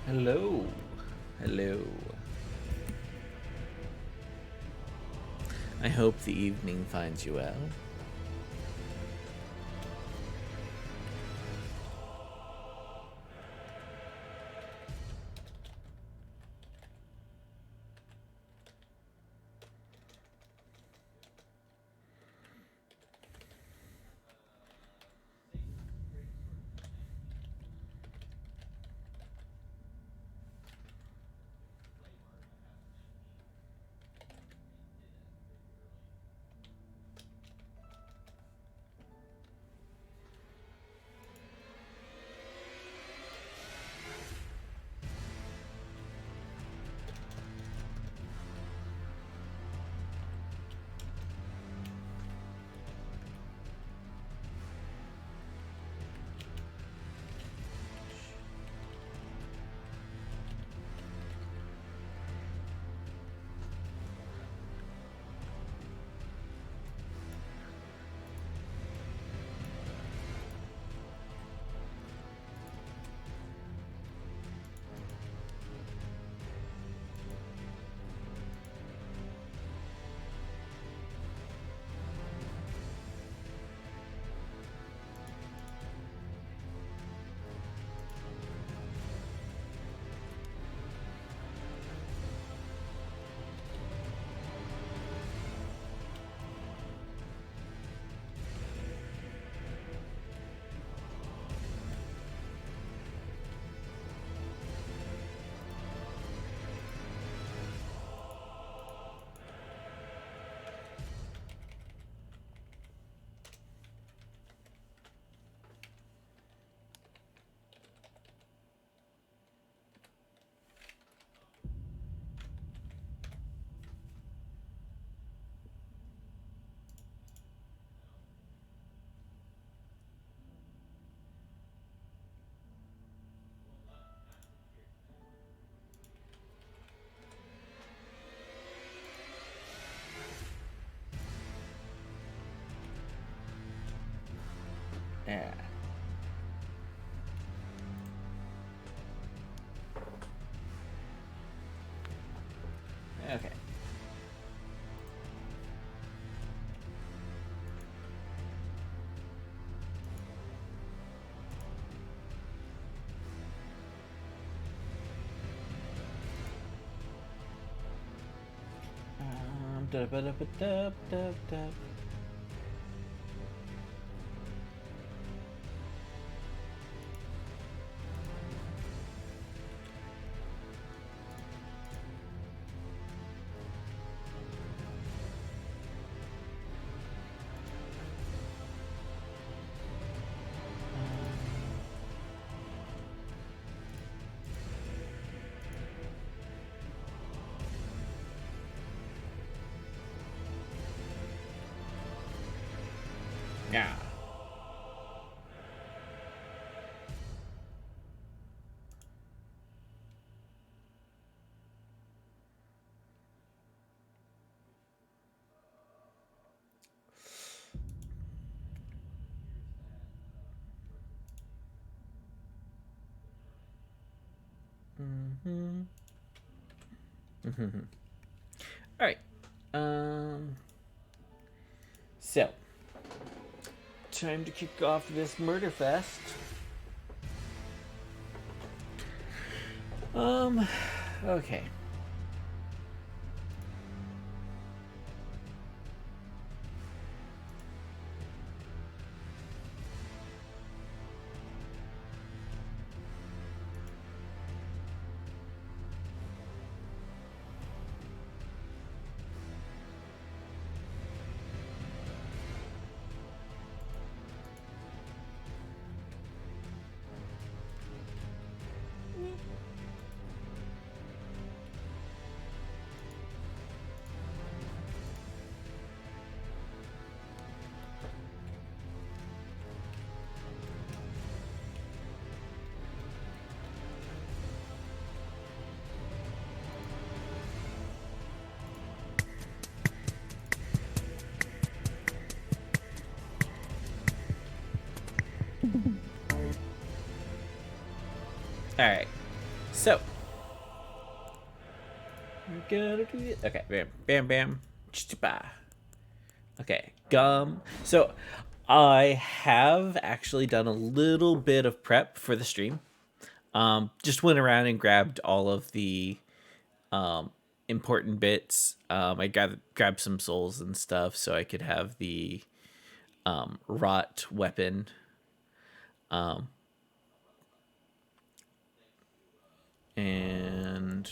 Hello. Hello. I hope the evening finds you well. Yeah. Okay. Da-ba-da-ba-dub-dub-dub. Yeah. Mm-hmm. Mm-hmm. All right. Um. So, time to kick off this murder fest. Okay. All right. So we're gonna do it. Okay, bam, bam, bam. Ch-ch-ba. Okay, gum. So I have actually done a little bit of prep for the stream. Just went around and grabbed all of the important bits. I grabbed some souls and stuff so I could have the rot weapon. And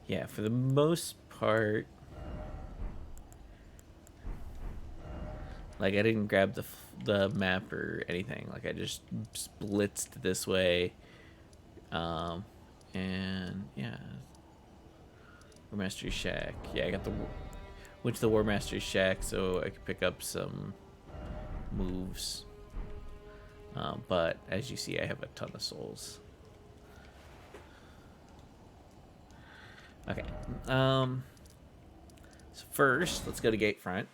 yeah, for the most part, like I didn't grab the map or anything. Like I just blitzed this way, and yeah, War Master's Shack. Yeah, I got went to the War Master's Shack so I could pick up some moves. But as you see, I have a ton of souls. Okay. So first, let's go to Gatefront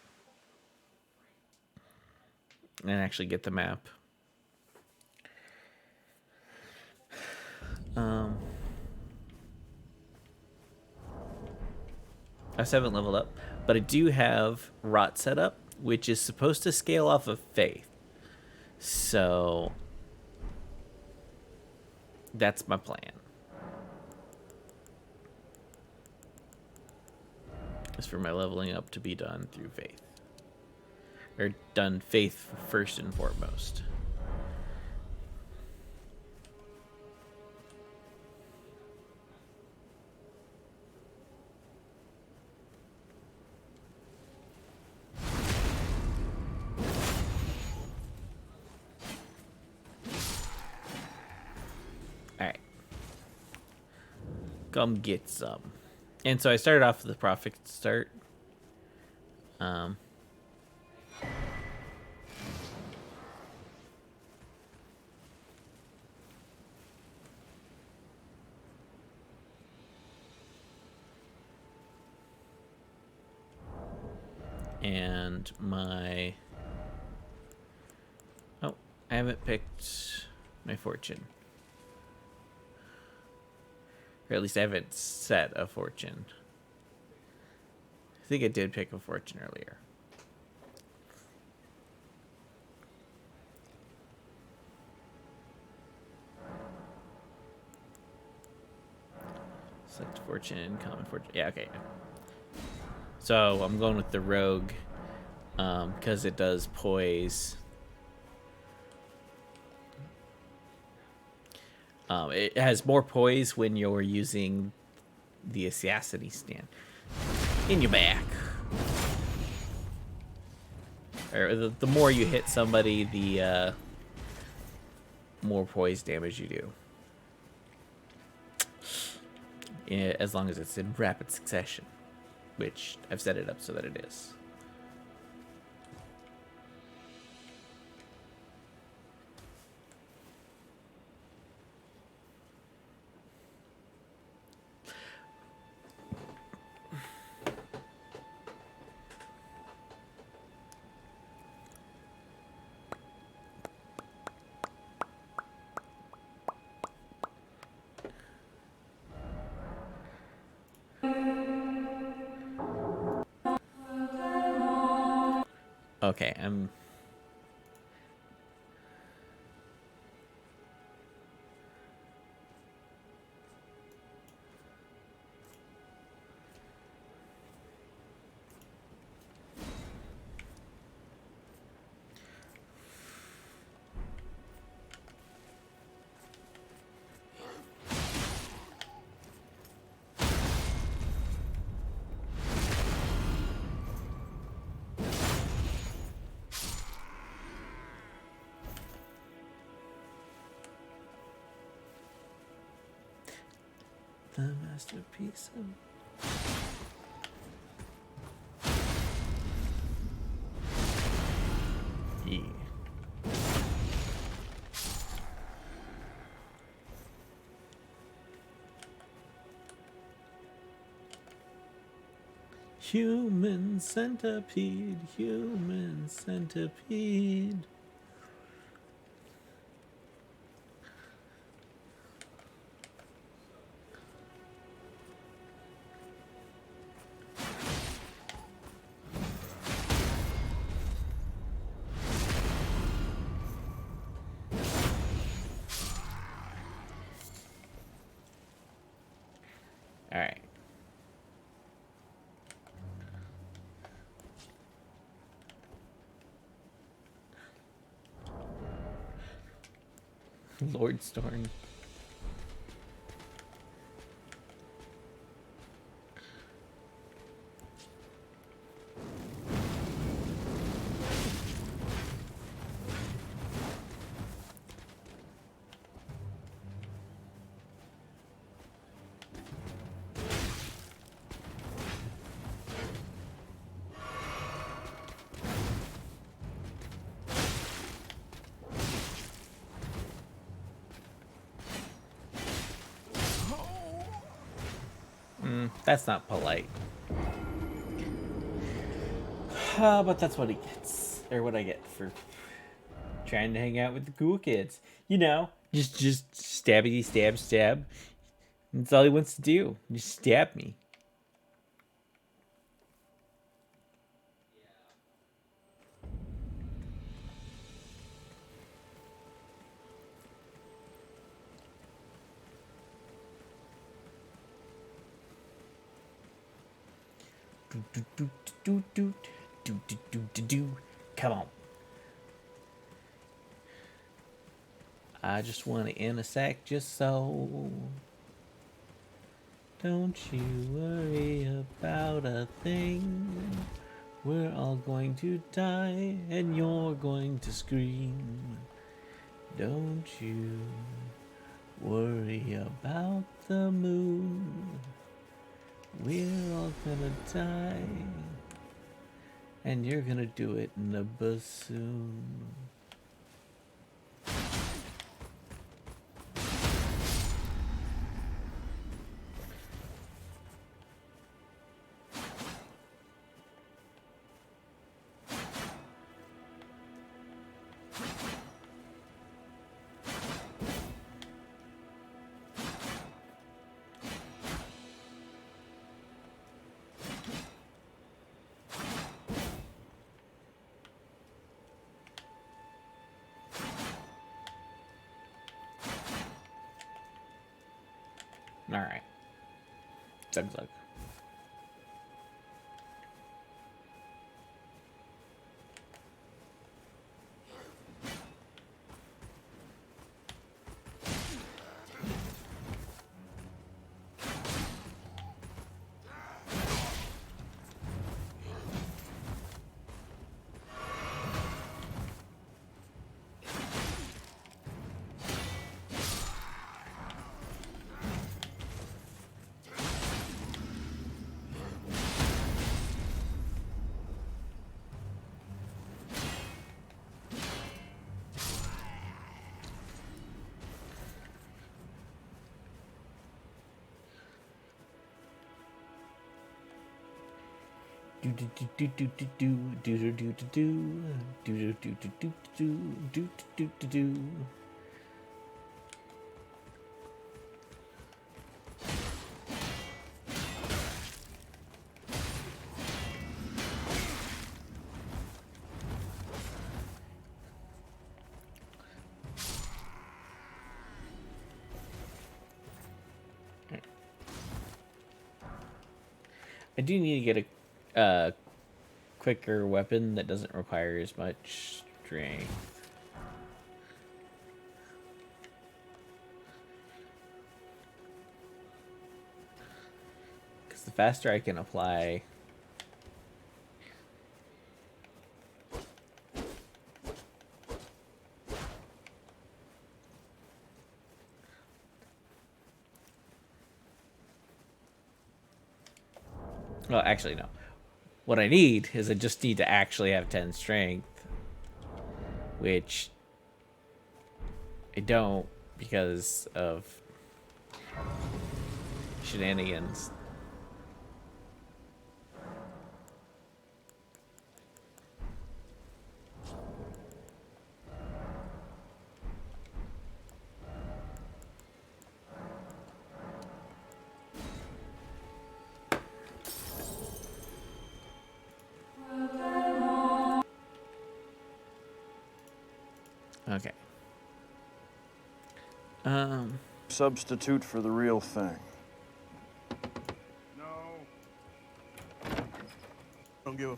and actually get the map. I still haven't leveled up, but I do have Rot set up, which is supposed to scale off of Faith. So that's my plan. Is for my leveling up to be done through Faith. Or done Faith first and foremost. Alright. Come get some. And so I started off with the Prophet start. And my... Oh, I haven't picked my fortune. Or at least I haven't set a fortune. I think I did pick a fortune earlier. Select fortune, common fortune. Yeah, okay. So I'm going with the rogue because it does poise. It has more poise when you're using the Assassinity stand. In your back. Or the more you hit somebody, the more poise damage you do. As long as it's in rapid succession, which I've set it up so that it is. Okay, I'm... The masterpiece of... Yeah. Human centipede, human centipede. Lord Storm. That's not polite. But that's what he gets, or what I get for trying to hang out with the cool kids. You know, just stabby stab stab. That's all he wants to do. Just stab me. Come on. I just want to intersect your soul. Don't you worry about a thing. We're all going to die and you're going to scream. Don't you worry about the moon. We're all gonna die and you're gonna do it in a bassoon. Alright. Zug zug. Do do do do do do do do do do do do do do do do do do. I do need to get a quicker weapon that doesn't require as much strength. Because the faster I can apply... Well, actually, no. What I need is I just need to actually have 10 strength. Which I don't because of shenanigans. Okay. Substitute for the real thing. No. Don't give a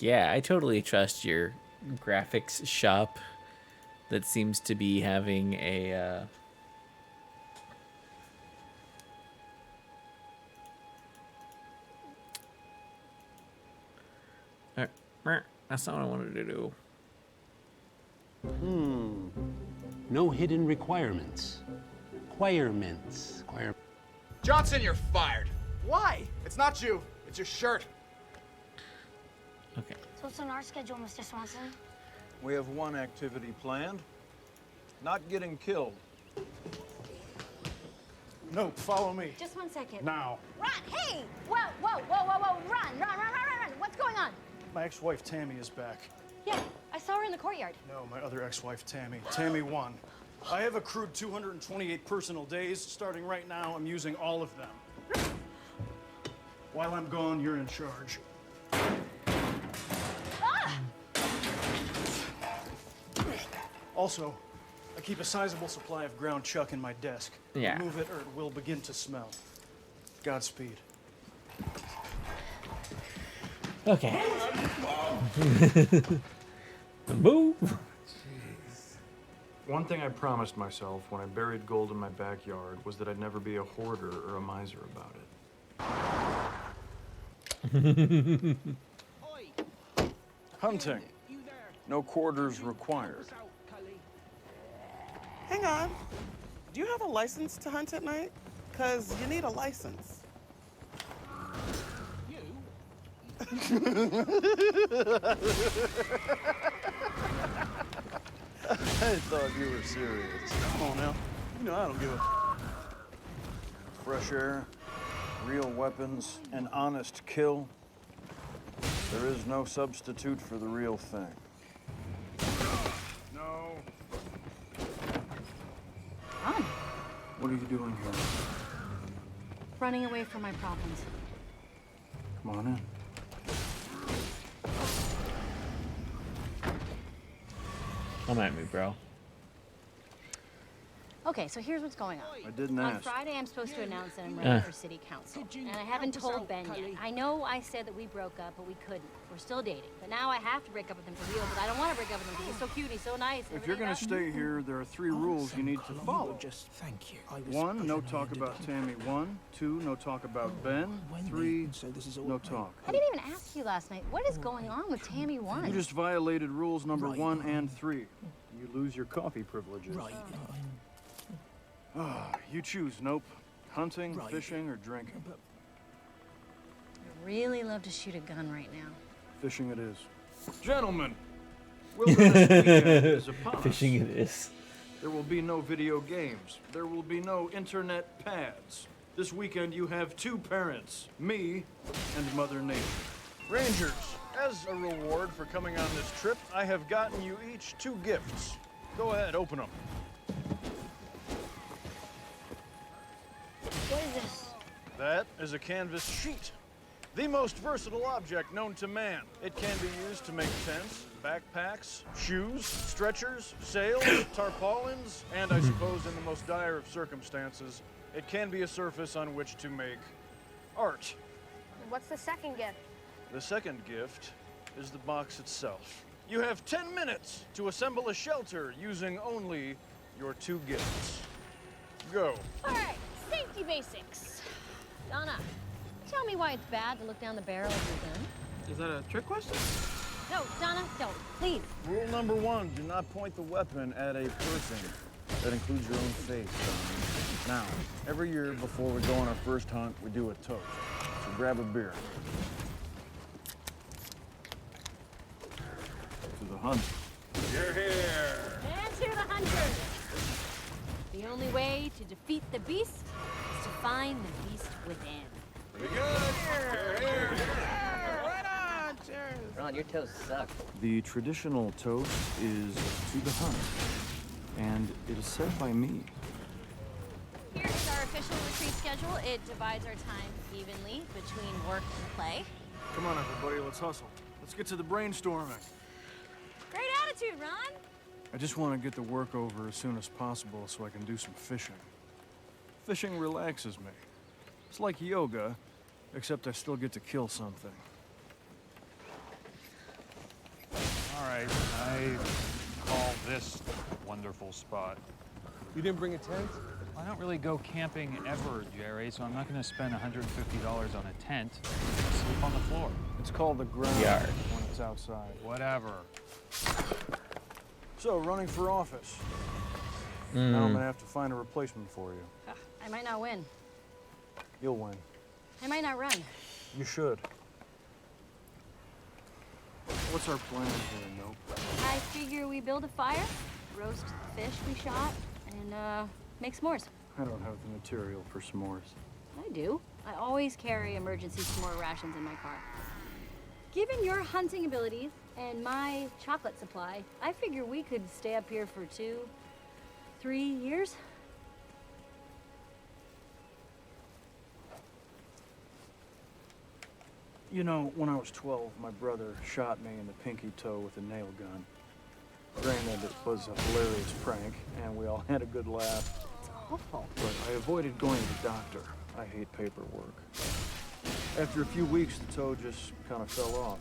Yeah, I totally trust your graphics shop that seems to be having a that's not what I wanted to do. No hidden requirements. Johnson, you're fired. Why? It's not you. It's your shirt. Okay. So what's on our schedule, Mr. Swanson? We have one activity planned. Not getting killed. No, follow me. Just 1 second. Now. Run! Hey! Whoa, whoa, whoa, whoa, whoa! Run! What's going on? My ex-wife Tammy is back. Yeah, I saw her in the courtyard. No, my other ex-wife Tammy. Tammy won. I have accrued 228 personal days. Starting right now, I'm using all of them. While I'm gone, you're in charge. Ah! Also, I keep a sizable supply of ground chuck in my desk. Yeah. Remove it or it will begin to smell. Godspeed. Okay. Move. One thing I promised myself when I buried gold in my backyard was that I'd never be a hoarder or a miser about it. Hunting. No quarters required. Hang on. Do you have a license to hunt at night? Because you need a license. I thought you were serious. Come on now. You know I don't give a... Fresh air, real weapons, an honest kill. There is no substitute for the real thing. No. Run. What are you doing here? Running away from my problems. Come on in. Come at me, bro. Okay, so here's what's going on. I didn't On ask. Friday, I'm supposed to announce that I'm running for city council. And I haven't told Ben yet. I know I said that we broke up, but we couldn't. We're still dating. But now I have to break up with him for real, but I don't want to break up with him because he's so cute, he's so nice. and If you're everything gonna else. stay here, there are 3 rules you need to follow. Just thank you. 1, no talk about Tammy. 1, 2, no talk about Ben. 3, no talk. I didn't even ask you last night. What is going on with Tammy 1? You just violated rules number 1 and 3. You lose your coffee privileges. Right. You choose, Nope. Hunting, Right. fishing, or drinking. I really love to shoot a gun right now. Fishing it is. Gentlemen, Wilderness Weekend is upon us. Fishing it is. There will be no video games. There will be no internet pads. This weekend you have 2 parents, me and Mother Nature. Rangers, as a reward for coming on this trip, I have gotten you each 2 gifts. Go ahead, open them. What is this? That is a canvas sheet. The most versatile object known to man. It can be used to make tents, backpacks, shoes, stretchers, sails, tarpaulins, and I suppose in the most dire of circumstances, it can be a surface on which to make art. What's the second gift? The second gift is the box itself. You have 10 minutes to assemble a shelter using only your 2 gifts. Go. All right, safety basics. Donna, tell me why it's bad to look down the barrel of your gun. Is that a trick question? No, Donna, don't, please. Rule number 1, do not point the weapon at a person. That includes your own face. Now, every year before we go on our first hunt, we do a toast. So grab a beer. To the hunt. You're here. And to the hunters. The only way to defeat the beast is to find the beast within. Pretty good. Right on, cheers. Ron, your toast suck. The traditional toast is to the hunt. And it is said by me. Here is our official retreat schedule. It divides our time evenly between work and play. Come on, everybody, let's hustle. Let's get to the brainstorming. Great attitude, Ron. I just want to get the work over as soon as possible so I can do some fishing. Fishing relaxes me. It's like yoga, except I still get to kill something. All right, I call this wonderful spot. You didn't bring a tent? I don't really go camping ever, Jerry, so I'm not going to spend $150 on a tent. I'll sleep on the floor. It's called the ground Yard. when it's outside. Whatever. So, running for office. Now I'm gonna have to find a replacement for you. I might not win. You'll win. I might not run. You should. What's our plan here, Nope? I figure we build a fire, roast the fish we shot, and make s'mores. I don't have the material for s'mores. I do. I always carry emergency s'more rations in my car. Given your hunting abilities and my chocolate supply, I figure we could stay up here for 2-3 years. You know, when I was 12, my brother shot me in the pinky toe with a nail gun. Granted, it was a hilarious prank, and we all had a good laugh. It's awful. But I avoided going to the doctor. I hate paperwork. After a few weeks, the toe just kind of fell off.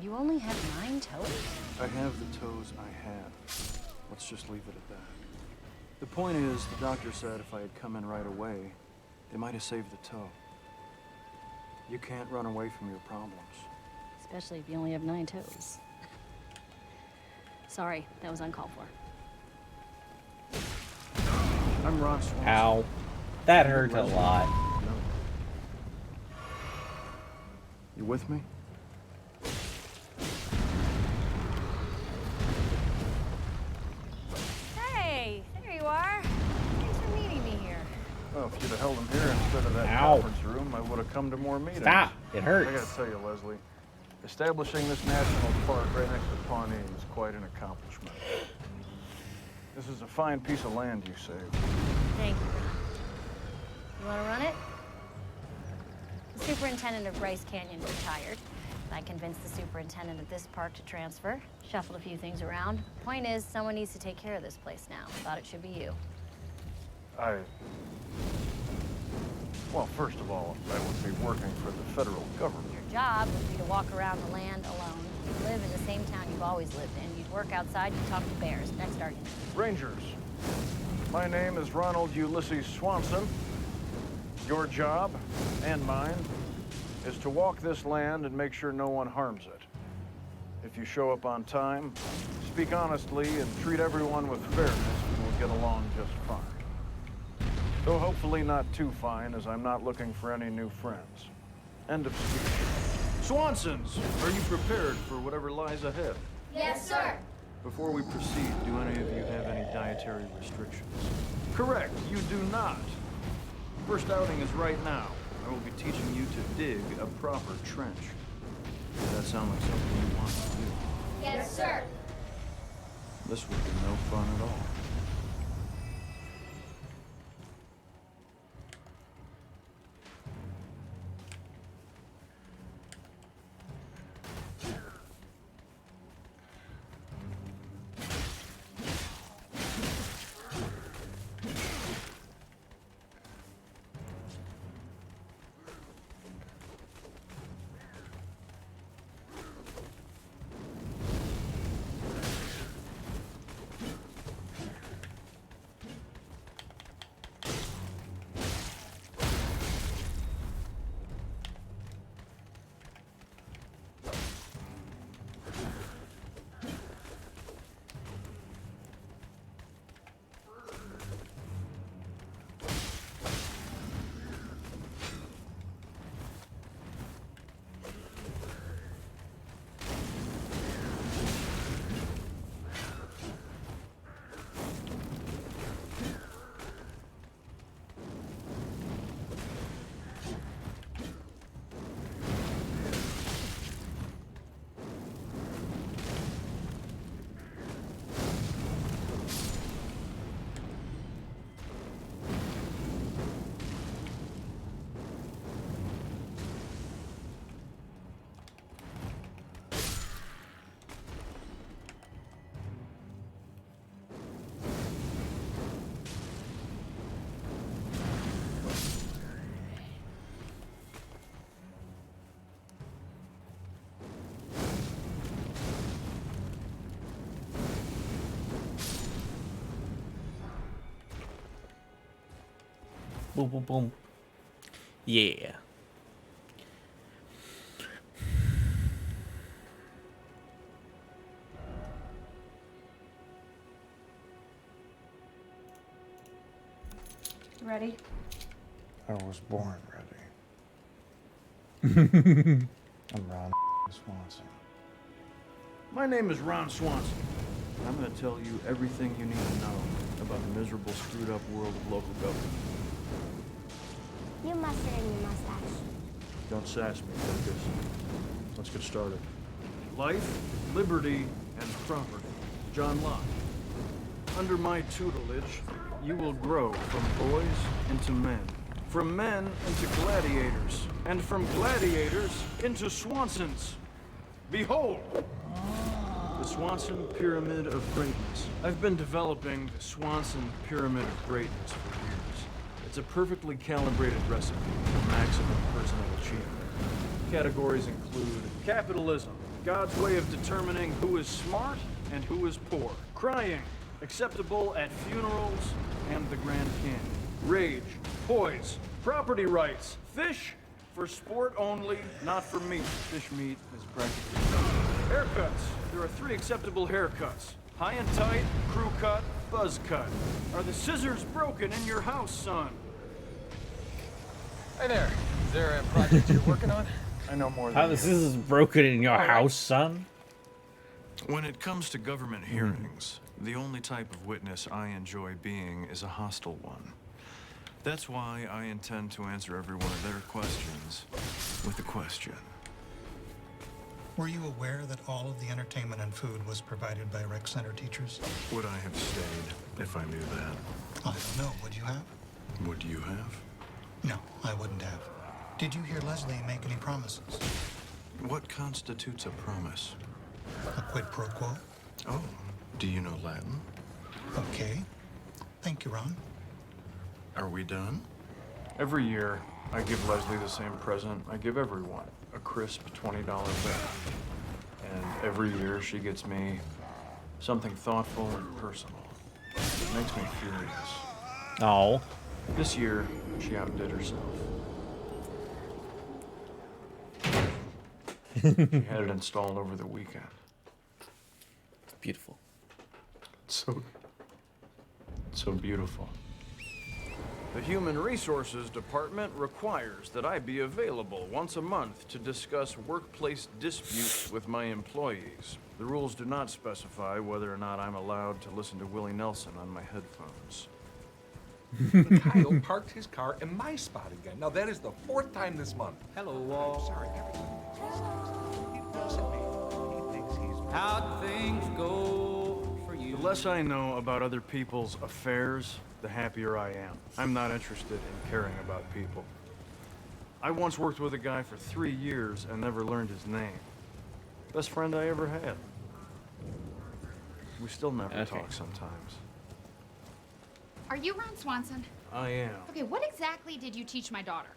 You only have 9 toes? I have the toes I have. Let's just leave it at that. The point is, the doctor said if I had come in right away, they might have saved the toe. You can't run away from your problems. Especially if you only have 9 toes. Sorry, that was uncalled for. I'm Ron Swanson. Ow. That hurt a lot. No. You with me? Hey, there you are. Thanks for meeting me here. Well, if you'd have held him here instead of that Ow. conference room, I would have come to more meetings. Stop. It hurts. I gotta tell you, Leslie, establishing this national park right next to Pawnee is quite an accomplishment. This is a fine piece of land you saved. Thank you. You want to run it? The superintendent of Bryce Canyon retired. I convinced the superintendent of this park to transfer, shuffled a few things around. Point is, someone needs to take care of this place now. Thought it should be you. Well, first of all, I would be working for the federal government. Your job would be to walk around the land alone. You'd live in the same town you've always lived in. You'd work outside, you'd talk to bears. Next argument. Rangers, my name is Ronald Ulysses Swanson. Your job, and mine, is to walk this land and make sure no one harms it. If you show up on time, speak honestly, and treat everyone with fairness, we will get along just fine. Though hopefully not too fine, as I'm not looking for any new friends. End of speech. Swansons, are you prepared for whatever lies ahead? Yes, sir. Before we proceed, do any of you have any dietary restrictions? Correct, you do not. First outing is right now. I will be teaching you to dig a proper trench. Does that sound like something you want to do? Yes, sir. This would be no fun at all. Boom, boom, boom. Yeah. Ready? I was born ready. I'm Ron Swanson. My name is Ron Swanson. I'm going to tell you everything you need to know about the miserable, screwed up world of local government. You mustard in your mustache. Don't sass me, Lucas. Let's get started. Life, liberty, and property. John Locke. Under my tutelage, you will grow from boys into men, from men into gladiators, and from gladiators into Swansons. Behold, the Swanson Pyramid of Greatness. I've been developing the Swanson Pyramid of Greatness for years. It's a perfectly calibrated recipe for maximum personal achievement. Categories include capitalism, God's way of determining who is smart and who is poor. Crying, acceptable at funerals and the Grand Canyon. Rage, poise, property rights, fish for sport only, not for meat. Fish meat is practically nothing. Haircuts. There are 3 acceptable haircuts. High and tight, crew cut, buzz cut. Are the scissors broken in your house, son? Hey there. Is there a project you're working on? I know more than How you. this is broken in your house, son? When it comes to government hearings, the only type of witness I enjoy being is a hostile one. That's why I intend to answer every one of their questions with a question. Were you aware that all of the entertainment and food was provided by rec center teachers? Would I have stayed if I knew that? I don't know. Would you have? Would you have? No, I wouldn't have. Did you hear Leslie make any promises? What constitutes a promise? A quid pro quo? Oh, do you know Latin? Okay. Thank you, Ron. Are we done? Every year, I give Leslie the same present I give everyone, a crisp $20 bill. And every year she gets me something thoughtful and personal. It makes me furious. Oh. This year, she outdid herself. She had it installed over the weekend. Beautiful. So beautiful. The Human Resources Department requires that I be available once a month to discuss workplace disputes with my employees. The rules do not specify whether or not I'm allowed to listen to Willie Nelson on my headphones. Kyle parked his car in my spot again. Now, that is the 4th time this month. Hello, all. Sorry, How'd things go for you? The less I know about other people's affairs, the happier I am. I'm not interested in caring about people. I once worked with a guy for 3 years and never learned his name. Best friend I ever had. We still never talk sometimes. Are you Ron Swanson? I am. Okay, what exactly did you teach my daughter?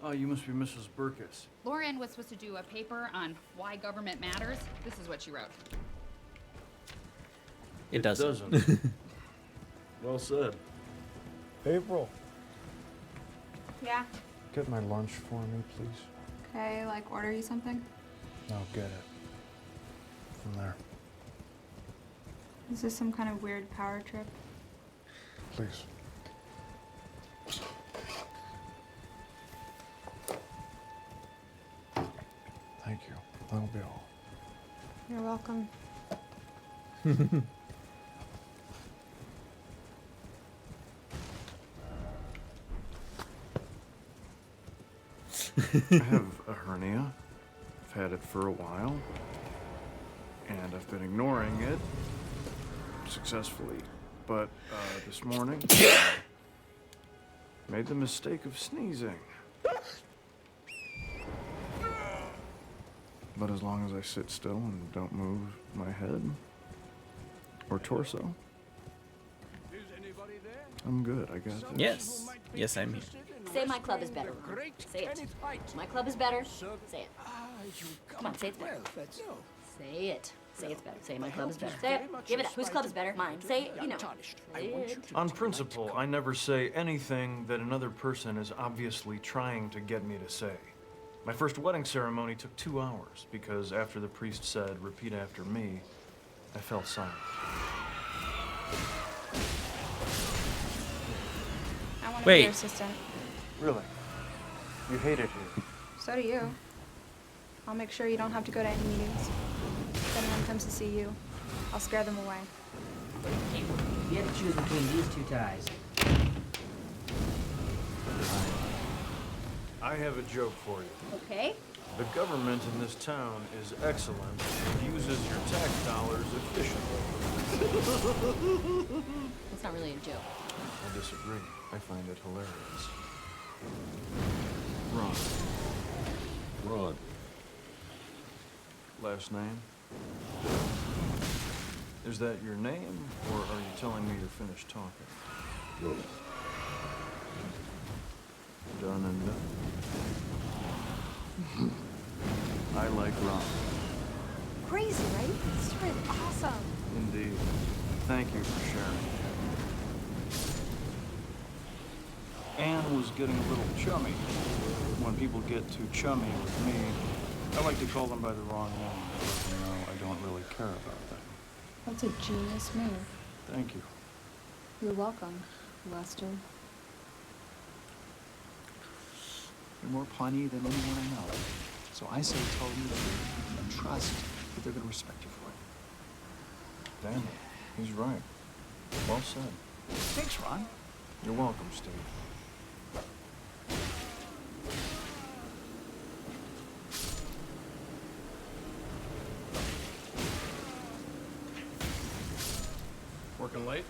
Oh, you must be Mrs. Burkus. Lauren was supposed to do a paper on why government matters. This is what she wrote. It doesn't. Well said. April, Yeah. get my lunch for me, please. Okay, like order you something? No, get it. From there, Is this some kind of weird power trip? please. Thank you. That'll be all. You're welcome. I have a hernia. I've had it for a while. And I've been ignoring it successfully. But this morning, made the mistake of sneezing. But as long as I sit still and don't move my head or torso, I'm good, I got this. Yes. Yes, I'm here. Say my club is better. Say it. My club is better. Say it. Come on, say it. Say it. Say it's better. Say my club is better. Say it. Give it up. Whose club is better? Mine. Say it, you know. Say it. On principle, I never say anything that another person is obviously trying to get me to say. My first wedding ceremony took 2 hours because after the priest said, "Repeat after me," I fell silent. I want to be Wait. your assistant. Really? You hate it here? So do you. I'll make sure you don't have to go to any meetings. If anyone comes to see you, I'll scare them away. If you had to choose between these two ties, I have a joke for you. Okay. The government in this town is excellent and uses your tax dollars efficiently. That's not really a joke. I disagree. I find it hilarious. Ron. Ron. Last name? Is that your name, or are you telling me you're finished talking? Go. Done and done. I like Ron. Crazy, right? This story is awesome. Indeed. Thank you for sharing. Anne was getting a little chummy. When people get too chummy with me, I like to call them by the wrong name, because you know I don't really care about that. That's a genius move. Thank you. You're welcome, Lester. You're more Pawnee than anyone I know. So I say tell them the truth and trust that they're going to respect you for it. Damn it. He's right. Well said. Thanks, Ron. You're welcome, Steve. Working late?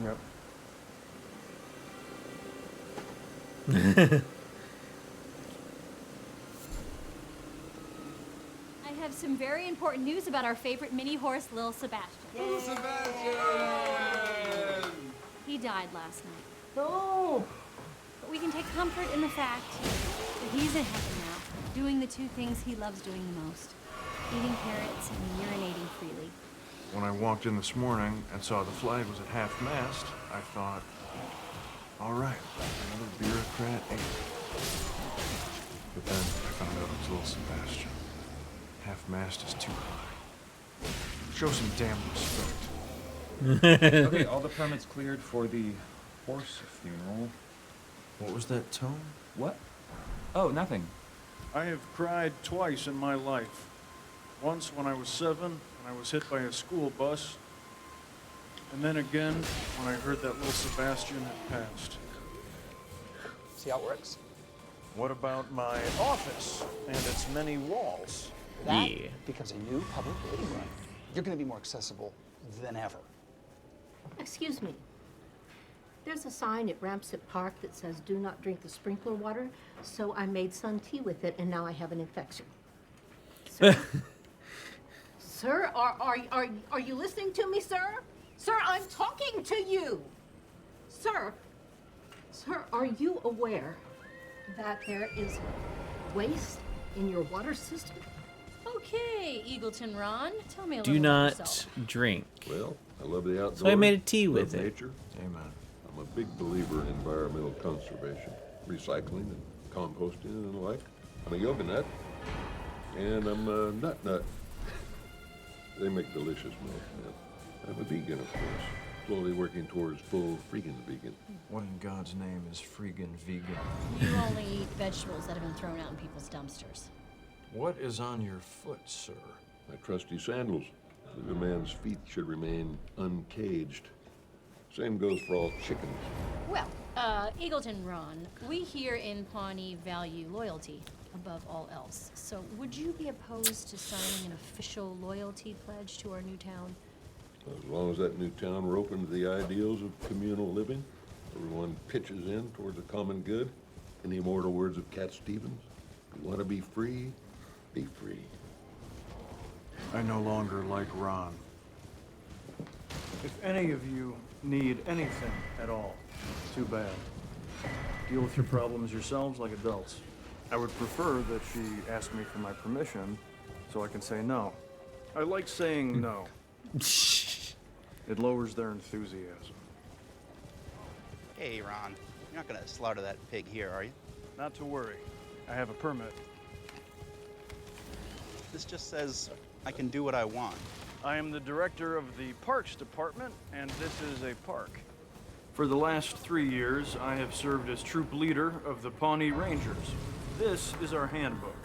Yep. I have some very important news about our favorite mini horse, Lil Sebastian. Little Sebastian! He died last night. No! But we can take comfort in the fact that he's in heaven now, doing the two things he loves doing the most. Eating carrots and urinating freely. When I walked in this morning and saw the flag was at half-mast, I thought, all right, another bureaucrat ate. But then I found out it was little Sebastian. Half-mast is too high. Show some damn respect. Okay, all the permits cleared for the horse funeral. What was that tone? What? Oh, nothing. I have cried twice in my life. Once when I was 7, and I was hit by a school bus. And then again, when I heard that little Sebastian had passed. See how it works? What about my office and its many walls? That becomes a new public waiting room. You're going to be more accessible than ever. Excuse me. There's a sign at Ramsett Park that says do not drink the sprinkler water, so I made sun tea with it and now I have an infection. Sir, sir, are you listening to me, sir? Sir, I'm talking to you. Sir, are you aware that there is waste in your water system? Okay, Eagleton Ron, tell me a Do little about not yourself. drink. Well, I love the outdoors. So I made a tea love with it. nature. Amen. I'm a big believer in environmental conservation, recycling and composting and the like. I'm a yoga nut, and I'm a nut. They make delicious milk, man. I'm a vegan, of course. Slowly working towards full freaking vegan. What in God's name is freaking vegan? You only eat vegetables that have been thrown out in people's dumpsters. What is on your foot, sir? My trusty sandals. A man's feet should remain uncaged. Same goes for all chickens. Well, Eagleton Ron, we here in Pawnee value loyalty above all else. So would you be opposed to signing an official loyalty pledge to our new town? As long as that new town were open to the ideals of communal living, everyone pitches in toward the common good. In the immortal words of Cat Stevens, you want to be free, be free. I no longer like Ron. If any of you need anything at all, too bad. Deal with your problems yourselves like adults. I would prefer that she ask me for my permission so I can say no. I like saying no. It lowers their enthusiasm. Hey, Ron. You're not gonna slaughter that pig here, are you? Not to worry. I have a permit. This just says I can do what I want. I am the director of the Parks Department, and this is a park. For the last 3 years, I have served as troop leader of the Pawnee Rangers. This is our handbook.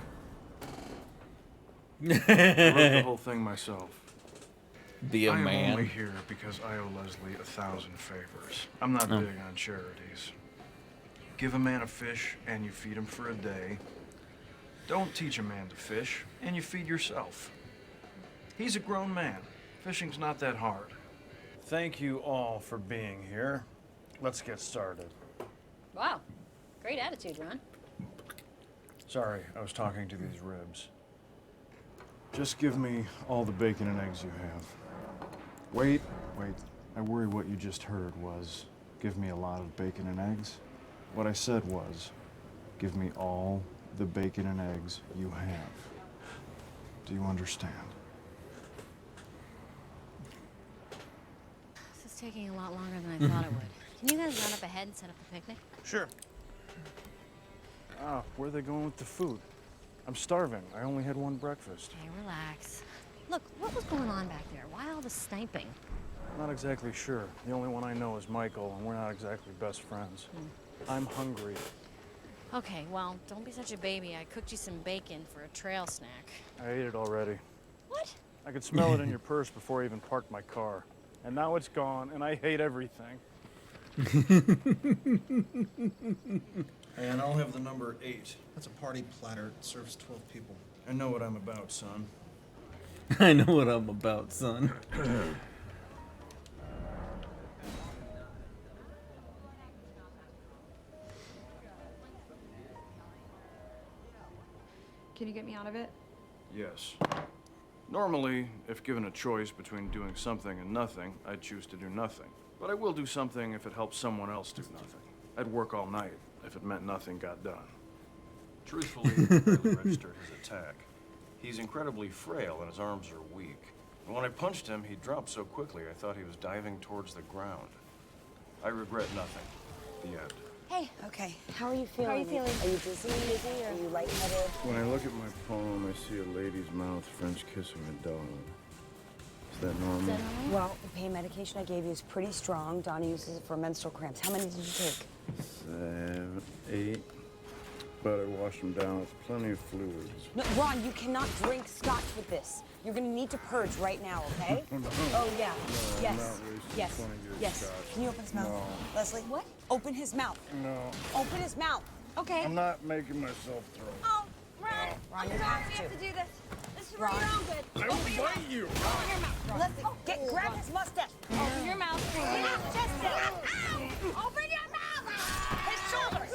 I wrote the whole thing myself. Be a I am man. only here because I owe Leslie 1,000 favors. I'm not Oh. big on charities. Give a man a fish and you feed him for a day. Don't teach a man to fish and you feed yourself. He's a grown man. Fishing's not that hard. Thank you all for being here. Let's get started. Wow. Great attitude, Ron. Sorry, I was talking to these ribs. Just give me all the bacon and eggs you have. Wait. I worry what you just heard was, give me a lot of bacon and eggs. What I said was, give me all the bacon and eggs you have. Do you understand? This is taking a lot longer than I thought it would. Can you guys run up ahead and set up the picnic? Sure. Ah, where are they going with the food? I'm starving. I only had one breakfast. Okay, relax. Look, what was going on back there? Why all the sniping? Not exactly sure. The only one I know is Michael, and we're not exactly best friends. I'm hungry. Okay, well, don't be such a baby. I cooked you some bacon for a trail snack. I ate it already. What? I could smell it in your purse before I even parked my car. And now it's gone, and I hate everything. And I'll have the number 8. That's a party platter. It serves 12 people. I know what I'm about, son. I know what I'm about, son. Can you get me out of it? Yes. Normally, if given a choice between doing something and nothing, I'd choose to do nothing. But I will do something if it helps someone else do nothing. I'd work all night if it meant nothing got done. Truthfully, I barely registered his attack. He's incredibly frail and his arms are weak. And when I punched him, he dropped so quickly I thought he was diving towards the ground. I regret nothing. The end. Hey. Okay. How are you feeling? How are you feeling? Are you dizzy? Or are you lightheaded? When I look at my palm, I see a lady's mouth French kissing a dog. Is that normal? Well, the pain medication I gave you is pretty strong. Donnie uses it for menstrual cramps. How many did you take? 7, 8. But I washed them down with plenty of fluids. No, Ron, you cannot drink scotch with this. You're gonna need to purge right now, okay? Oh, yeah. No, Yes. I'm not wasting Yes. 20 years Yes. scotch. Can you open his mouth? No. Leslie? What? Open his mouth. No. Open his mouth. Okay. I'm not making myself throw. Oh, Ron. Ron, you have to. do this. This is Ron. for your own good. I will bite you. Open your mouth, Ron. Leslie, grab his mustache. Open your mouth. Open your mouth. His shoulders.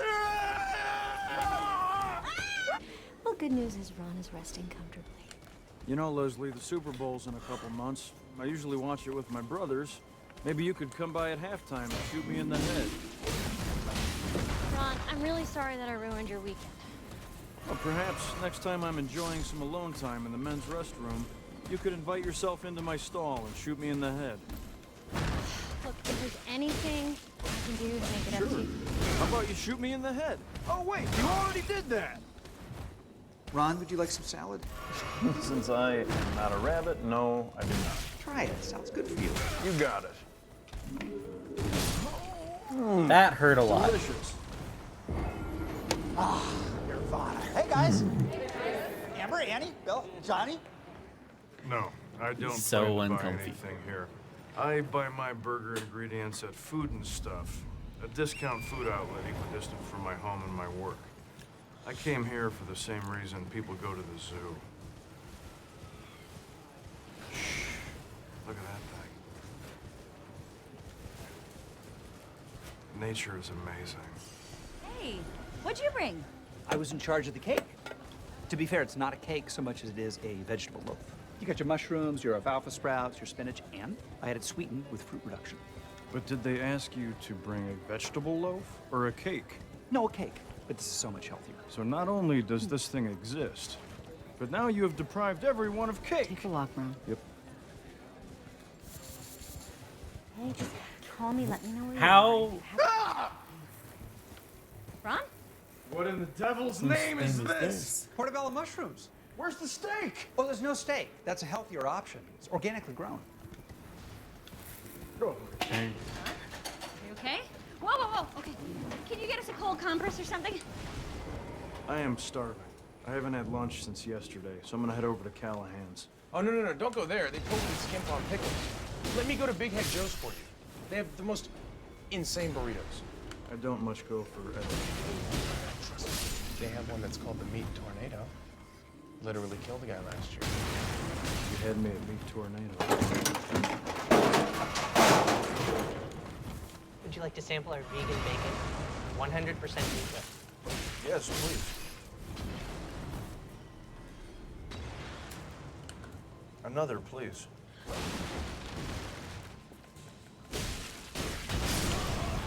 Well, good news is Ron is resting comfortably. You know, Leslie, the Super Bowl's in a couple months. I usually watch it with my brothers. Maybe you could come by at halftime and shoot me in the head. Ron, I'm really sorry that I ruined your weekend. Well, perhaps next time I'm enjoying some alone time in the men's restroom, you could invite yourself into my stall and shoot me in the head. Look, if there's anything I can do to make it up to you. How about you shoot me in the head? Oh, wait, you already did that! Ron, would you like some salad? Since I am not a rabbit, no, I do not. Try it. Sounds good for you. You got it. That hurt a lot. Delicious. Ah, Nirvana. Hey, guys. Amber, Annie, Bill, Johnny. No, I don't So plan to buy uncomfy. anything here. I buy my burger ingredients at Food and Stuff, a discount food outlet equidistant from my home and my work. I came here for the same reason people go to the zoo. Shh. Look at that thing. Nature is amazing. Hey, what'd you bring? I was in charge of the cake. To be fair, it's not a cake so much as it is a vegetable loaf. You got your mushrooms, your alfalfa sprouts, your spinach, and I had it sweetened with fruit reduction. But did they ask you to bring a vegetable loaf or a cake? No, a cake, but this is so much healthier. So not only does this thing exist, But now you have deprived everyone of cake. Take a walk, Ron. Yep. Hey, just call me. Let me know where How? you are. Ron? What in the devil's Whose name is name is this? this? Portobello mushrooms. Where's the steak? Oh, there's no steak. That's a healthier option. It's organically grown. Go. Are you okay? Whoa, whoa, whoa. Okay. Can you get us a cold compress or something? I am starving. I haven't had lunch since yesterday, so I'm gonna head over to Callahan's. Oh, no, don't go there. They totally skimp on pickles. Let me go to Big Head Joe's for you. They have the most insane burritos. I don't much go for edible. Trust me. They have one that's called the Meat Tornado. Literally killed a guy last year. You had me at Meat Tornado. Would you like to sample our vegan bacon? 100% beef. Yes, please. Another, please.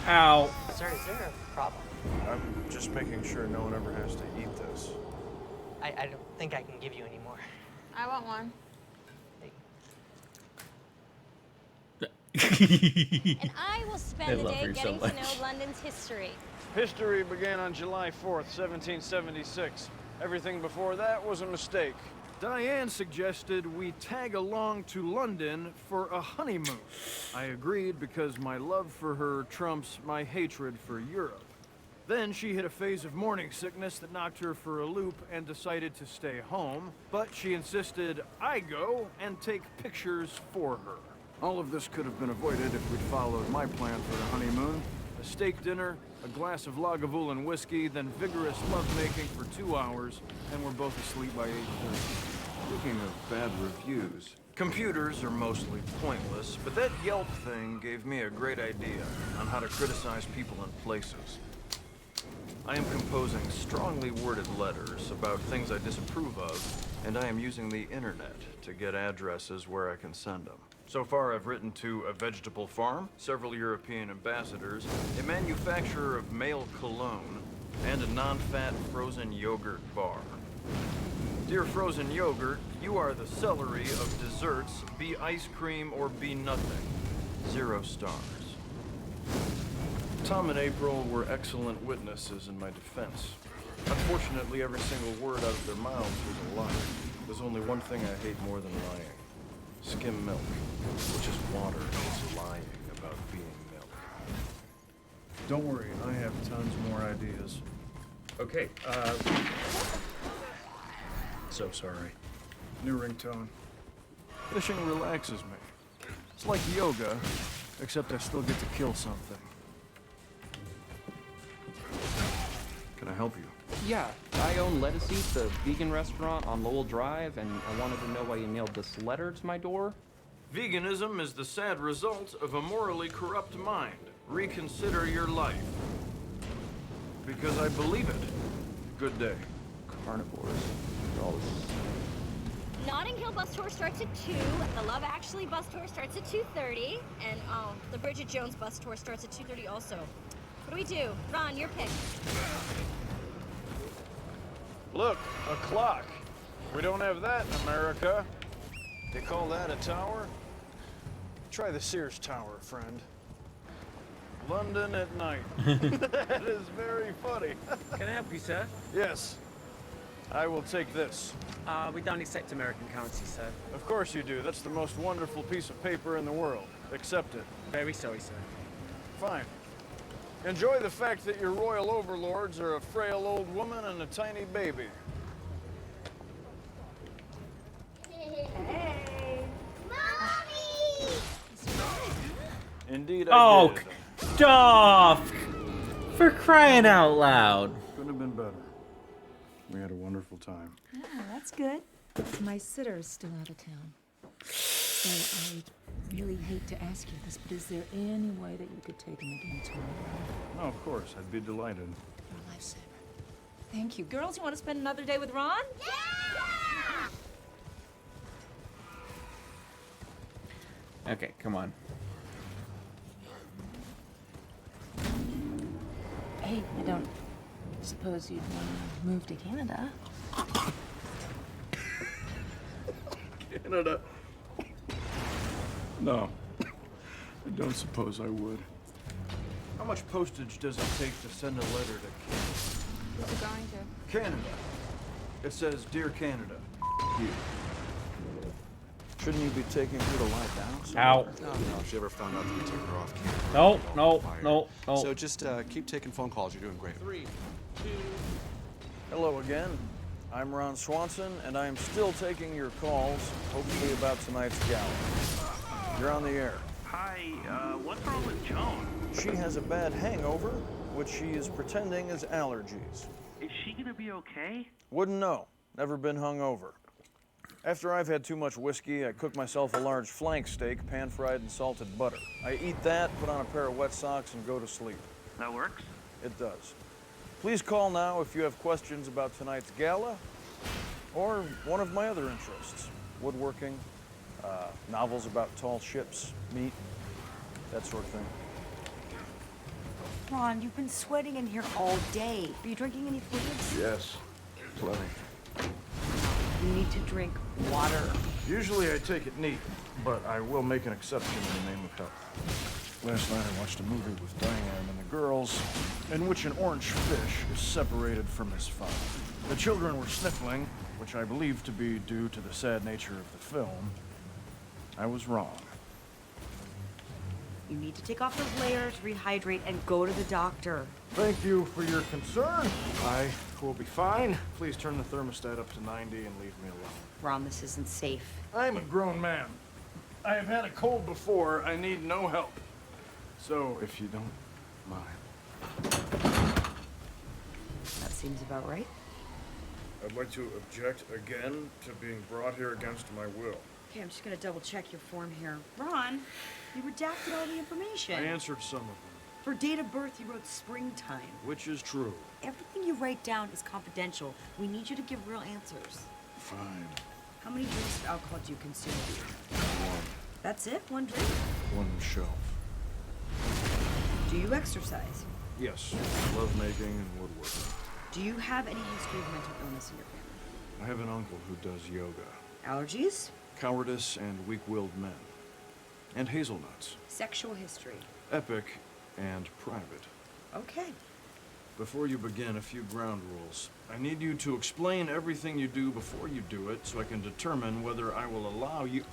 Ow. Sir, is there a problem? I'm just making sure no one ever has to eat this. I don't think I can give you any more. I want one. And I will I spend the love day her so getting to much. know London's history. History began on July 4th, 1776. Everything before that was a mistake. Diane suggested we tag along to London for a honeymoon. I agreed because my love for her trumps my hatred for Europe. Then she hit a phase of morning sickness that knocked her for a loop and decided to stay home, but she insisted I go and take pictures for her. All of this could have been avoided if we'd followed my plan for the honeymoon. A steak dinner, a glass of Lagavulin whiskey, then vigorous lovemaking for 2 hours, and we're both asleep by 8:30. Speaking of bad reviews, Computers are mostly pointless, but that Yelp thing gave me a great idea on how to criticize people and places. I am composing strongly worded letters about things I disapprove of, and I am using the internet to get addresses where I can send them. So far, I've written to a vegetable farm, several European ambassadors, a manufacturer of male cologne, and a non-fat frozen yogurt bar. Dear frozen yogurt, you are the celery of desserts, be ice cream or be nothing. 0 stars. Tom and April were excellent witnesses in my defense. Unfortunately, every single word out of their mouths was a lie. There's only one thing I hate more than lying. Skim milk, which is water, is lying about being milk. Don't worry, I have tons more ideas. Okay, so sorry. New ringtone. Fishing relaxes me. It's like yoga, except I still get to kill something. Can I help you? Yeah, I own Lettuce Eat, the vegan restaurant on Lowell Drive, and I wanted to know why you nailed this letter to my door. Veganism is the sad result of a morally corrupt mind. Reconsider your life. Because I believe it. Good day. Carnivores. They're always... Notting Hill bus tour starts at 2. The Love Actually bus tour starts at 2:30. And the Bridget Jones bus tour starts at 2:30 also. What do we do? Ron, your pick. Look, a clock. We don't have that in America. They call that a tower? Try the Sears Tower, friend. London at night. That is very funny. Can I help you, sir? Yes. I will take this. We don't accept American currency, sir. Of course you do. That's the most wonderful piece of paper in the world. Accept it. Very sorry, sir. Fine. Enjoy the fact that your royal overlords are a frail old woman and a tiny baby. Hey. Mommy! Indeed, Oh, I did. stop! For crying out loud. Couldn't have been better. We had a wonderful time. Yeah, that's good. My sitter's still out of town. So I really hate to ask you this, but is there any way that you could take him again tomorrow? Oh, of course. I'd be delighted. You're a lifesaver. Thank you. Girls, you want to spend another day with Ron? Okay, come on. Hey, I don't suppose you'd want to move to Canada. Canada. No, I don't suppose I would. How much postage does it take to send a letter to Canada? Who's it going to? Canada. It says, Dear Canada, here. Shouldn't you be taking her to lie down? Ow. No, if she ever found out that we took her off camera. No, we'd no, all fire her. no, no. So just keep taking phone calls. You're doing great. 3, 2. Hello again. I'm Ron Swanson, and I am still taking your calls, hopefully about tonight's gala. You're on the air. Hi, what's wrong with Joan? She has a bad hangover, which she is pretending is allergies. Is she gonna be okay? Wouldn't know. Never been hungover. After I've had too much whiskey, I cook myself a large flank steak, pan-fried in salted butter. I eat that, put on a pair of wet socks, and go to sleep. That works? It does. Please call now if you have questions about tonight's gala or one of my other interests. Woodworking, novels about tall ships, meat, that sort of thing. Ron, you've been sweating in here all day. Are you drinking any fluids? Yes, plenty. You need to drink water. Usually I take it neat, but I will make an exception in the name of health. Last night I watched a movie with Diane and the girls, in which an orange fish is separated from his father. The children were sniffling, which I believe to be due to the sad nature of the film. I was wrong. You need to take off those layers, rehydrate, and go to the doctor. Thank you for your concern. I will be fine. Please turn the thermostat up to 90 and leave me alone. Ron, this isn't safe. I'm a grown man. I have had a cold before. I need no help. So, if you don't mind. That seems about right. I'd like to object again to being brought here against my will. Okay, I'm just gonna double check your form here. Ron, you redacted all the information. I answered some of them, For date of birth, you wrote springtime. which is true. Everything you write down is confidential. We need you to give real answers. Fine. How many drinks of alcohol do you consume? One. That's it? One drink? One shelf. Do you exercise? Yes. Love making and woodworking. Do you have any history of mental illness in your family? I have an uncle who does yoga. Allergies? Cowardice and weak-willed men. And hazelnuts. Sexual history? Epic and private. Okay. Before you begin, a few ground rules. I need you to explain everything you do before you do it so I can determine whether I will allow you...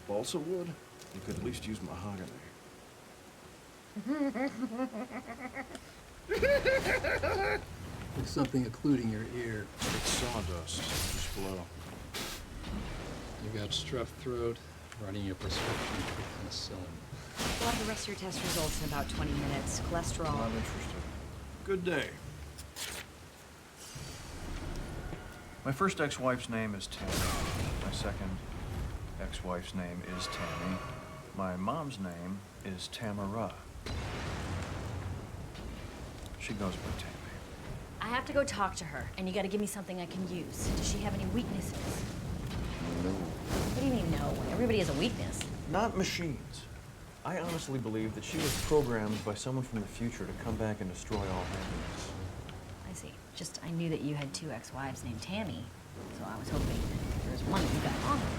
Balsa wood? You could at least use mahogany. There's something occluding your ear. It's sawdust. Just below. You got strep throat. Writing you a prescription for penicillin. We'll have the rest of your test results in about 20 minutes. Cholesterol. Not interested. Good day. My first ex-wife's name is Tammy. My second ex-wife's name is Tammy. My mom's name is Tamara. She goes by Tammy. I have to go talk to her, and you gotta give me something I can use. Does she have any weaknesses? No. What do you mean, no? Everybody has a weakness. Not machines. I honestly believe that she was programmed by someone from the future to come back and destroy all happiness. I see. Just, I knew that you had two ex-wives named Tammy, so I was hoping that there was one that you got on with.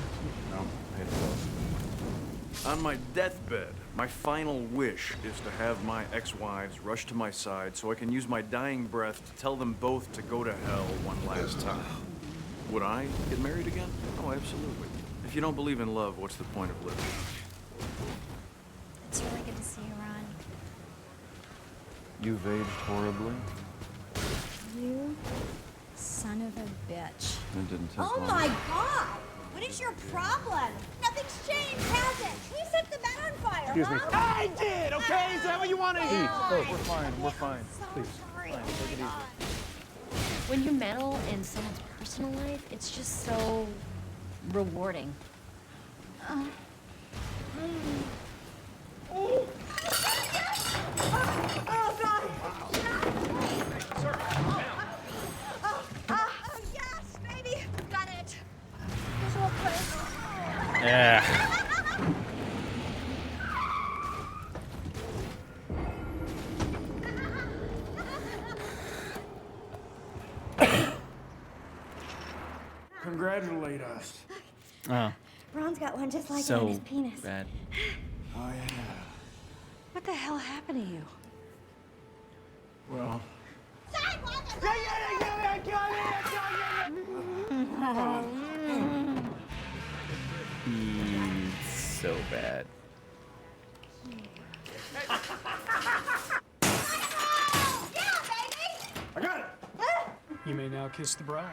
No, I had both. On my deathbed, my final wish is to have my ex-wives rush to my side so I can use my dying breath to tell them both to go to hell one last time. Would I get married again? Oh, absolutely. If you don't believe in love, what's the point of living? It's really good to see you, Ron. You've aged horribly. You son of a bitch. It didn't take Oh long. my God! What is your problem? Nothing's changed, has it? Who set the bed on fire? Excuse me. Huh? I did, okay? Is that what you want to hear? Oh, we're fine. We're fine. Please. Sorry. Fine. Take it easy. When you meddle in someone's personal life, it's just so rewarding. Oh, God! Yes, baby! Got it! Visual pleasure. Yeah. congratulate us. Oh, Ron's got one just like it so on his penis. bad. Oh, yeah. What the hell happened to you? Well, He's so bad. I got it. You may now kiss the bride.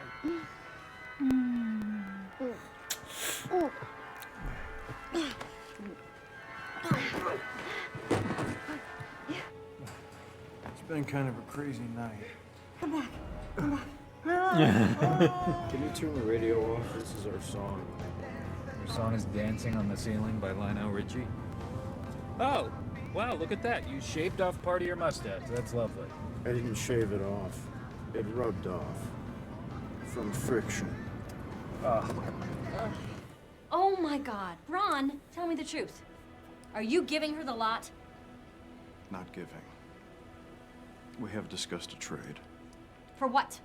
It's been kind of a crazy night. Come back. Come back. Can you turn the radio off? This is our song. Your song is Dancing on the Ceiling by Lionel Richie. Oh, wow, look at that. You shaved off part of your mustache. That's lovely. I didn't shave it off. It rubbed off. From friction. Oh my God. Ron, tell me the truth. Are you giving her the lot? Not giving. We have discussed a trade. For what?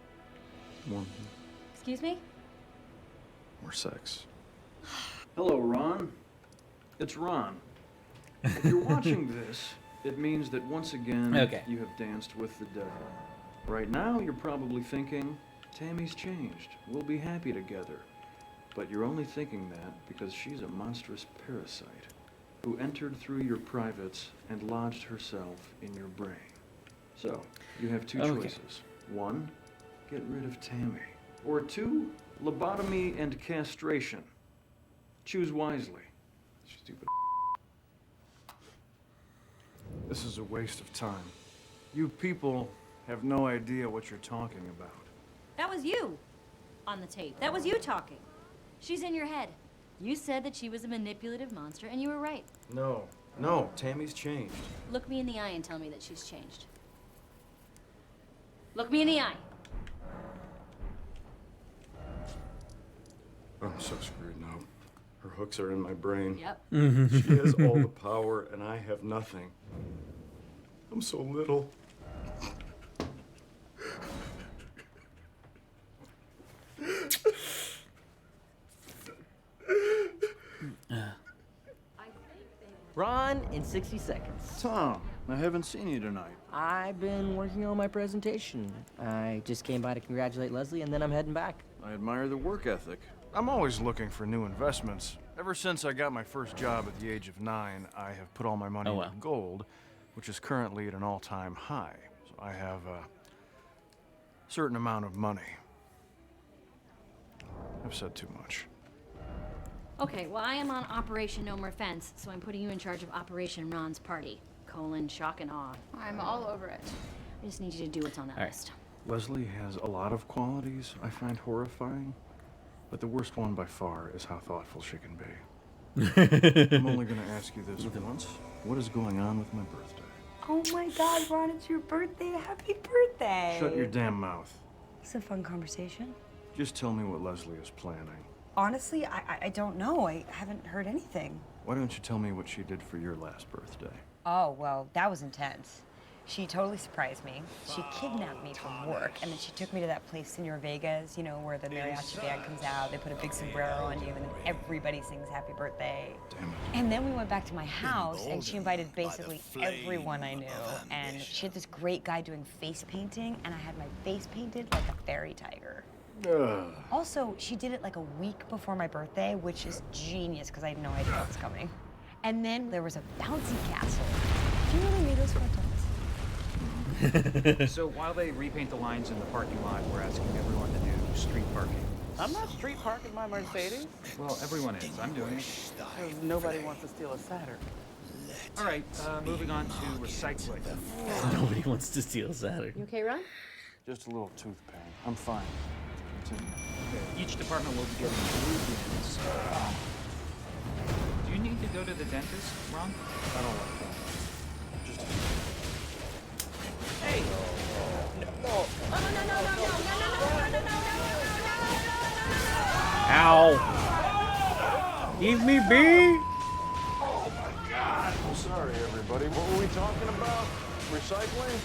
More Excuse me? sex. Hello, Ron. It's Ron. If you're watching this, it means that once again Okay. you have danced with the devil. Right now, you're probably thinking, Tammy's changed. We'll be happy together. But you're only thinking that because she's a monstrous parasite who entered through your privates and lodged herself in your brain. So, you have two Okay. choices. One, get rid of Tammy. Or two, lobotomy and castration. Choose wisely. Stupid. This is a waste of time. You people have no idea what you're talking about. That was you on the tape. That was you talking. She's in your head. You said that she was a manipulative monster, and you were right. No, Tammy's changed. Look me in the eye and tell me that she's changed. Look me in the eye. I'm so screwed now. Her hooks are in my brain. Yep. She has all the power, and I have nothing. I'm so little. Ron, in 60 seconds. Tom, I haven't seen you tonight. I've been working on my presentation. I just came by to congratulate Leslie, and then I'm heading back. I admire the work ethic. I'm always looking for new investments. Ever since I got my first job at the age of 9, I have put all my money into gold, which is currently at an all-time high. So I have a certain amount of money. I've said too much. Okay, well, I am on Operation No More Fence, so I'm putting you in charge of Operation Ron's Party. : shock and awe. I'm all over it. I just need you to do what's on that list. Leslie has a lot of qualities I find horrifying, but the worst one by far is how thoughtful she can be. I'm only going to ask you this once. What is going on with my birthday? Oh my God, Ron, it's your birthday. Happy birthday. Shut your damn mouth. It's a fun conversation. Just tell me what Leslie is planning. Honestly, I don't know. I haven't heard anything. Why don't you tell me what she did for your last birthday? Oh, well, that was intense. She totally surprised me. She kidnapped me from work, and then she took me to that place, Senor Vegas, you know, where the mariachi band comes out, they put a big sombrero on you, and then everybody sings happy birthday. Damn it. And then we went back to my house, and she invited basically everyone I knew. And she had this great guy doing face painting, and I had my face painted like a fairy tiger. Also, she did it like a week before my birthday, which is genius, because I had no idea what was coming. And then there was a bouncy castle. Do you really need those photos? So while they repaint the lines in the parking lot, we're asking everyone to do street parking. I'm not street parking my Mercedes. Well, everyone is. I'm doing it. Nobody wants to steal a Saturn. All right, moving on to recycling. Nobody wants to steal Saturn. You okay, Ron? Just a little tooth pain. I'm fine. Continue. Each department will be getting blue bins. Do you need to go to the dentist, Ron? I don't like that. Just Hey! Ow! Leave me be! Oh my God! I'm sorry, everybody. What were we talking about? Recycling?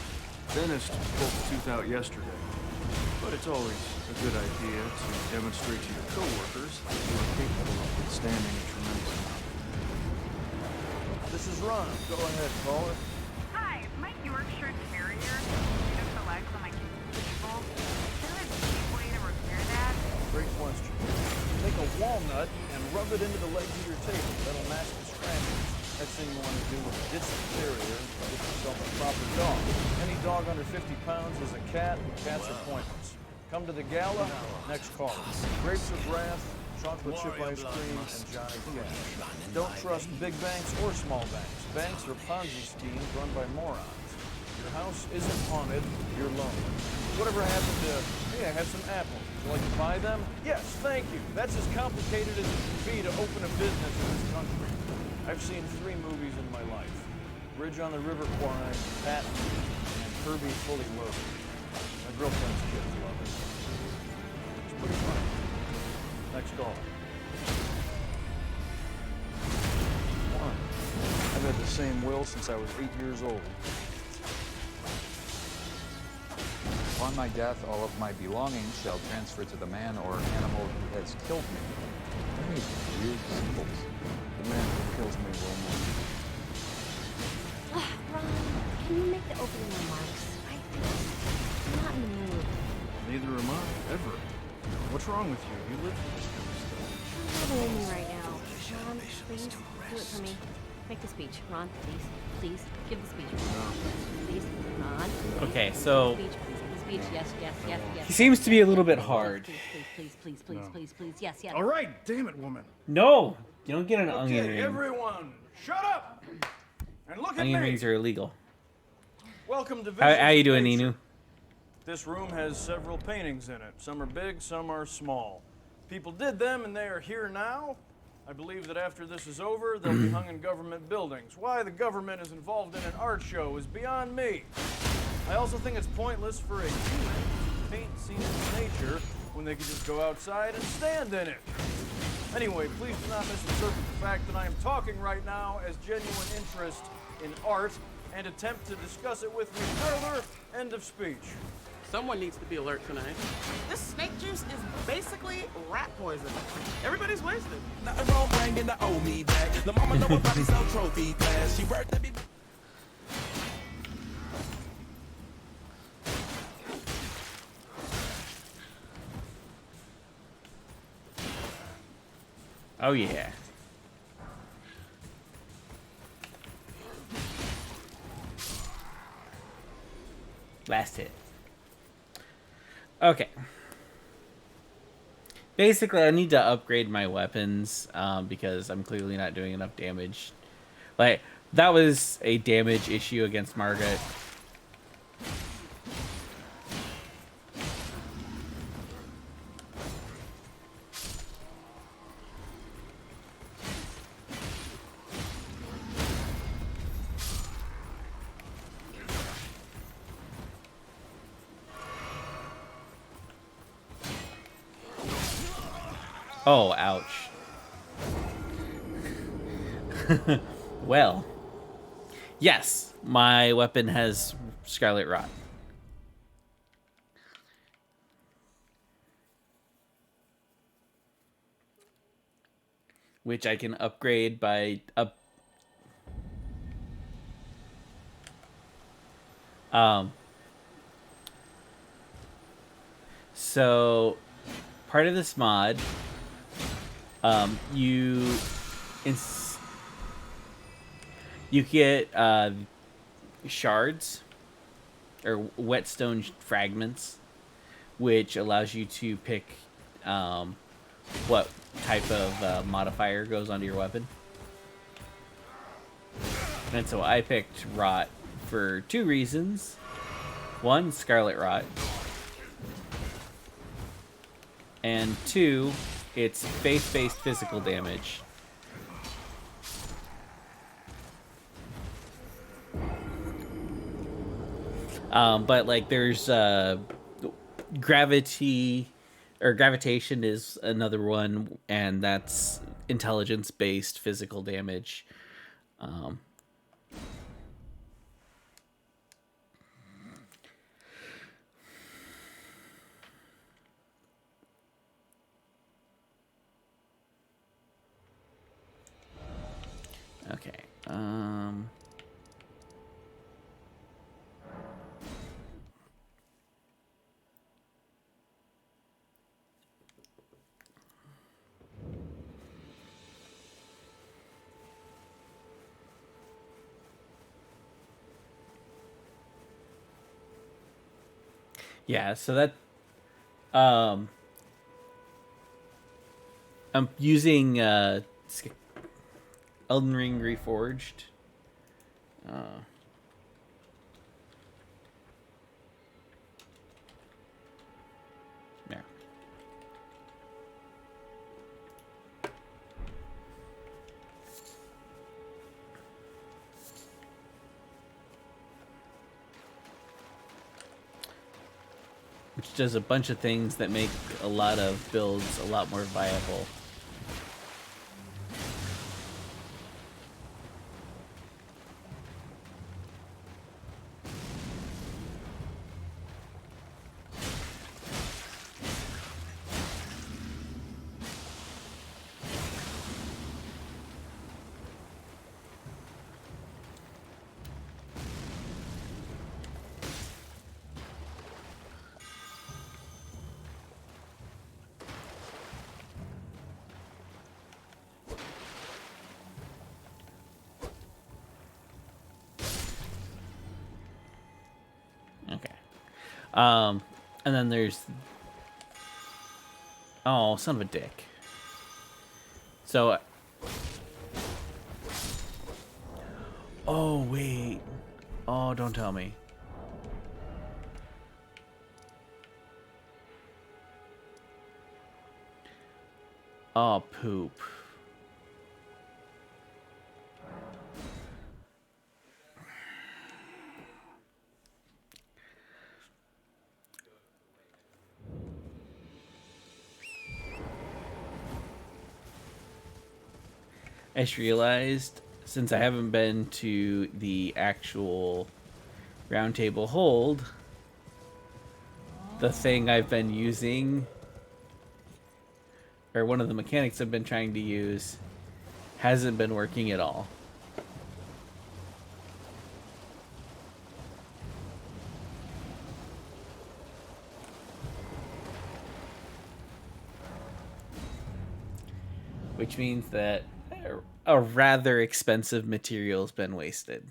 Dentist pulled the tooth out yesterday. But it's always a good idea to demonstrate to your coworkers that you are capable of withstanding a tremendous amount. This is Ron. Go ahead, caller. Hi, my Yorkshire Terrier took the legs on my table. Is there a cheap way to repair that? Great question. Take a walnut and rub it into the legs of your table. That'll mask the scratches. Next thing you want to do is ditch the terrier and get yourself a proper dog. Any dog under 50 pounds is a cat, and cats are pointless. Come to the gala, next call. Grapes of Wrath, chocolate chip ice cream, and Johnny Cash. Don't trust big banks or small banks. Banks are Ponzi schemes run by morons. Your house isn't haunted, you're lonely. Whatever happened to, hey, I have some apples. Would you like to buy them? Yes, thank you. That's as complicated as it can be to open a business in this country. I've seen 3 movies in my life. Bridge on the River Kwai, Patton, and Herbie Fully Loaded. My girlfriend's kids love it. It's pretty funny. Next call. One. I've had the same will since I was 8 years old. Upon my death, all of my belongings shall transfer to the man or animal who has killed me. What are these weird symbols? The man who kills me will know. Ron, can you make the opening remarks? I'm not in the mood. Neither am I, ever. What's wrong with you? You live for this kind of stuff. I'm not in me right now. Ron, please, do it for me. Make the speech. Ron, please, please, give the speech. Ron, please, Ron. Okay, so Speech, please, give the speech. Yes, yes, yes, yes. he seems to be a little bit hard. Please, yes, yes. All right, damn it, woman. No, you don't get an onion Okay, ring. everyone, shut up and look at Onion me. rings are illegal. Welcome to How you Visions doing, of Nature. Ninu? This room has several paintings in it. Some are big, some are small. People did them, and they are here now. I believe that after this is over, they'll be hung in government buildings. Why the government is involved in an art show is beyond me. I also think it's pointless for a human to paint scenes of nature when they could just go outside and stand in it. Anyway, please do not misinterpret the fact that I am talking right now as genuine interest in art and attempt to discuss it with me further. End of speech. Someone needs to be alert tonight. This snake juice is basically rat poison. Everybody's wasted. Nothing wrong bringing the old me back. The mama know about these old trophy glass. She worked to be. Oh yeah. Last hit. Okay. Basically, I need to upgrade my weapons because I'm clearly not doing enough damage. Like, that was a damage issue against Margaret. Oh, ouch. Well, yes, my weapon has Scarlet Rot. Which I can upgrade by so part of this mod, you get shards or whetstone fragments, which allows you to pick what type of modifier goes onto your weapon. And so I picked Rot for 2 reasons. One, Scarlet Rot. And 2, it's faith-based physical damage. But like there's gravity or gravitation is another one, and that's intelligence-based physical damage. Yeah, so that I'm using Elden Ring Reforged. There. Which does a bunch of things that make a lot of builds a lot more viable. And then there's... Oh, son of a dick. So... Oh, wait. Oh, don't tell me. Oh, poop. I just realized, since I haven't been to the actual roundtable hold, the thing I've been using, or one of the mechanics I've been trying to use, hasn't been working at all. Which means that a rather expensive material's been wasted.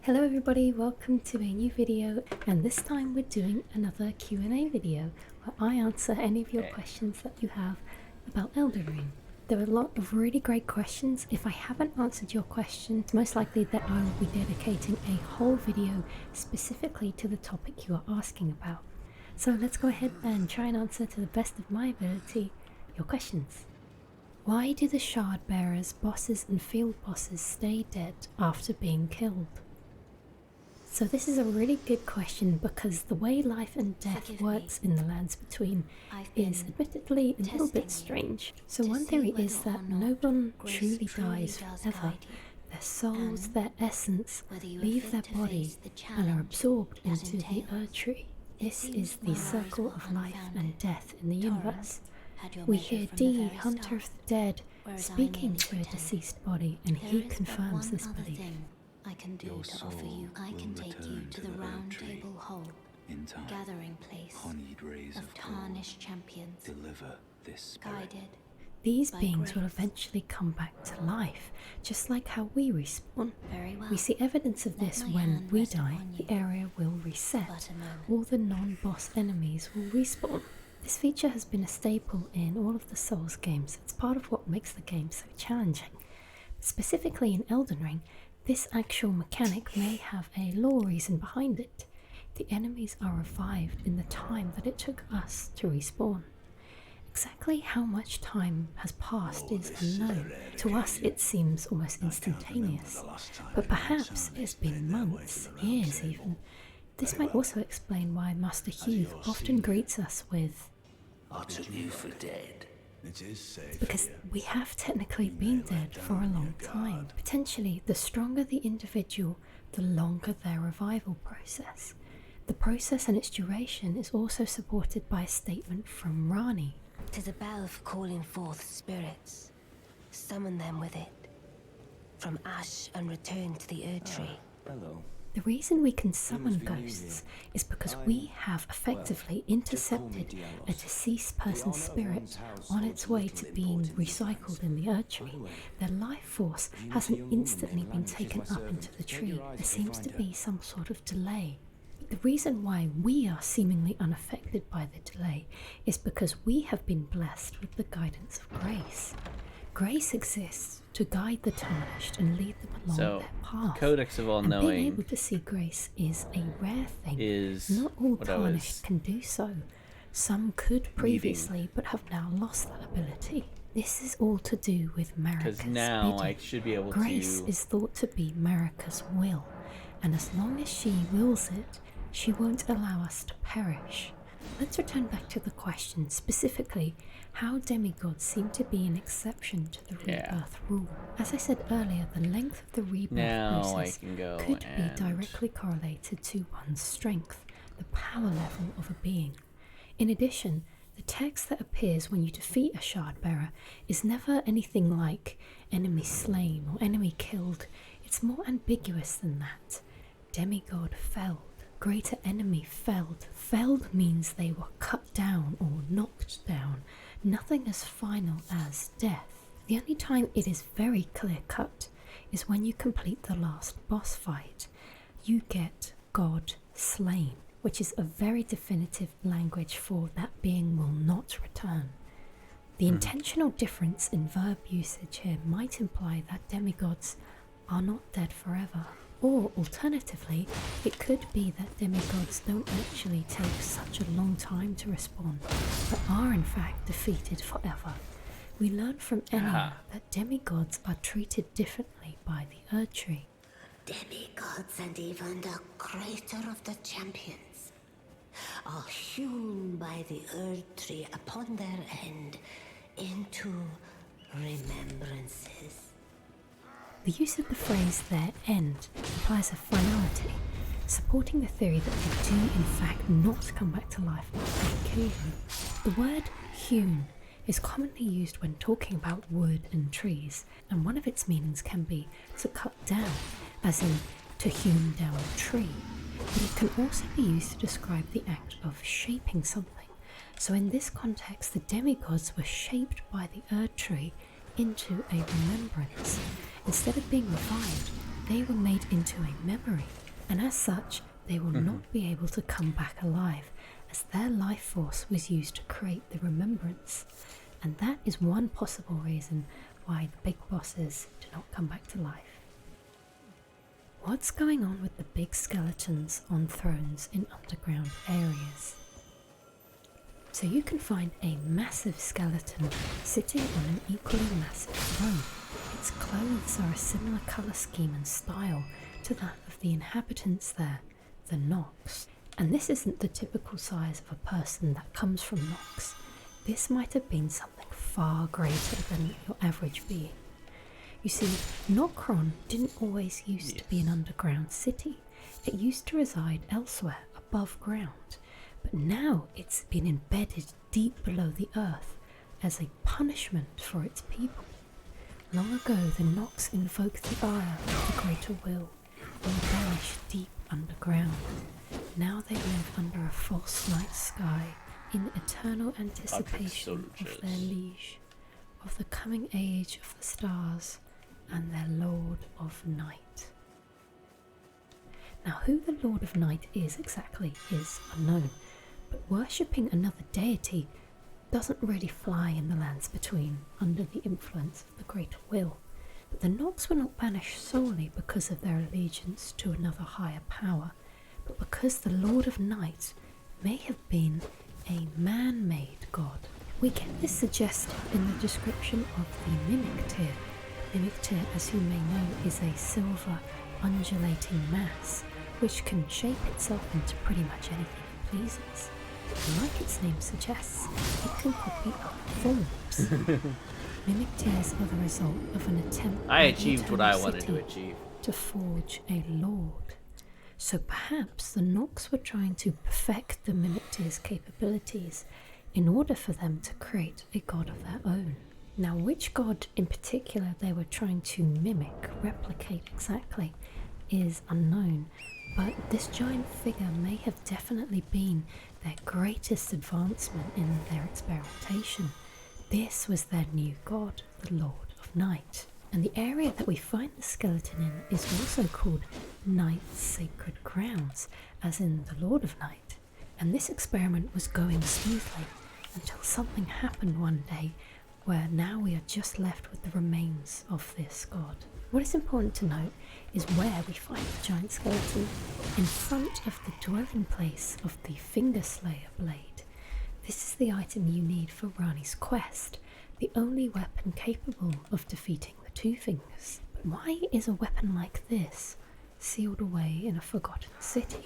Hello everybody, welcome to a new video, and this time we're doing another Q&A video where I answer any of your questions that you have about Elden Ring. There are a lot of really great questions. If I haven't answered your question, it's most likely that I will be dedicating a whole video specifically to the topic you are asking about. So let's go ahead and try and answer to the best of my ability your questions. Why do the Shard Bearers, bosses and field bosses stay dead after being killed? So this is a really good question because the way life and death works in the Lands Between is admittedly a little bit strange. So one theory is that no one truly dies forever. Their souls, their essence, leave their body and are absorbed into the Erdtree. This is the circle of life and death in the universe. We hear Dee, Hunter of the Dead, speaking to a deceased body, and he confirms this belief. I can do to offer you. I can take you to the round table hall, gathering place of tarnished champions, deliver this guided. These beings will eventually come back to life, just like how we respawn. We see evidence of this when we die, the area will reset. All the non-boss enemies will respawn. This feature has been a staple in all of the Souls games. It's part of what makes the game so challenging. Specifically in Elden Ring, this actual mechanic may have a lore reason behind it. The enemies are revived in the time that it took us to respawn. Exactly how much time has passed is unknown. To us, it seems almost instantaneous, but perhaps it's been months, years even. This might also explain why Master Hugh often greets us with, I took you for dead. It is safe. because we have technically been dead for a long time. Potentially, the stronger the individual, the longer their revival process. The process and its duration is also supported by a statement from Rani. 'Tis a bell for calling forth spirits. Summon them with it. From ash and return to the Erd Tree. Hello. The reason we can summon ghosts is because we have effectively intercepted a deceased person's spirit on its way to being recycled in the Erd Tree. Their life force hasn't instantly been taken up into the tree. There seems to be some sort of delay. The reason why we are seemingly unaffected by the delay is because we have been blessed with the guidance of grace. Grace exists to guide the tarnished and lead them along So, their path. Codex of All And being Knowing able to see grace is a rare thing. is Not all what I tarnished was can do so. Some could previously, but have now lost that ability. This is all to do with Marika's because now bidding. I should be able Grace to. is thought to be Marika's will, and as long as she wills it, she won't allow us to perish. Let's return back to the question, specifically how demigods seem to be an exception to the rebirth rule. As I said earlier, the length of the rebirth Now I process can go could and be directly correlated to one's strength, the power level of a being. In addition, the text that appears when you defeat a shard bearer is never anything like enemy slain or enemy killed. It's more ambiguous than that. Demigod felled. Greater enemy felled. Felled means they were cut down or knocked down. Nothing as final as death. The only time it is very clear cut is when you complete the last boss fight. You get God slain, which is a very definitive language for that being will not return. The intentional difference in verb usage here might imply that demigods are not dead forever. Or, alternatively, it could be that demigods don't actually take such a long time to respawn, but are in fact defeated forever. We learn from Enya that demigods are treated differently by the Erd Tree. Demigods and even the creator of the champions are hewn by the Erd Tree upon their end into remembrances. The use of the phrase their end implies a finality, supporting the theory that they do in fact not come back to life after occasion. The word hewn is commonly used when talking about wood and trees, and one of its meanings can be to cut down, as in to hewn down a tree, but it can also be used to describe the act of shaping something. So in this context, the demigods were shaped by the Erd Tree into a remembrance. Instead of being revived, they were made into a memory, and as such, they will not be able to come back alive, as their life force was used to create the remembrance. And that is one possible reason why the big bosses do not come back to life. What's going on with the big skeletons on thrones in underground areas? So you can find a massive skeleton sitting on an equally massive throne. Its clothes are a similar colour scheme and style to that of the inhabitants there, the Nox. And this isn't the typical size of a person that comes from Nox. This might have been something far greater than your average being. You see, Nokron didn't always used to be an underground city. It used to reside elsewhere, above ground. But now it's been embedded deep below the earth as a punishment for its people. Long ago, the Nox invoked the ire of the greater will and vanished deep underground. Now they live under a false night sky in eternal anticipation of their liege, of the coming age of the stars and their Lord of Night. Now, who the Lord of Night is exactly is unknown, but worshipping another deity doesn't really fly in the lands between under the influence of the greater will. But the Nox were not banished solely because of their allegiance to another higher power, but because the Lord of Night may have been a man-made god. We get this suggested in the description of the mimic tear. Mimic tear, as you may know, is a silver undulating mass which can shape itself into pretty much anything it pleases. Like its name suggests, it can copy other forms. Mimic tears are the result of an attempt I by the achieved what I Eternal wanted to City achieve. to forge a lord. So perhaps the Nox were trying to perfect the Mimic tear's capabilities in order for them to create a god of their own. Now, which god in particular they were trying to mimic, replicate exactly, is unknown, but this giant figure may have definitely been their greatest advancement in their experimentation. This was their new god, the Lord of Night. And the area that we find the skeleton in is also called Night's Sacred Grounds, as in the Lord of Night. And this experiment was going smoothly until something happened one day where now we are just left with the remains of this god. What is important to note is where we find the giant skeleton, in front of the dwelling place of the Finger Slayer blade. This is the item you need for Rani's quest, the only weapon capable of defeating the Two Fingers. But why is a weapon like this sealed away in a forgotten city?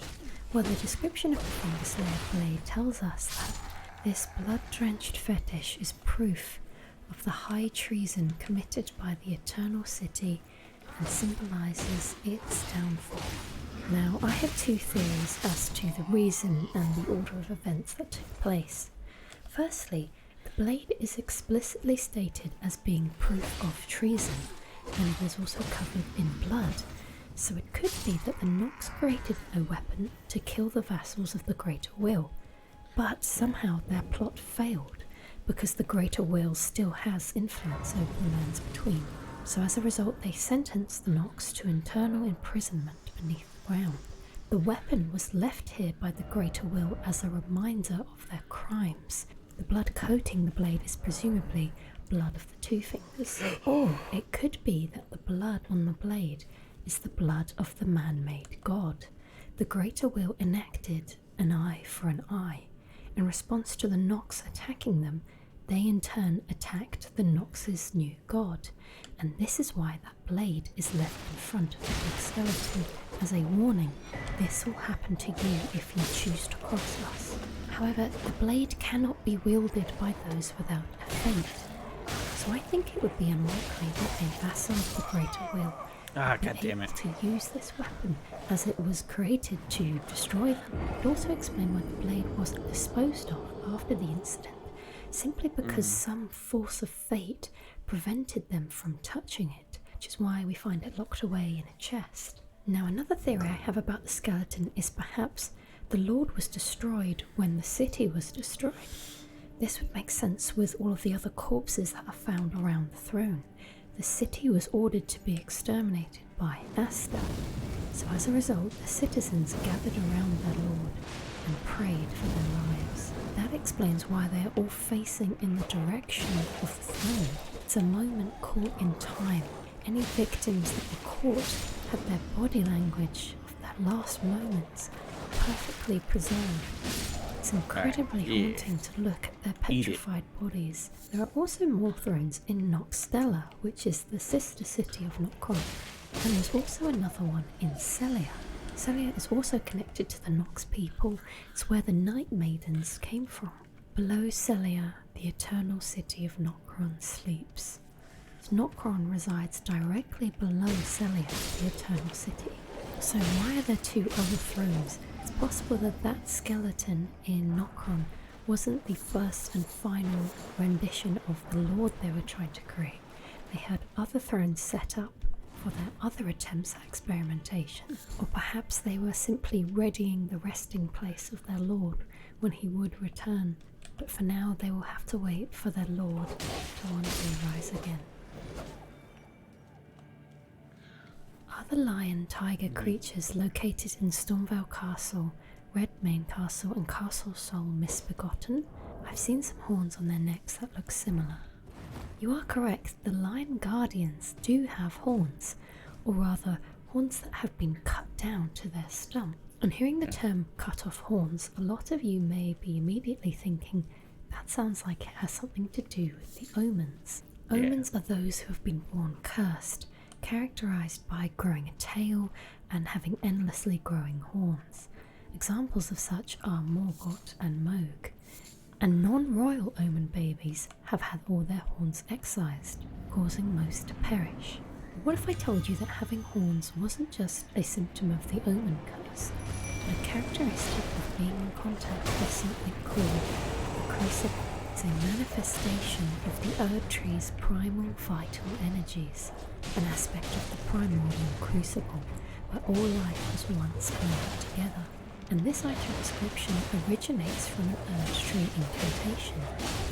Well, the description of the Finger Slayer blade tells us that this blood-drenched fetish is proof of the high treason committed by the Eternal City and symbolizes its downfall. Now, I have two theories as to the reason and the order of events that took place. Firstly, the blade is explicitly stated as being proof of treason, and it is also covered in blood, so it could be that the Nox created a weapon to kill the vassals of the Greater Will, but somehow their plot failed, because the Greater Will still has influence over the lands between. So as a result, they sentenced the Nox to internal imprisonment beneath the ground. The weapon was left here by the Greater Will as a reminder of their crimes. The blood coating the blade is presumably blood of the Two Fingers. Or it could be that the blood on the blade is the blood of the man-made god. The Greater Will enacted an eye for an eye. In response to the Nox attacking them, they in turn attacked the Nox's new god, and this is why that blade is left in front of the big skeleton as a warning: this will happen to you if you choose to cross us. However, the blade cannot be wielded by those without a faith, so I think it would be unlikely that a vassal of the Greater Will would be able to use this weapon, as it was created to destroy them. It would also explain why the blade wasn't disposed of after the incident, simply because some force of fate prevented them from touching it, which is why we find it locked away in a chest. Now, another theory I have about the skeleton is perhaps the Lord was destroyed when the city was destroyed. This would make sense with all of the other corpses that are found around the throne. The city was ordered to be exterminated by Asta, so as a result, the citizens gathered around their Lord and prayed for their lives. That explains why they are all facing in the direction of the throne. It's a moment caught in time. Any victims that were caught had their body language of their last moments perfectly preserved. It's incredibly haunting to look at their petrified bodies. There are also more thrones in Noxtella, which is the sister city of Nocron, and there's also another one in Celia. Celia is also connected to the Nox people. It's where the Night Maidens came from. Below Celia, the eternal city of Nocron sleeps. Nocron resides directly below Celia, the eternal city. So why are there two other thrones? It's possible that that skeleton in Nocron wasn't the first and final rendition of the Lord they were trying to create. They had other thrones set up for their other attempts at experimentation, or perhaps they were simply readying the resting place of their Lord when he would return. But for now, they will have to wait for their Lord to one day rise again. Other lion-tiger creatures located in Stormvale Castle, Redmane Castle and Castle Sol Misbegotten. I've seen some horns on their necks that look similar. You are correct, the lion guardians do have horns, or rather horns that have been cut down to their stump. On hearing the term cut off horns, a lot of you may be immediately thinking That sounds like it has something to do with the omens. Yeah. Omens are those who have been born cursed, characterized by growing a tail and having endlessly growing horns. Examples of such are Morgoth and Moog. And non-royal omen babies have had all their horns excised, causing most to perish. What if I told you that having horns wasn't just a symptom of the omen curse, but a characteristic of being in contact with something called the crucible? It's a manifestation of the Erd Tree's primal vital energies, an aspect of the primordial crucible, where all life was once blended together. And this item description originates from an Erd Tree incantation,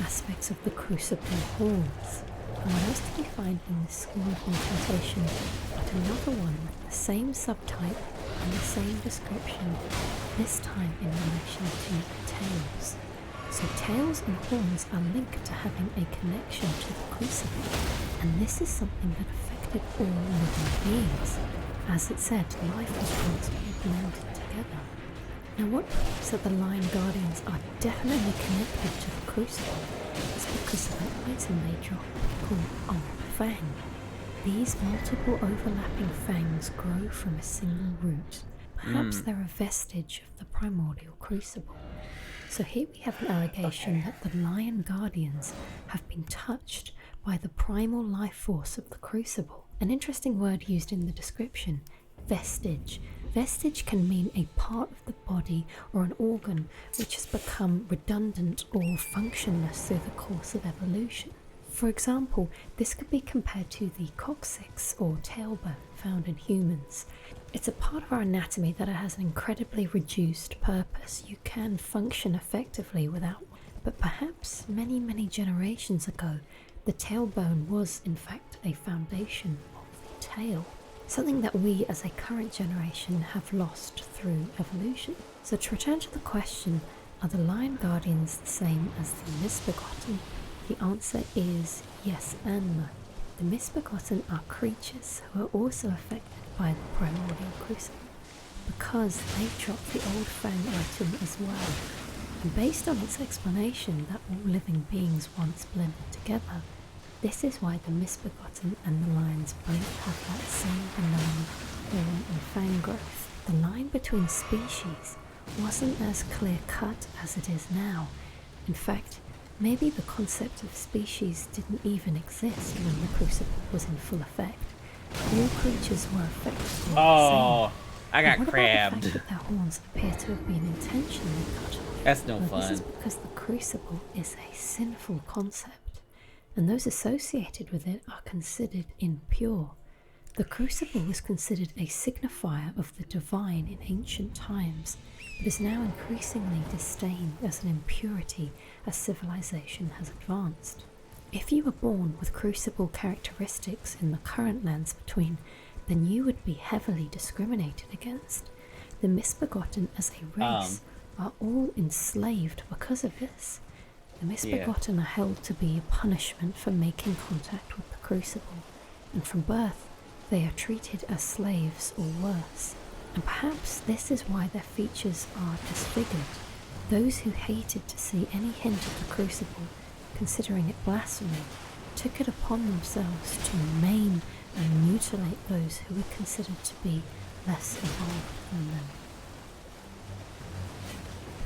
aspects of the crucible horns. And what else did we find in this school of incantation but another one with the same subtype and the same description, this time in relation to tails. So tails and horns are linked to having a connection to the crucible, and this is something that affected all living beings. As it said, life was once all blended together. Now what proves that the Lion Guardians are definitely connected to the crucible is because of an item they drop called Fang. These multiple overlapping fangs grow from a single root. Perhaps they're a vestige of the primordial crucible. So here we have an allegation that the Lion Guardians have been touched by the primal life force of the crucible. An interesting word used in the description, vestige. Vestige can mean a part of the body or an organ which has become redundant or functionless through the course of evolution. For example, this could be compared to the coccyx or tailbone found in humans. It's a part of our anatomy that has an incredibly reduced purpose. You can function effectively without one. But perhaps many, many generations ago, the tailbone was in fact a foundation of the tail. Something that we as a current generation have lost through evolution. So to return to the question, are the Lion Guardians the same as the Misbegotten? The answer is yes and no. The Misbegotten are creatures who are also affected by the primordial crucible, because they drop the old fang item as well. And based on its explanation that all living beings once blended together, this is why the Misbegotten and the lions both have that same benign horn and fang growth. The line between species wasn't as clear-cut as it is now. In fact, maybe the concept of species didn't even exist when the crucible was in full effect. All creatures were effectively the same. I got What crabbed. about the fact that their horns appear to have been intentionally cut off? That's no Well, fun. This is because the crucible is a sinful concept, and those associated with it are considered impure. The crucible was considered a signifier of the divine in ancient times, but is now increasingly disdained as an impurity as civilization has advanced. If you were born with crucible characteristics in the current lands between, then you would be heavily discriminated against. The Misbegotten as a race are all enslaved because of this. The Misbegotten are held to be a punishment for making contact with the crucible, and from birth they are treated as slaves or worse. And perhaps this is why their features are disfigured. Those who hated to see any hint of the crucible, considering it blasphemy, took it upon themselves to maim and mutilate those who were considered to be less evolved than them.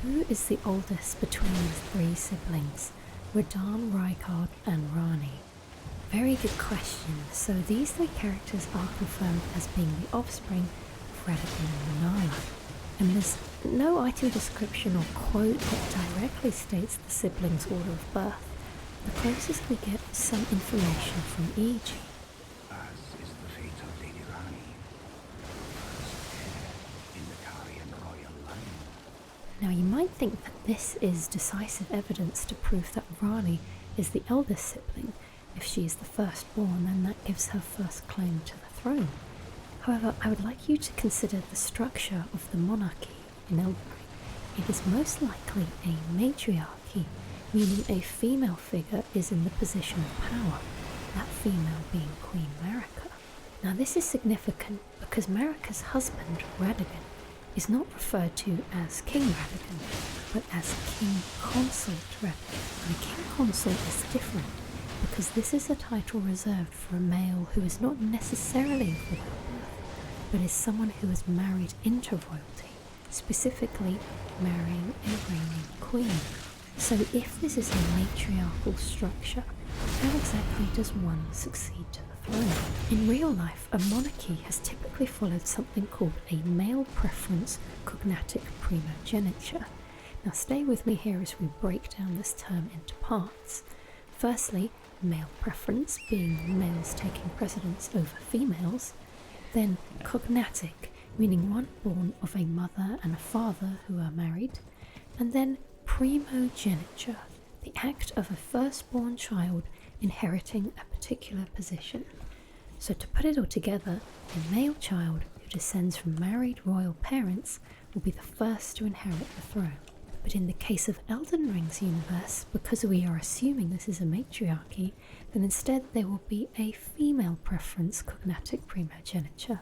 Who is the oldest between the three siblings, Radahn, Rykard, and Rani? Very good question. So these three characters are confirmed as being the offspring of Radagon and Renala. And there's no item description or quote that directly states the siblings' order of birth. The closest we get is some information from EG. As is the fate of Lady Rani, first heir in the Tarian royal line. Now you might think that this is decisive evidence to prove that Rani is the eldest sibling. If she is the firstborn, then that gives her first claim to the throne. However, I would like you to consider the structure of the monarchy in Elden Ring. It is most likely a matriarchy, meaning a female figure is in the position of power, that female being Queen Marika. Now this is significant because Marika's husband, Radagon, is not referred to as King Radigan, but as King Consort Radigan. And a King Consort is different, because this is a title reserved for a male who is not necessarily of royal birth, but is someone who is married into royalty, specifically marrying a reigning queen. So if this is a matriarchal structure, how exactly does one succeed to the throne? In real life, a monarchy has typically followed something called a male preference cognatic primogeniture. Now stay with me here as we break down this term into parts. Firstly, male preference, being males taking precedence over females. Then cognatic, meaning one born of a mother and a father who are married. And then primogeniture, the act of a firstborn child inheriting a particular position. So to put it all together, a male child who descends from married royal parents will be the first to inherit the throne. But in the case of Elden Ring's universe, because we are assuming this is a matriarchy, then instead there will be a female preference cognatic primogeniture.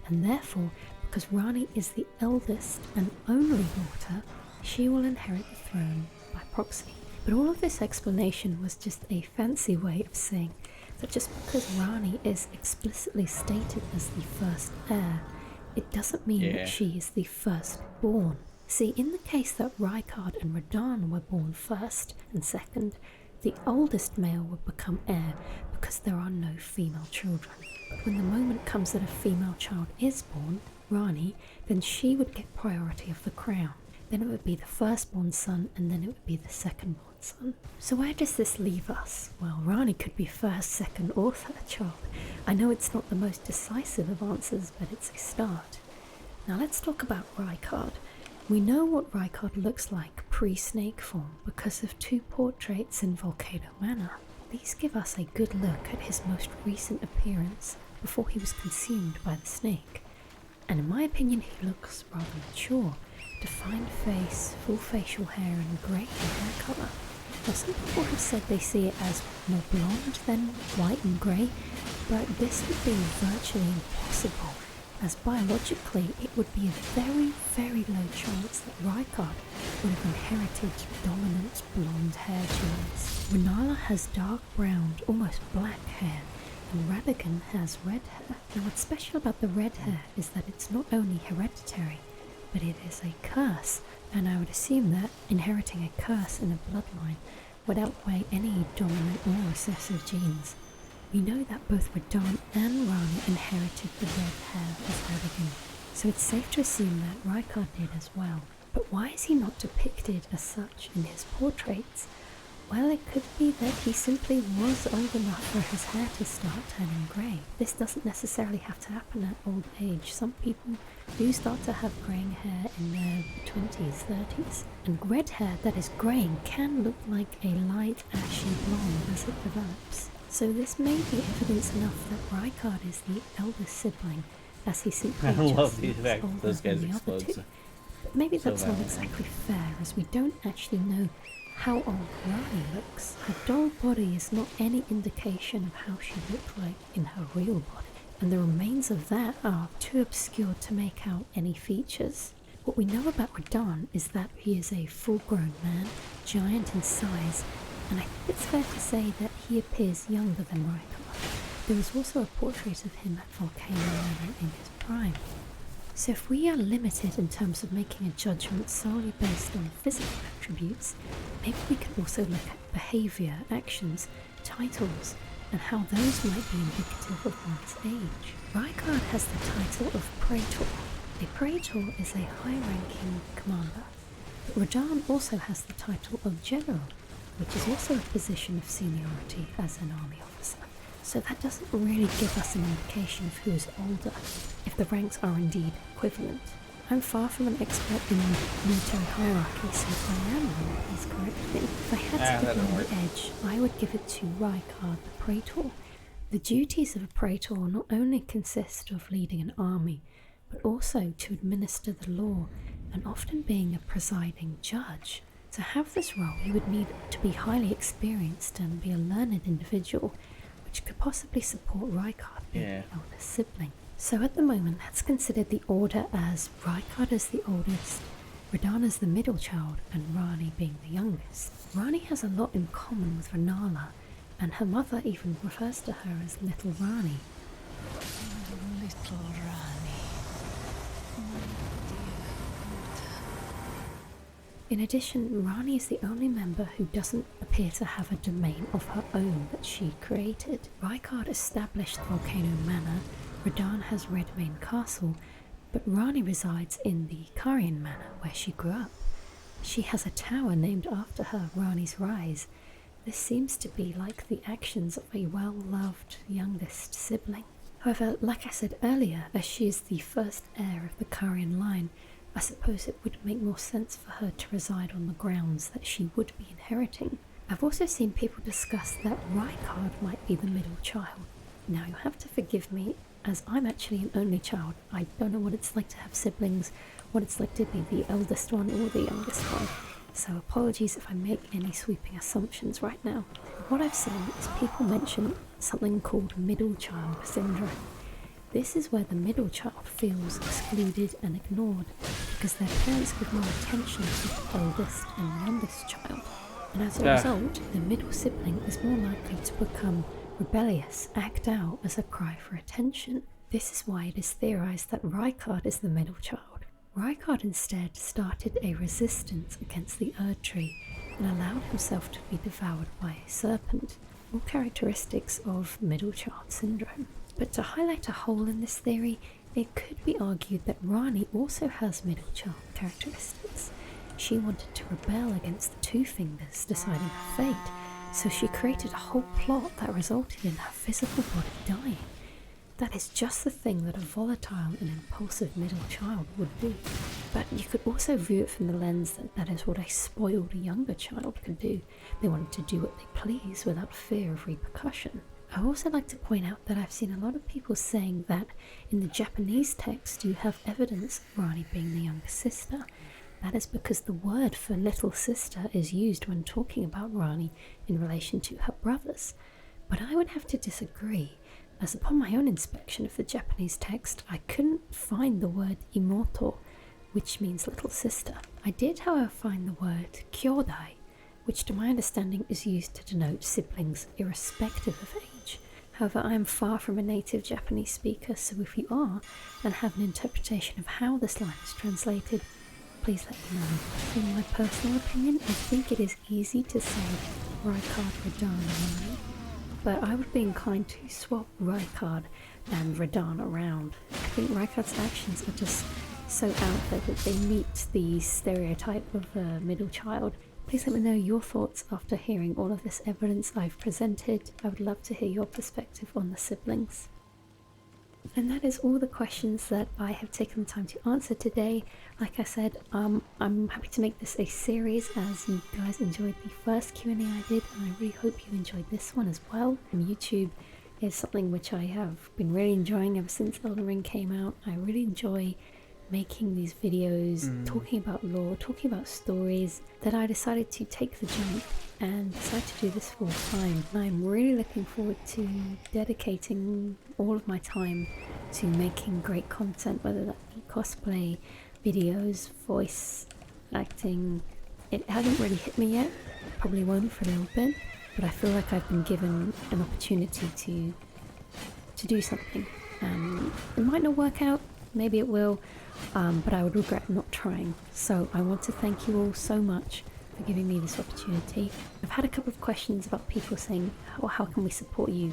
And therefore, because Ranni is the eldest and only daughter, she will inherit the throne by proxy. But all of this explanation was just a fancy way of saying that just because Ranni is explicitly stated as the first heir, it doesn't mean that she is the firstborn. See, in the case that Rykard and Radahn were born first and second, the oldest male would become heir because there are no female children. But when the moment comes that a female child is born, Ranni, then she would get priority of the crown. Then it would be the firstborn son, and then it would be the secondborn son. So where does this leave us? Well, Ranni could be first, second, or third child. I know it's not the most decisive of answers, but it's a start. Now let's talk about Rykard. We know what Rykard looks like pre-snake form because of two portraits in Volcano Manor. These give us a good look at his most recent appearance before he was consumed by the snake. And in my opinion, he looks rather mature. Defined face, full facial hair and grey hair colour. Now some people have said they see it as more blonde than white and grey, but this would be virtually impossible, as biologically it would be a very, very low chance that Rykard would have inherited dominant blonde hair genes. Rennala has dark brown, almost black hair, and Radagon has red hair. Now what's special about the red hair is that it's not only hereditary, but it is a curse, and I would assume that inheriting a curse in a bloodline would outweigh any dominant or recessive genes. We know that both Radahn and Ranni inherited the red hair of Radagon, so it's safe to assume that Rykard did as well. But why is he not depicted as such in his portraits? Well, it could be that he simply was old enough for his hair to start turning grey. This doesn't necessarily have to happen at old age. Some people do start to have greying hair in their 20s, 30s. And red hair that is greying can look like a light ashy blonde as it develops. So this may be evidence enough that Rykard is the eldest sibling, as he simply I love just the looks fact older that those guys than the other explode two. But maybe so that's not violently. exactly fair, as we don't actually know how old Ranni looks. Her doll body is not any indication of how she looked like in her real body, and the remains of that are too obscure to make out any features. What we know about Radahn is that he is a full-grown man, giant in size, and I think it's fair to say that he appears younger than Rykard. There is also a portrait of him at Volcano Manor in his prime. So if we are limited in terms of making a judgment solely based on physical attributes, maybe we can also look at behaviour, actions, titles, and how those might be indicative of one's age. Rykard has the title of Praetor. A Praetor is a high-ranking commander, but Radahn also has the title of General, which is also a position of seniority as an army officer. So that doesn't really give us an indication of who is older, if the ranks are indeed equivalent. I'm far from an expert in military hierarchy, so if I am wrong, please correct me. If I had to give one edge, I would give it to Rykard the Praetor. The duties of a Praetor not only consist of leading an army, but also to administer the law, and often being a presiding judge. To have this role, you would need to be highly experienced and be a learned individual, which could possibly support Rykard being the eldest sibling. So at the moment, let's consider the order as Rykard as the oldest, Radahn as the middle child, and Rani being the youngest. Rani has a lot in common with Renala, and her mother even refers to her as Little Rani. Little Rani. In addition, Rani is the only member who doesn't appear to have a domain of her own that she created. Rykard established Volcano Manor, Radahn has Redmane Castle, but Rani resides in the Karian Manor where she grew up. She has a tower named after her, Rani's Rise. This seems to be like the actions of a well-loved youngest sibling. However, like I said earlier, as she is the first heir of the Karian line, I suppose it would make more sense for her to reside on the grounds that she would be inheriting. I've also seen people discuss that Rykard might be the middle child. Now you have to forgive me, as I'm actually an only child. I don't know what it's like to have siblings, what it's like to be the eldest one or the youngest one. So apologies if I make any sweeping assumptions right now. What I've seen is people mention something called middle child syndrome. This is where the middle child feels excluded and ignored because their parents give more attention to the oldest and youngest child. And as a result, the middle sibling is more likely to become rebellious, act out as a cry for attention. This is why it is theorized that Rykard is the middle child. Rykard instead started a resistance against the Erd Tree and allowed himself to be devoured by a serpent, all characteristics of middle child syndrome. But to highlight a hole in this theory, it could be argued that Rani also has middle child characteristics. She wanted to rebel against the Two Fingers, deciding her fate, so she created a whole plot that resulted in her physical body dying. That is just the thing that a volatile and impulsive middle child would do. But you could also view it from the lens that that is what a spoiled younger child could do. They wanted to do what they please without fear of repercussion. I also like to point out that I've seen a lot of people saying that in the Japanese text you have evidence of Rani being the younger sister. That is because the word for little sister is used when talking about Rani in relation to her brothers. But I would have to disagree, as upon my own inspection of the Japanese text I couldn't find the word imoto, which means little sister. I did however find the word kyodai, which to my understanding is used to denote siblings irrespective of age. However, I am far from a native Japanese speaker, so if you are and have an interpretation of how this line is translated, please let me know. In my personal opinion, I think it is easy to say Rykard, Radahn, Rani, but I would be inclined to swap Rykard and Radahn around. I think Rykard's actions are just so out there that they meet the stereotype of a middle child. Please let me know your thoughts after hearing all of this evidence I've presented. I would love to hear your perspective on the siblings. And that is all the questions that I have taken the time to answer today. Like I said, I'm happy to make this a series as you guys enjoyed the first Q&A I did, and I really hope you enjoyed this one as well. And YouTube is something which I have been really enjoying ever since Elden Ring came out. I really enjoy making these videos, talking about lore, talking about stories, that I decided to take the jump and decide to do this full time. And I'm really looking forward to dedicating all of my time to making great content, whether that be cosplay, videos, voice acting. It hasn't really hit me yet, probably won't for a little bit, but I feel like I've been given an opportunity to do something. It might not work out, maybe it will, but I would regret not trying. So I want to thank you all so much for giving me this opportunity. I've had a couple of questions about people saying, how can we support you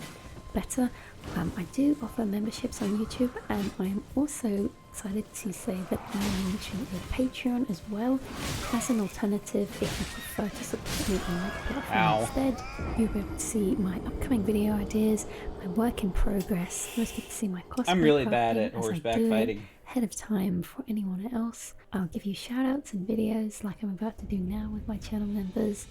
better? I do offer memberships on YouTube, and I am also excited to say that I am launching a Patreon as well as an alternative if you prefer to support me on that platform instead. You'll be able to see my upcoming video ideas, my work in progress. You'll get to see my cosplay. I'm really bad at horseback fighting. Ahead of time for anyone else. I'll give you shout outs and videos like I'm about to do now with my channel members.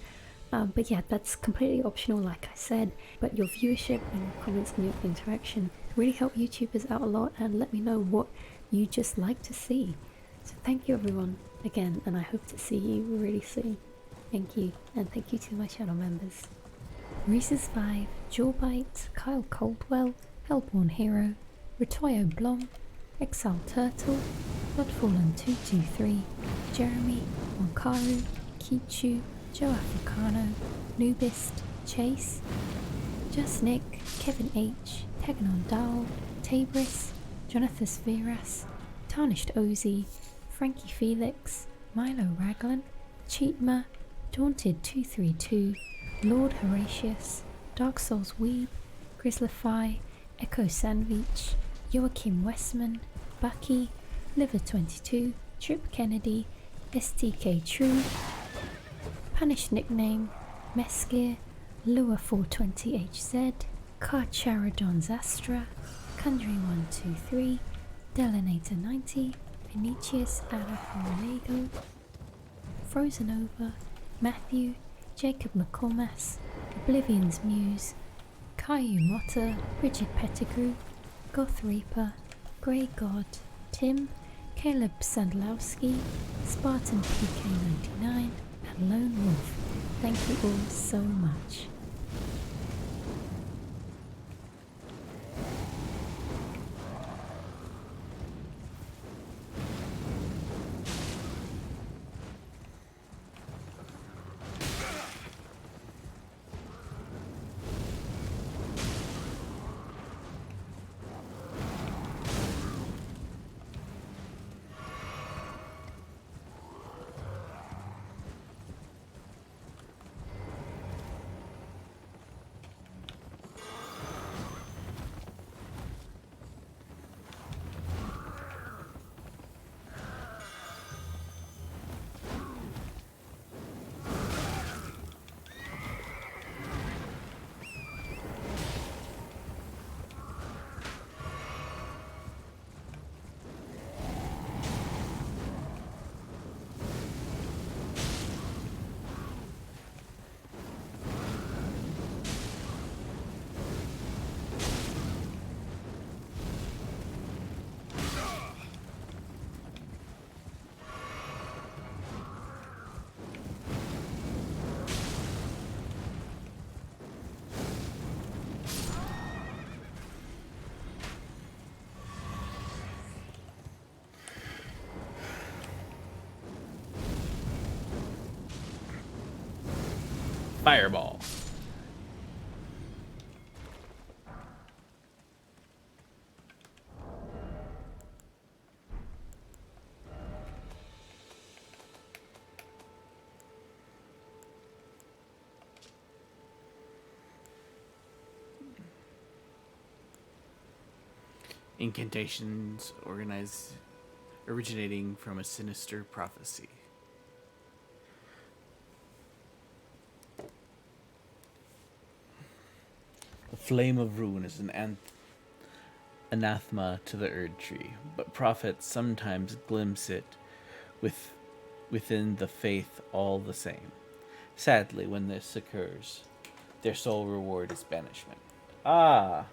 But yeah, that's completely optional, like I said, but your viewership and your comments and your interaction really help YouTubers out a lot and let me know what you just like to see. So thank you everyone again, and I hope to see you really soon. Thank you, and thank you to my channel members: Reese's5, Jawbite, Kyle Coldwell, Hellborn Hero, Retoyo Blom, Exile Turtle, Bloodfallen 223, Jeremy, Monkaru, Kichu, Joe Africano, Nubist, Chase, Just Nick, Kevin H, Teganon Dahl, Tabris, Jonathan Veras, Tarnished Ozzy, Frankie Felix, Milo Raglan, Cheatma, Daunted 232, Lord Horatius, Dark Souls Weeb, Grizzlify, Echo Sandwich, Joachim Westman, Bucky, Liver22, Trip Kennedy, STK True, Punished Nickname, Meskir, Lua420HZ, Karcharadon Zastra, Kundry123, Delinator90, Vinicius Aracolego, Frozen Over, Matthew, Jacob McCormass, Oblivion's Muse, Caillou Motta, Bridget Pettigrew, Goth Reaper, Grey God, Tim, Caleb Sandlowski, Spartan PK99, and Lone Wolf. Thank you all so much. Fireball. Incantations originating from a sinister prophecy. The flame of ruin is an anathema to the Erd Tree, but prophets sometimes glimpse it within the faith all the same. Sadly, when this occurs, their sole reward is banishment. Ah!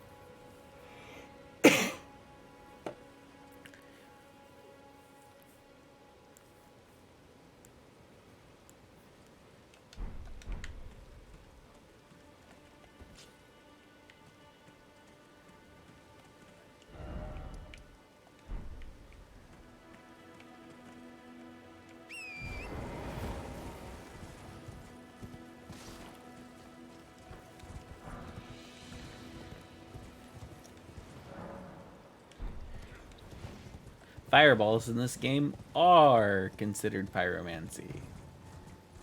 Fireballs in this game are considered pyromancy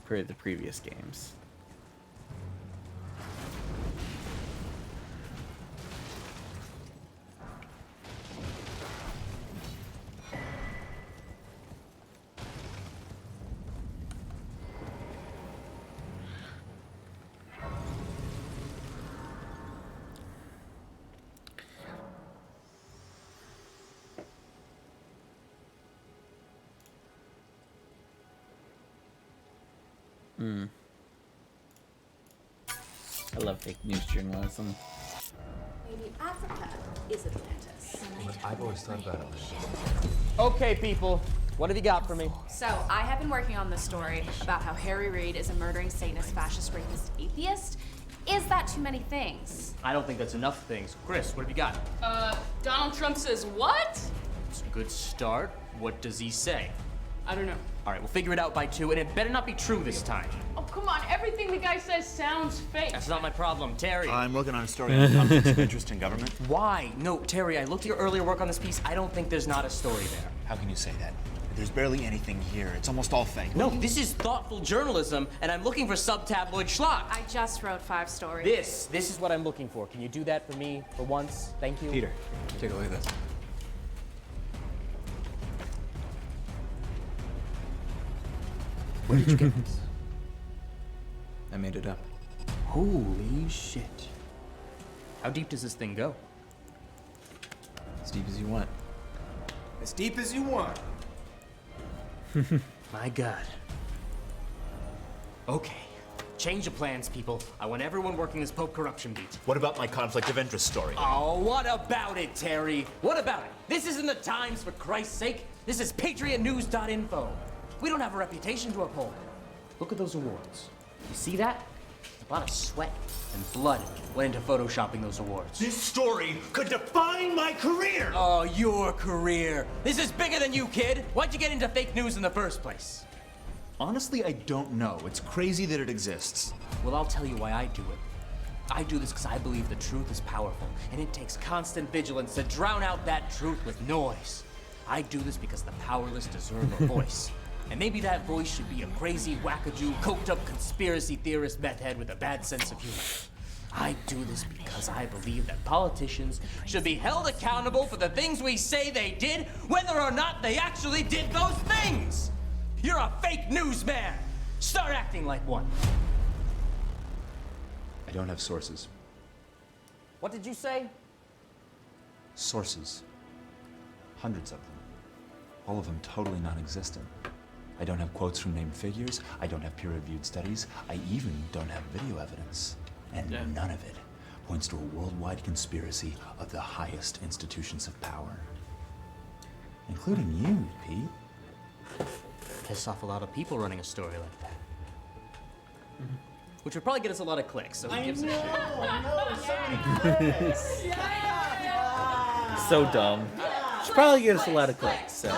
per the previous games. I love taking new string lessons. Maybe Africa is Atlantis. I've always thought about it. Okay, people, what have you got for me? So, I have been working on this story about how Harry Reid is a murdering Satanist, fascist, rapist, atheist. is that too many things? I don't think that's enough things. Chris, what have you got? Donald Trump says what? It's a good start. What does he say? I don't know. All right, we'll figure it out by 2, and it better not be true this time. Oh, come on. Everything the guy says sounds fake. That's not my problem, Terry. I'm working on a story on conflicts of interest in government. Why? No, Terry, I looked at your earlier work on this piece. I don't think there's not a story there. How can you say that? There's barely anything here. It's almost all fake. No, this is thoughtful journalism, and I'm looking for sub-tabloid schlock. I just wrote 5 stories. This is what I'm looking for. Can you do that for me for once? Thank you. Peter, take a look at this. Where did you get this? I made it up. Holy shit. How deep does this thing go? As deep as you want. As deep as you want. My God. Okay. Change of plans, people. I want everyone working this Pope corruption beat. What about my conflict of interest story? Oh, what about it, Terry? What about it? This isn't the Times, for Christ's sake. This is patriotnews.info. We don't have a reputation to uphold. Look at those awards. You see that? A lot of sweat and blood went into photoshopping those awards. This story could define my career! Oh, your career. This is bigger than you, kid. Why'd you get into fake news in the first place? Honestly, I don't know. It's crazy that it exists. Well, I'll tell you why I do it. I do this because I believe the truth is powerful, and it takes constant vigilance to drown out that truth with noise. I do this because the powerless deserve a voice. And maybe that voice should be a crazy, wackadoo, coked-up conspiracy theorist meth head with a bad sense of humor. I do this because I believe that politicians should be held accountable for the things we say they did, whether or not they actually did those things! You're a fake newsman! Start acting like one! I don't have sources. What did you say? Sources. Hundreds of them. All of them totally non-existent. I don't have quotes from named figures. I don't have peer-reviewed studies. I even don't have video evidence. And none of it points to a worldwide conspiracy of the highest institutions of power. Including you, Pete. Piss off a lot of people running a story like that. Which would probably get us a lot of clicks, so who gives a shit? so many clicks. So dumb. Should probably get us a lot of clicks, so.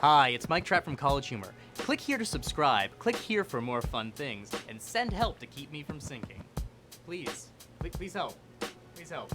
Hi, it's Mike Trapp from College Humor. Click here to subscribe, click here for more fun things, and send help to keep me from sinking. Please, please help. Please help.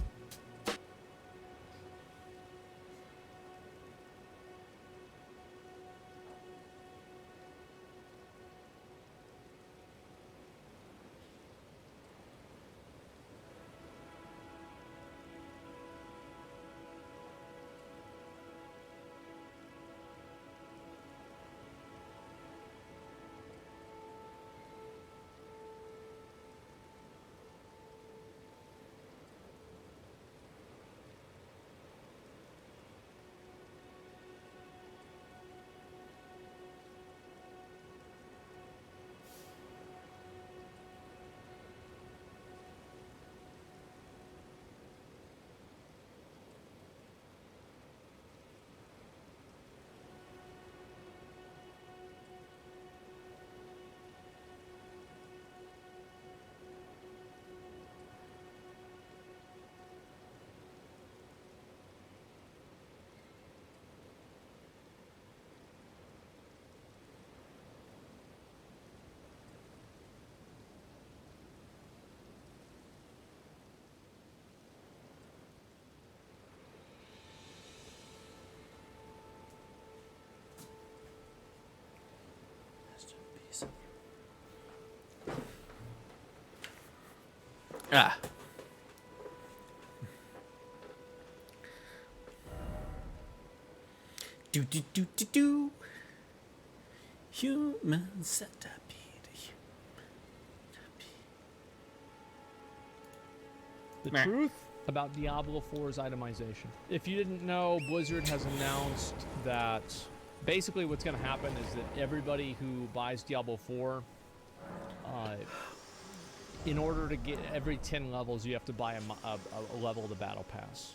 Ah. Do do do do do. Human centipede. The truth about Diablo 4's itemization. If you didn't know, Blizzard has announced that basically what's going to happen is that everybody who buys Diablo 4 in order to get every 10 levels, you have to buy a level of the battle pass.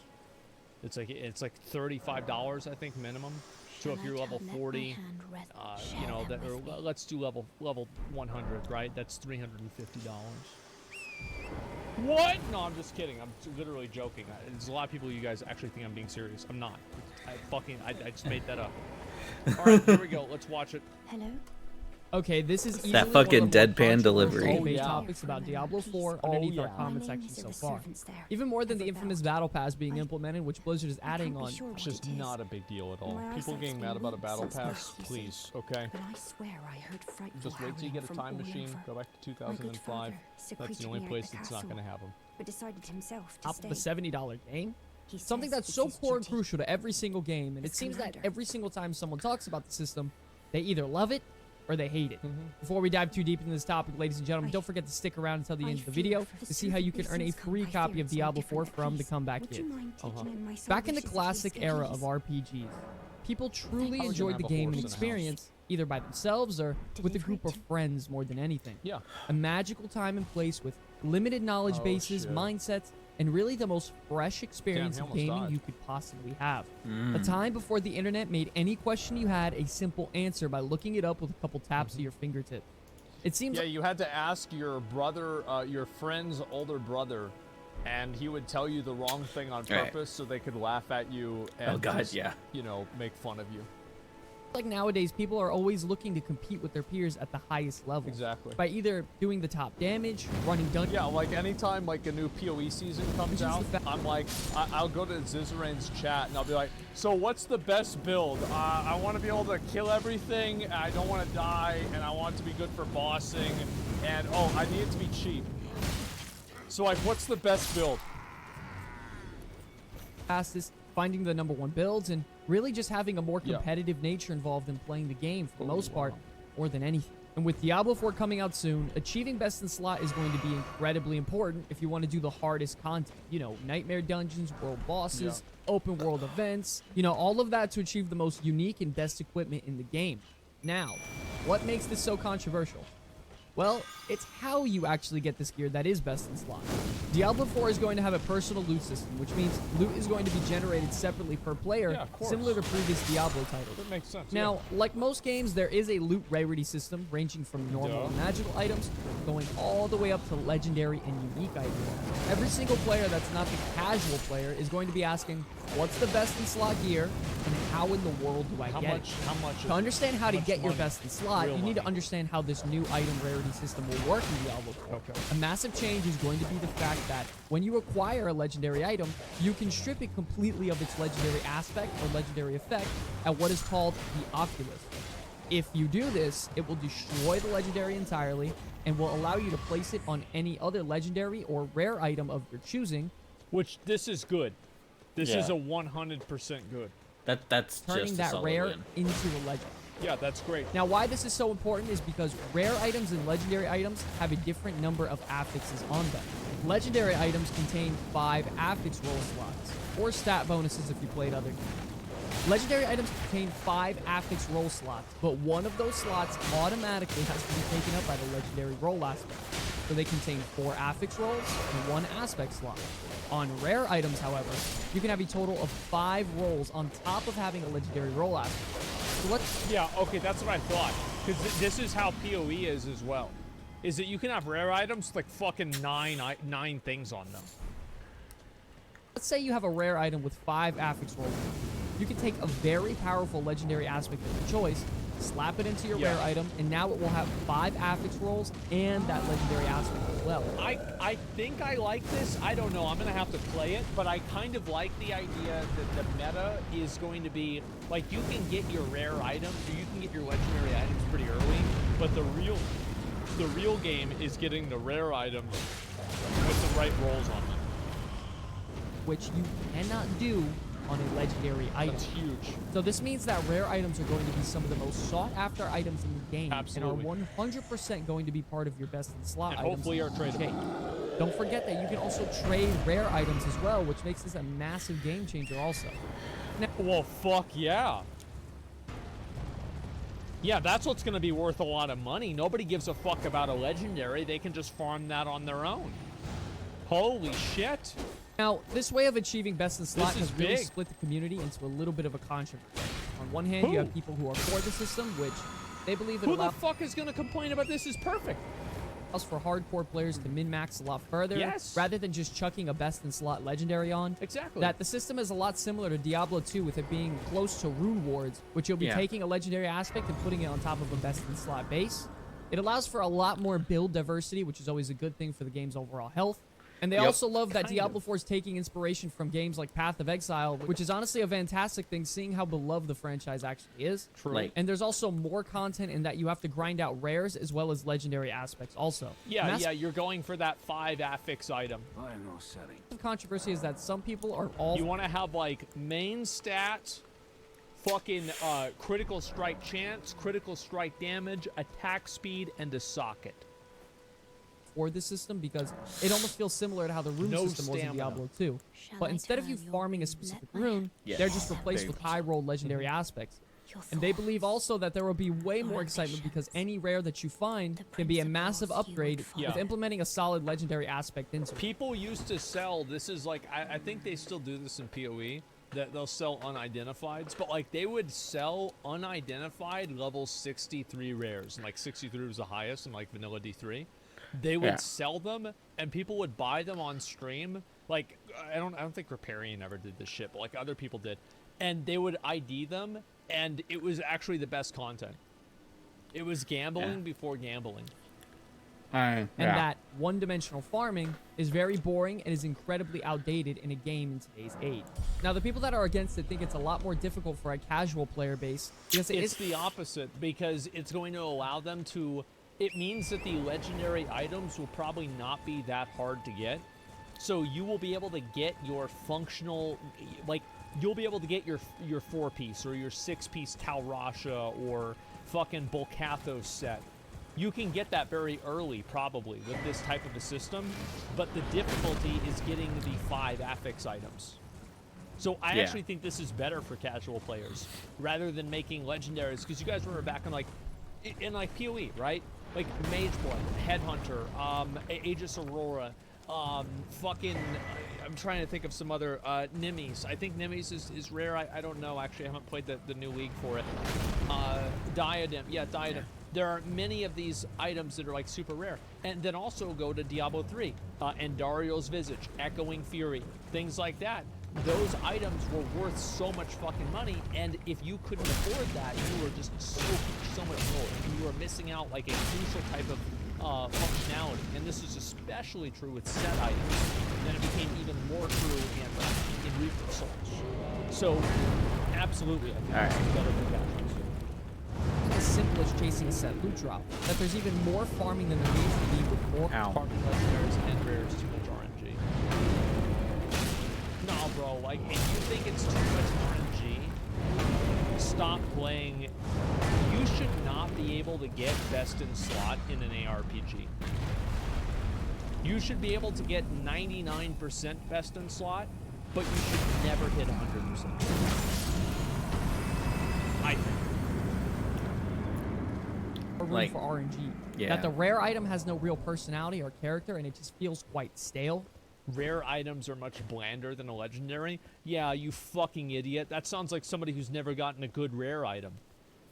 It's like $35, I think, minimum. So if you're level 40, you know, that, or let's do level 100, right? That's $350. What? No, I'm just kidding. I'm literally joking. There's a lot of people, you guys actually think I'm being serious. I'm not. I just made that up. All right, here we go. Let's watch it. Hello? Okay, this is That fucking deadpan delivery. Topics about Diablo 4 underneath our comment section so far. Even more than the infamous battle pass being implemented, which Blizzard is adding on. It's just not a big deal at all. People getting mad about a battle pass, please, okay? But I swear I heard frightful Just wait till you get a time machine, go back to 2005. That's the only place that's not going to have them. But decided himself to Top stay. of a $70 game? Something that's so core and crucial to every single game, and it seems that every single time someone talks about the system, they either love it or they hate it. Before we dive too deep into this topic, ladies and gentlemen, don't forget to stick around until the end of the video to see how you can earn a free copy of Diablo 4 from the Comeback Kid. Back in the classic era of RPGs, people truly enjoyed the game and experience either by themselves or with a group of friends more than anything. Yeah. A magical time and place with limited knowledge bases, mindsets, and really the most fresh experience of gaming you could possibly have. A time before the internet made any question you had a simple answer by looking it up with a couple taps of your fingertip. It seems you had to ask your brother, your friend's older brother, and he would tell you the wrong thing on purpose so they could laugh at you and just, you know, make fun of you. Like nowadays, people are always looking to compete with their peers at the highest level. Exactly. By either doing the top damage, running dungeons. Yeah, like anytime like a new PoE season comes out, I'm like, I'll go to Zizerain's chat and I'll be like, so what's the best build? I want to be able to kill everything, I don't want to die, and I want it to be good for bossing, and oh, I need it to be cheap. So like, what's the best build? Fastest, finding the #1 builds, and really just having a more competitive nature involved in playing the game for the most part, more than anything. And with Diablo 4 coming out soon, achieving best in slot is going to be incredibly important if you want to do the hardest content. You know, nightmare dungeons, world bosses, open world events, you know, all of that to achieve the most unique and best equipment in the game. Now, what makes this so controversial? Well, it's how you actually get this gear that is best in slot. Diablo 4 is going to have a personal loot system, which means loot is going to be generated separately per player, similar to previous Diablo titles. That makes sense. Now, like most games, there is a loot rarity system ranging from normal and magical items going all the way up to legendary and unique items. Every single player that's not the casual player is going to be asking, what's the best in slot gear and how in the world do I get it? How much? To understand how to get your best in slot, you need to understand how this new item rarity system will work in Diablo 4. A massive change is going to be the fact that when you acquire a legendary item, you can strip it completely of its legendary aspect or legendary effect at what is called the Oculus. If you do this, it will destroy the legendary entirely and will allow you to place it on any other legendary or rare item of your choosing. Which, this is good. This is a 100% good. That's turning just that rare into a legend. Yeah, that's great. Now, why this is so important is because rare items and legendary items have a different number of affixes on them. Legendary items contain 5 affix roll slots, or stat bonuses if you played other games. Legendary items contain 5 affix roll slots, but one of those slots automatically has to be taken up by the legendary roll aspect. So they contain 4 affix rolls and 1 aspect slot. On rare items, however, you can have a total of 5 rolls on top of having a legendary roll aspect. So yeah, okay, that's what I thought. Because this is how PoE is as well. Is that you can have rare items like fucking 9 things on them. Let's say you have a rare item with 5 affix rolls. You can take a very powerful legendary aspect of your choice, slap it into your rare item, and now it will have 5 affix rolls and that legendary aspect as well. I think I like this. I don't know. I'm going to have to play it, but I kind of like the idea that the meta is going to be, like, you can get your rare items, or you can get your legendary items pretty early, but the real game is getting the rare items with the right rolls on them. Which you cannot do on a legendary item. That's huge. So this means that rare items are going to be some of the most sought after items in the game. Absolutely. And are 100% going to be part of your best in slot And items. hopefully are tradable. Don't forget that you can also trade rare items as well, which makes this a massive game changer also. Now, well, fuck yeah. Yeah, that's what's going to be worth a lot of money. Nobody gives a fuck about a legendary. They can just farm that on their own. Holy shit. Now, this way of achieving best in slot This is has really big. split the community into a little bit of a controversy. On one hand, you have people who are for the system, which they believe it Who the allows fuck is going to complain about this is perfect? for hardcore players to min-max a lot further, Yes. rather than just chucking a best in slot legendary on. Exactly. That the system is a lot similar to Diablo 2 with it being close to rune wards, which you'll be Yeah. taking a legendary aspect and putting it on top of a best in slot base. It allows for a lot more build diversity, which is always a good thing for the game's overall health. And they Yep. also love that Kind Diablo 4 is taking inspiration from games like Path of Exile, which is honestly a fantastic thing, seeing how beloved the franchise actually is. True. Like- And there's also more content in that you have to grind out rares as well as legendary aspects also. Yeah, And yeah, you're going for that 5 affix item. I'm no selling. the controversy is that some people are all You want to have like main stats, fucking critical strike chance, critical strike damage, attack speed, and a socket. for this system because it almost feels similar to how the rune No system was in stamina. Diablo 2. Shall But I instead of tell you you, farming a specific let my rune, Yes, they're just replaced very with much. high roll legendary aspects. And they believe also that there will be way more excitement because any rare that you find can be a massive upgrade Yeah. with implementing a solid legendary aspect into it. People used to sell, this is like, I think they still do this in PoE, that they'll sell unidentifieds, but like they would sell unidentified level 63 rares, and like 63 was the highest in like vanilla D3. They would Yeah. sell them, and people would buy them on stream. Like I don't think Riparian ever did this shit, but like other people did, and they would ID them, and it was actually the best content. It was gambling before gambling. And that one-dimensional farming is very boring and is incredibly outdated in a game in today's age. Now, the people that are against it think it's a lot more difficult for a casual player base because It's the opposite, because it's going to allow them to... It means that the legendary items will probably not be that hard to get. So you will be able to get your functional... Like, you'll be able to get your 4-piece or your 6-piece Talrasha or fucking Bolcathos set. You can get that very early, probably, with this type of a system, but the difficulty is getting the 5 affix items. So I actually think this is better for casual players, rather than making legendaries, because you guys remember back in like PoE, right? Like Mageblade, Headhunter, Aegis Aurora, fucking, I'm trying to think of some other, Nimis. I think Nimis is rare. I don't know, actually. I haven't played the new league for it. Diadem. Yeah, Diadem. There are many of these items that are like super rare. And then also go to Diablo 3, Andario's Visage, Echoing Fury, things like that. Those items were worth so much fucking money, and if you couldn't afford that, you were just so much more. You were missing out like a crucial type of functionality. And this is especially true with set items. Then it became even more true in Reaper Souls. So, absolutely, I think this is better for casuals. as simple as chasing a set loot drop. That there's even more farming than there needs to be with more Farming legendaries and rares, too much RNG. Nah, bro, like, if you think it's too much RNG, stop playing. You should not be able to get best in slot in an ARPG. You should be able to get 99% best in slot, but you should never hit 100%. I think. room Like, for RNG. yeah. That the rare item has no real personality or character, and it just feels quite stale. Rare items are much blander than a legendary. Yeah, you fucking idiot. That sounds like somebody who's never gotten a good rare item.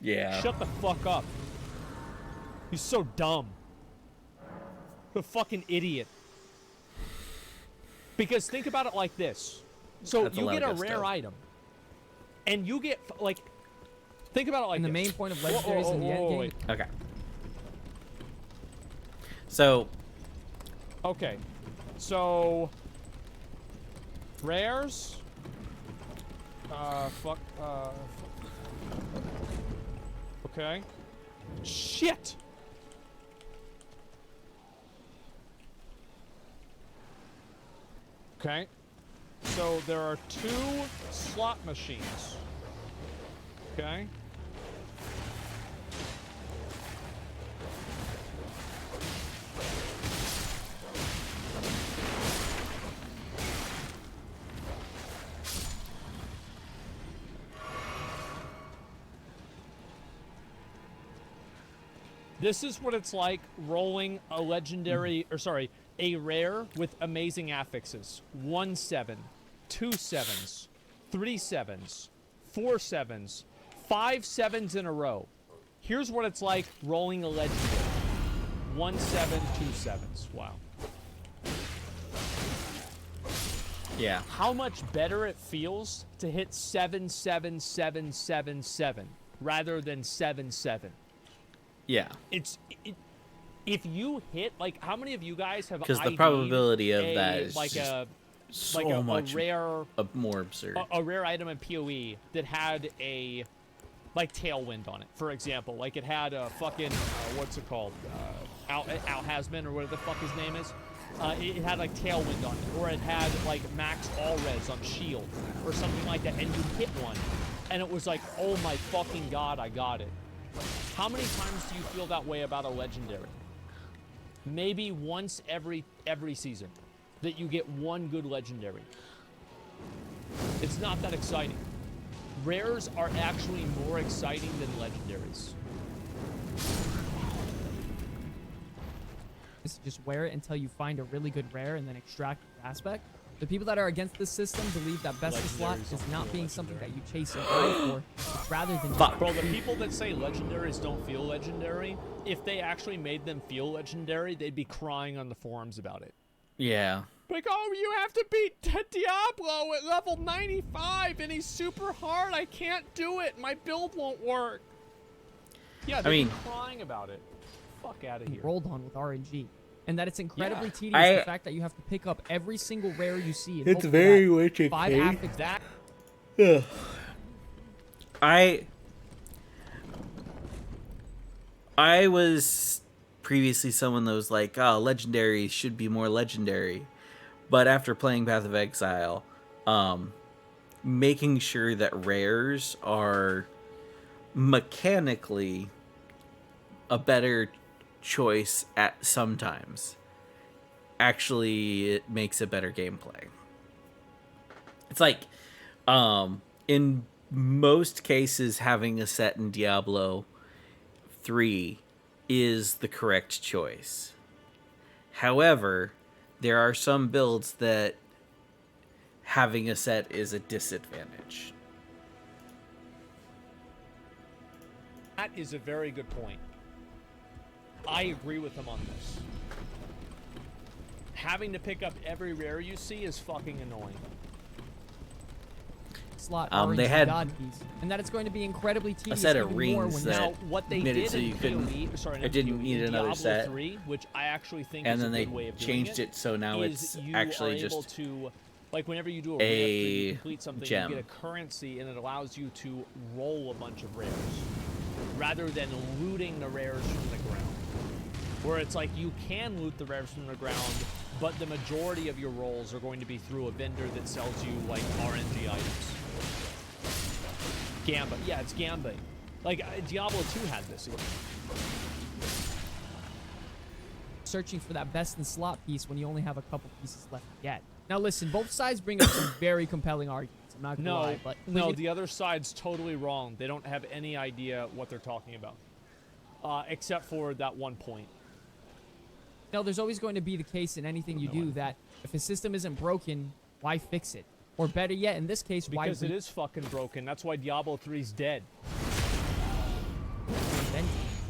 Yeah. Shut the fuck up. He's so dumb. A fucking idiot. Because think about it like this. So That's a you lot get of a good rare stuff. item, and you get like, think about it like And the this. main point of legendaries in the end game. wait. Okay. So. Okay. So. Rares. Okay. Shit. Okay. So there are 2 slot machines. Okay. This is what it's like rolling a legendary, or sorry, a rare with amazing affixes. 1 7, 2 7s, 3 7s, 4 7s, 5 7s in a row. Here's what it's like rolling a legendary. 1 7, 2 7s. Wow. Yeah. How much better it feels to hit 7 7 7 7 7 rather than 7 7. Yeah. If you hit, like, how many of you guys have Because the ID'd probability of that is like just a so much rare, more absurd. a rare item in PoE that had a like tailwind on it, for example. Like it had a fucking what's it called? Al Hasman, or whatever the fuck his name is. It had like tailwind on it, or it had like max all res on shield, or something like that, and you hit one, and it was like, oh my fucking god, I got it. How many times do you feel that way about a legendary? Maybe once every season that you get one good legendary. It's not that exciting. Rares are actually more exciting than legendaries. Just wear it until you find a really good rare and then extract the aspect. The people that are against this system believe that best in slot is not being something that you chase and grind for, it's rather than... Bro, the people that say legendaries don't feel legendary, if they actually made them feel legendary, they'd be crying on the forums about it. Yeah. Like, oh, you have to beat Diablo at level 95, and he's super hard. I can't do it. My build won't work. Yeah, they'd be crying about it. Fuck out of here. Rolled on with RNG. And that it's incredibly tedious, the fact that you have to pick up every single rare you see. And It's very much a 5 case. affix that. I was previously someone that was like, oh, legendaries should be more legendary. But after playing Path of Exile, making sure that rares are mechanically a better choice at sometimes actually it makes a better gameplay. It's like in most cases having a set in Diablo 3 is the correct choice. However, there are some builds that having a set is a disadvantage. That is a very good point. I agree with him on this. Having to pick up every rare you see is fucking annoying. Slot they had God piece, and that it's going to be incredibly tedious. a set of even more rings when that what they made did it so in you couldn't. PoE, sorry, I didn't need another Diablo set. 3, which I actually think and is then a they good way of changed doing it so now it's you actually are just able to, like, whenever you do a a you complete something, gem. you get a currency, and it allows you to roll a bunch of rares rather than looting the rares from the ground. Where it's like you can loot the rares from the ground, but the majority of your rolls are going to be through a vendor that sells you like RNG items. Gamba, yeah, it's gambling. Like Diablo 2 had this. Searching for that best in slot piece when you only have a couple pieces left to get. Now listen, both sides bring up some very compelling arguments. I'm not gonna lie, but the other side's totally wrong. They don't have any idea what they're talking about, except for that one point. No, there's always going to be the case in anything you do that if a system isn't broken, why fix it? Or better yet, in this case, why... Because it is fucking broken. That's why Diablo 3's dead.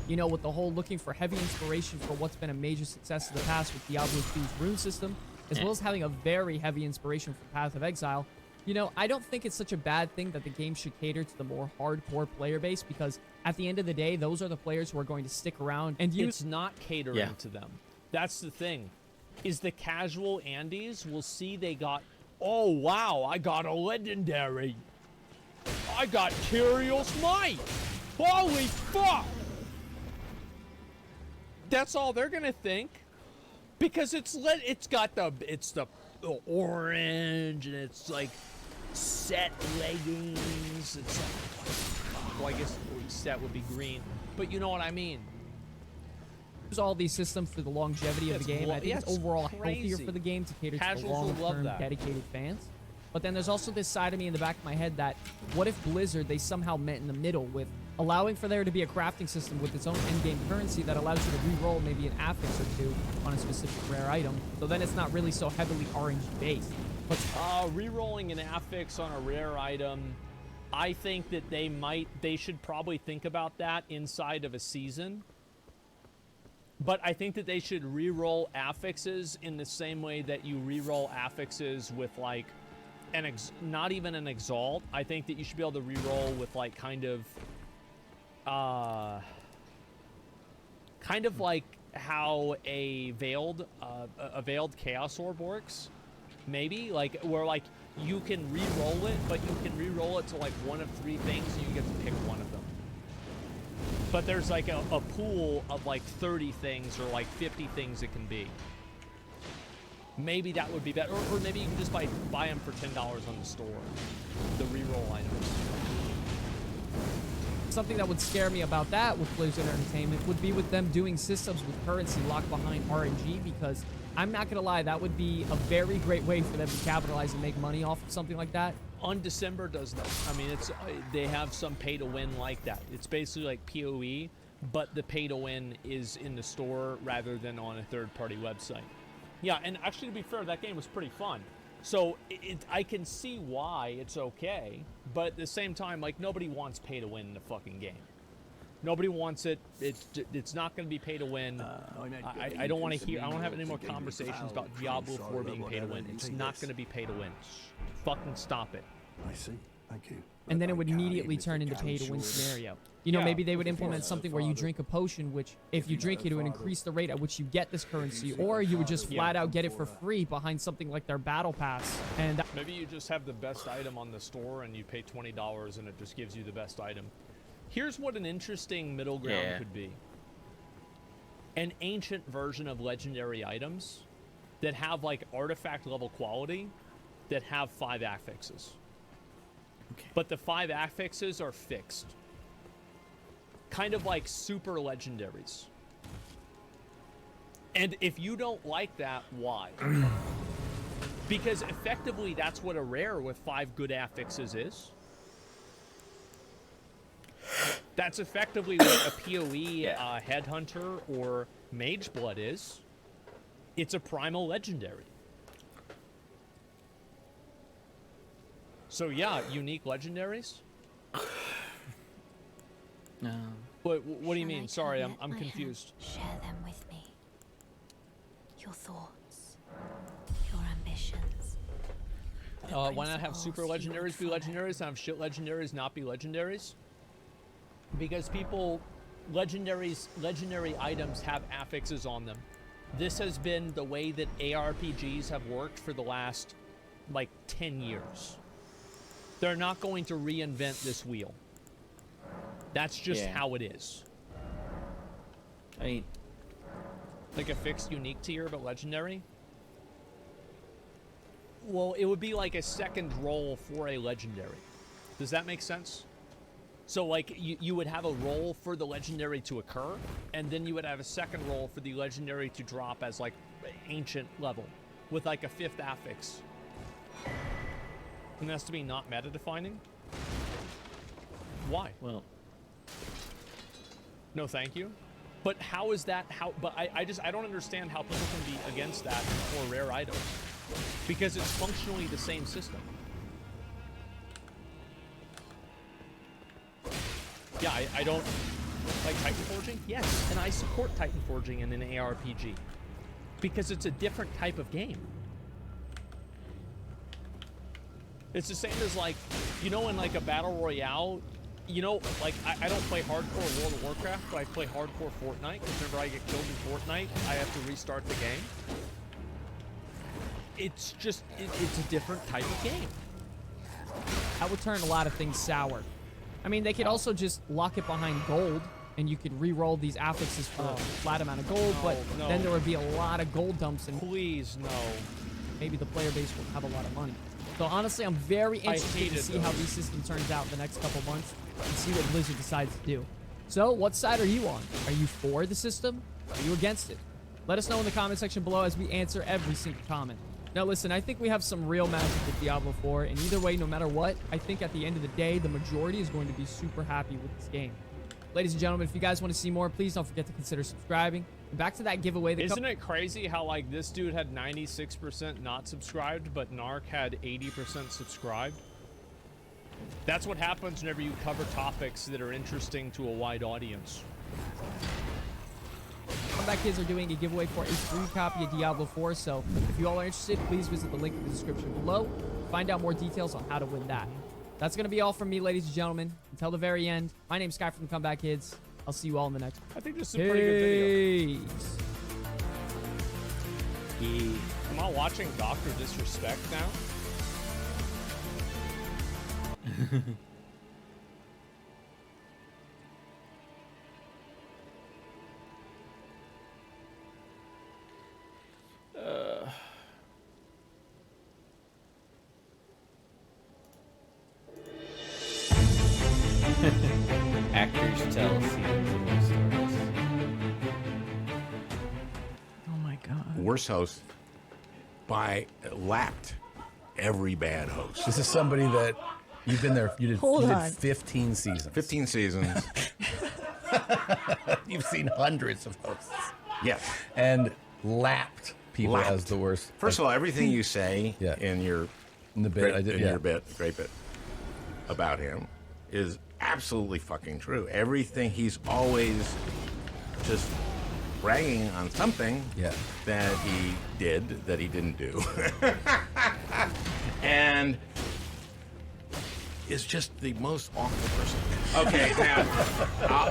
You know, with the whole looking for heavy inspiration for what's been a major success in the past with Diablo 2's rune system, as well as having a very heavy inspiration for Path of Exile, you know, I don't think it's such a bad thing that the game should cater to the more hardcore player base, because at the end of the day, those are the players who are going to stick around and use... It's not catering to them. That's the thing. Is the casual Andes will see they got, oh wow, I got a legendary. I got Kyrios Might. Holy fuck. That's all they're gonna think. Because it's got the orange and it's like set leggings. It's like, well, I guess set would be green, but you know what I mean. All these systems for the longevity of the game. I think it's overall healthier for the game to cater to the long-term dedicated fans. But then there's also this side of me in the back of my head that what if Blizzard, they somehow met in the middle with allowing for there to be a crafting system with its own endgame currency that allows you to re-roll maybe an affix or two on a specific rare item. So then it's not really so heavily RNG based. But re-rolling an affix on a rare item, I think that they should probably think about that inside of a season. But I think that they should re-roll affixes in the same way that you re-roll affixes with like not even an exalt. I think that you should be able to re-roll with like kind of like how a veiled chaos orb works. Maybe like where like you can re-roll it, but you can re-roll it to like one of 3 things and you get to pick one of them. But there's like a pool of like 30 things or like 50 things it can be. Maybe that would be better. Or maybe you can just buy them for $10 on the store. The reroll items. Something that would scare me about that with Blizzard Entertainment would be with them doing systems with currency locked behind RNG, because I'm not going to lie, that would be a very great way for them to capitalize and make money off of something like that. December does that. I mean, they have some pay to win like that. It's basically like PoE, but the pay to win is in the store rather than on a third-party website. Yeah, and actually, to be fair, that game was pretty fun. So I can see why it's okay, but at the same time, like, nobody wants pay to win in the fucking game. Nobody wants it. It's not going to be pay to win. I don't want to hear. I don't have any more conversations about Diablo 4 being pay to win. It's not going to be pay to win. Fucking stop it. I see. Thank you. And then it would immediately turn into pay to win scenario. You know, maybe they would implement something where you drink a potion, which if you drink it would increase the rate at which you get this currency, or you would just flat out get it for free behind something like their battle pass. And maybe you just have the best item on the store and you pay $20 and it just gives you the best item. Here's what an interesting middle ground could be. An ancient version of legendary items that have like artifact level quality that have 5 affixes. Okay. But the 5 affixes are fixed. Kind of like super legendaries. And if you don't like that, why? Because effectively that's what a rare with 5 good affixes is. That's effectively what a PoE Headhunter or Mageblood is. It's a primal legendary. So yeah, unique legendaries? No. What do you mean? Sorry, I'm confused. Share them with me. Your thoughts, your ambitions. Why not have super legendaries be legendaries and have shit legendaries not be legendaries? Because legendary items have affixes on them. This has been the way that ARPGs have worked for the last, like, 10 years. They're not going to reinvent this wheel. That's just how it is. I mean, like a fixed unique tier, but legendary? Well, it would be like a second roll for a legendary. Does that make sense? So, like, you would have a roll for the legendary to occur, and then you would have a second roll for the legendary to drop as, like, ancient level, with, like, a 5th affix. And that's to be not meta-defining? Why? Well... No, thank you. But how is that... But I don't understand how people can be against that for rare items. Because it's functionally the same system. Yeah, I don't... Like Titan Forging? Yes, and I support Titan Forging in an ARPG. Because it's a different type of game. It's the same as, like, you know, in, like, a Battle Royale, you know, like, I don't play hardcore World of Warcraft, but I play hardcore Fortnite, because whenever I get killed in Fortnite, I have to restart the game. It's just, it's a different type of game. That would turn a lot of things sour. I mean, they could also just lock it behind gold, and you could re-roll these affixes for a flat amount of gold, but then there would be a lot of gold dumps, and please, no. Maybe the player base will have a lot of money. So honestly, I'm very interested to see how this system turns out in the next couple months and see what Blizzard decides to do. So, what side are you on? Are you for the system? Are you against it? Let us know in the comment section below as we answer every single comment. Now listen, I think we have some real magic with Diablo 4, and either way, no matter what, I think at the end of the day, the majority is going to be super happy with this game. Ladies and gentlemen, if you guys want to see more, please don't forget to consider subscribing. And back to that giveaway. Isn't it crazy how, like, this dude had 96% not subscribed, but Narc had 80% subscribed? That's what happens whenever you cover topics that are interesting to a wide audience. Comeback Kids are doing a giveaway for a free copy of Diablo 4, so if you all are interested, please visit the link in the description below. Find out more details on how to win that. That's going to be all from me, ladies and gentlemen. Until the very end, my name's Sky from the Comeback Kids. I'll see you all in the next one. I think this is a pretty good video. Am I watching Dr. Disrespect now? Actors tell seasons stories. Oh my god. Worst host by lapped every bad host. This is somebody that you've been there. You did 15 seasons. 15 seasons. You've seen hundreds of hosts. Yes. And lapped people Lapped. as the worst. First of all, everything you say in your the bit, great, I did, in yeah. your bit, great bit about him is absolutely fucking true. Everything, he's always just bragging on something that he did that he didn't do. And is just the most awful person. Okay, now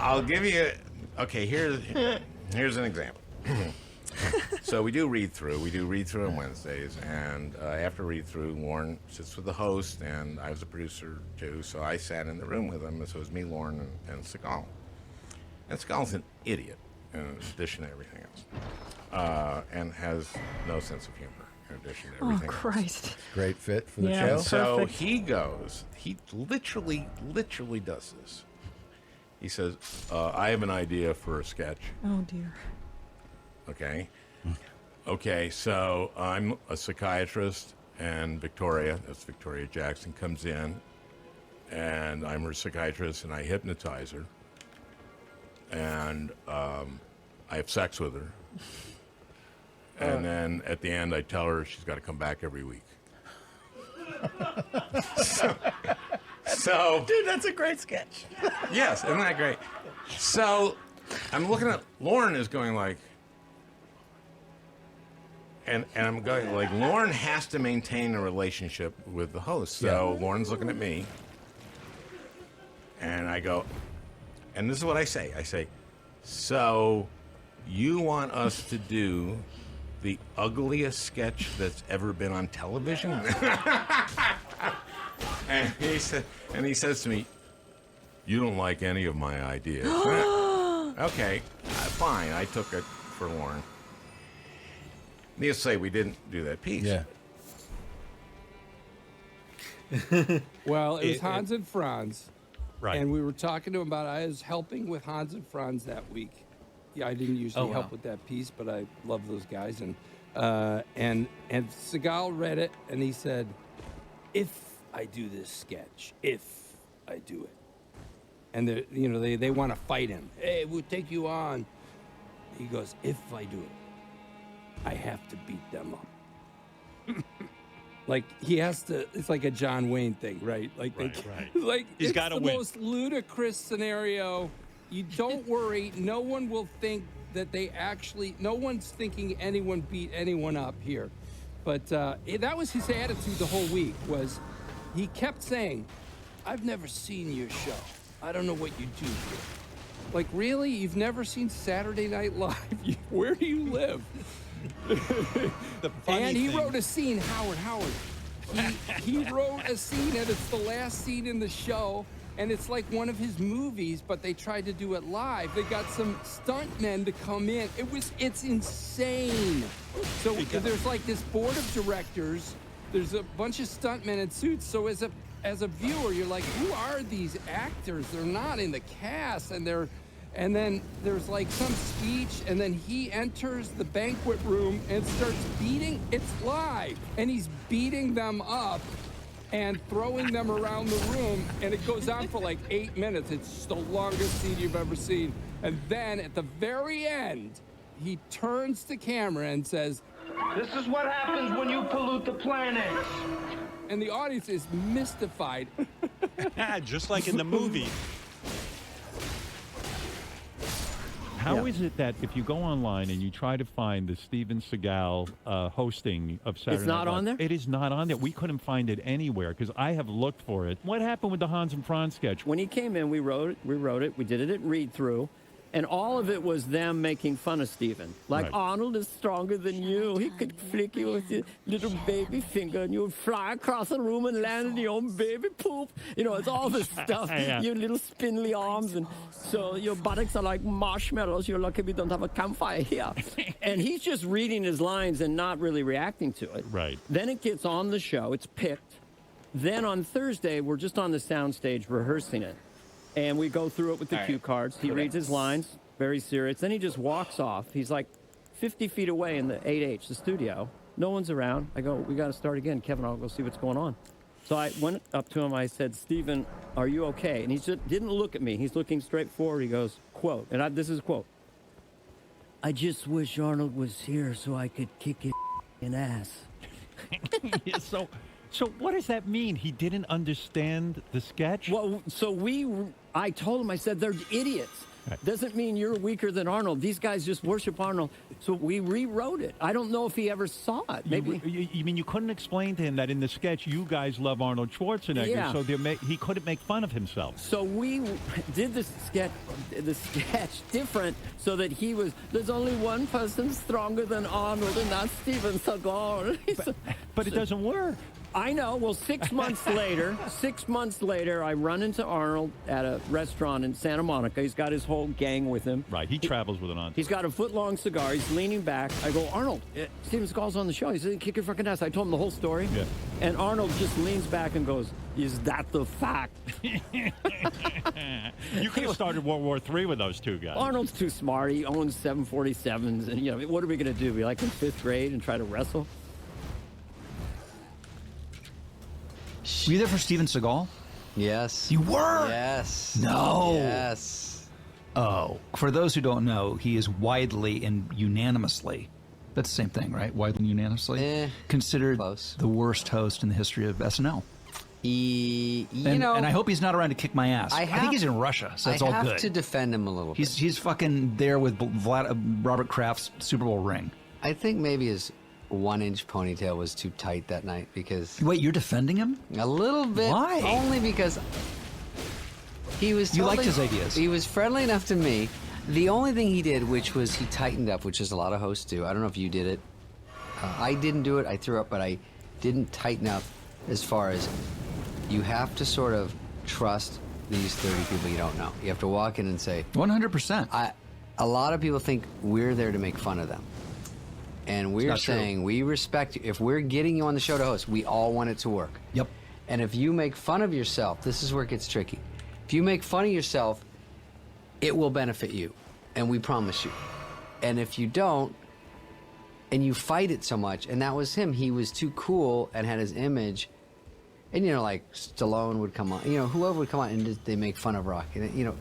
I'll give you. Okay, here's an example. So we do read through. We do read through on Wednesdays, and after read through, Lauren sits with the host, and I was a producer too, so I sat in the room with him. So it was me, Lauren, and Seagal. And Seagal's an idiot, in addition to everything else, and has no sense of humor. In addition to everything else. Christ. Great fit for the Yeah, show. And so perfect. he goes, he literally does this. He says, I have an idea for a sketch. Oh dear. Okay. Okay, so I'm a psychiatrist, and Victoria, that's Victoria Jackson, comes in, and I'm her psychiatrist, and I hypnotize her, and I have sex with her. And then at the end, I tell her she's got to come back every week. So, dude, that's a great sketch. Yes, isn't that great? So, I'm looking at Lauren is going like, and I'm going like, Lauren has to maintain a relationship with the host. So Lauren's looking at me, and I go, and this is what I say. I say, so you want us to do the ugliest sketch that's ever been on television? And he says to me, you don't like any of my ideas. Okay, fine. I took it for Lauren. Needless to say, we didn't do that piece. Yeah. Well, it was Hans and Franz. Right. And we were talking to him about I was helping with Hans and Franz that week. Yeah, I didn't usually help with that piece, but I love those guys. And Seagal read it, and he said, if I do this sketch, if I do it. And they want to fight him. Hey, we'll take you on. He goes, if I do it, I have to beat them up. Like he has to. It's like a John Wayne thing, right? Like, like He's got to win. It's the most ludicrous scenario. You don't worry. No one will think that they actually. No one's thinking anyone beat anyone up here. But that was his attitude the whole week. Was he kept saying, "I've never seen your show. I don't know what you do here." Like, really? You've never seen Saturday Night Live? Where do you live? And he wrote a scene, Howard. He wrote a scene, and it's the last scene in the show, and it's like one of his movies, but they tried to do it live. They got some stuntmen to come in. It's insane. So there's like this board of directors. There's a bunch of stuntmen in suits. So as a viewer, you're like, who are these actors? They're not in the cast, and And then there's like some speech, and then he enters the banquet room and starts beating. It's live, and he's beating them up and throwing them around the room, and it goes on for like 8 minutes. It's the longest scene you've ever seen. And then at the very end, he turns to camera and says, "This is what happens when you pollute the planet." And the audience is mystified. Just like in the movie. How is it that if you go online and you try to find the Steven Seagal hosting of Saturday It's not Night Live, on there? It is not on there. We couldn't find it anywhere because I have looked for it. What happened with the Hans and Franz sketch? When he came in, we wrote it. We did it at read through. And all of it was them making fun of Steven. Like, Right. Arnold is stronger than you. He could flick you with his little baby finger and you would fly across the room and land in your own baby poop. You know, it's all this stuff. Yeah. Your little spindly arms. And so your buttocks are like marshmallows. You're lucky we don't have a campfire here. And he's just reading his lines and not really reacting to it. Right. Then it gets on the show. It's picked. Then on Thursday, we're just on the soundstage rehearsing it. And we go through it with the All cue right. cards. He reads his lines, very serious. Then he just walks off. He's like 50 feet away in the 8H, the studio. No one's around. I go, we got to start again. Kevin, I'll go see what's going on. So I went up to him. I said, Steven, are you okay? And he just didn't look at me. He's looking straight forward. He goes, quote, and this is a quote. "I just wish Arnold was here so I could kick his ass." Yeah, so what does that mean? He didn't understand the sketch? Well, I told him, I said, they're idiots. Right. Doesn't mean you're weaker than Arnold. These guys just worship Arnold. So we rewrote it. I don't know if he ever saw it. Maybe. You mean you couldn't explain to him that in the sketch you guys love Arnold Schwarzenegger, Yeah. so he couldn't make fun of himself? So we did the sketch different so that there's only one person stronger than Arnold, and that's Steven Seagal. But it doesn't work. I know. Well, 6 months later, I run into Arnold at a restaurant in Santa Monica. He's got his whole gang with him. Right. He travels with an entourage. He's got a foot-long cigar. He's leaning back. I go, Arnold, Steven Seagal's on the show. He said, kick your fucking ass. I told him the whole story. Yeah. And Arnold just leans back and goes, is that the fact? You could have started World War III with those two guys. Arnold's too smart. He owns 747s. And, what are we going to do? Be like in 5th grade and try to wrestle? Were you there for Steven Seagal? Yes. You were? Yes. No. Yes. Oh. For those who don't know, he is widely and unanimously, that's the same thing, right? Widely and unanimously? Considered the worst host in the history of SNL. And I hope he's not around to kick my ass. I think he's in Russia, so that's all good. I have to defend him a little bit. He's fucking there with Robert Kraft's Super Bowl ring. I think maybe his 1-inch ponytail was too tight that night because... Wait, you're defending him? A little bit. Why? Only because he was You liked his ideas. He was friendly enough to me. The only thing he did, which was he tightened up, which is a lot of hosts do. I don't know if you did it. I didn't do it. I threw up, but I didn't tighten up as far as you have to sort of trust these 30 people you don't know. You have to walk in and say... 100%. A lot of people think we're there to make fun of them. And we're saying we respect you. If we're getting you on the show to host, we all want it to work. Yep. And if you make fun of yourself, this is where it gets tricky. If you make fun of yourself, it will benefit you. And we promise you. And if you don't, and you fight it so much, and that was him, he was too cool and had his image. And, like Stallone would come on, whoever would come on and they make fun of Rock. And,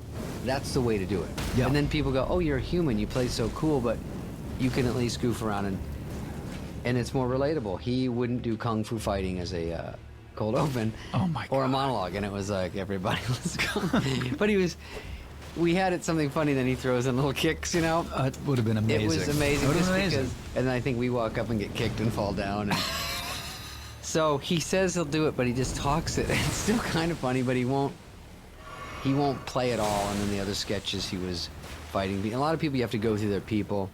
that's the way to do it. Yep. And then people go, oh, you're a human, you play so cool, but you can at least goof around and it's more relatable. He wouldn't do kung fu fighting as a cold open or a monologue, and it was like everybody was going. But we had it something funny. Then he throws in little kicks, It would have been amazing. It was amazing. It would have been amazing. And then I think we walk up and get kicked and fall down. And so he says he'll do it, but he just talks it. It's still kind of funny, but he won't play it all. And then the other sketches he was fighting. A lot of people, you have to go through their people.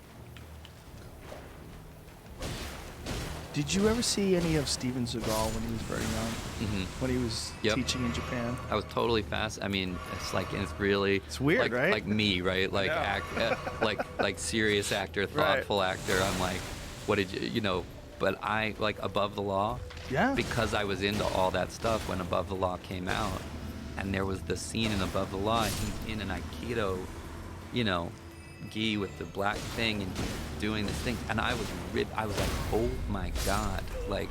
Did you ever see any of Steven Seagal when he was very young? When he was teaching in Japan? I was totally fast. I mean, it's really... It's weird, like, right? Like me, right? Like, like serious actor, thoughtful actor. I'm like, what did you, but I, like, Above the Law. Yeah. Because I was into all that stuff when Above the Law came out. And there was the scene in Above the Law, and he's in an Aikido you know, gi with the black thing and doing this thing, and I was like, oh my god, like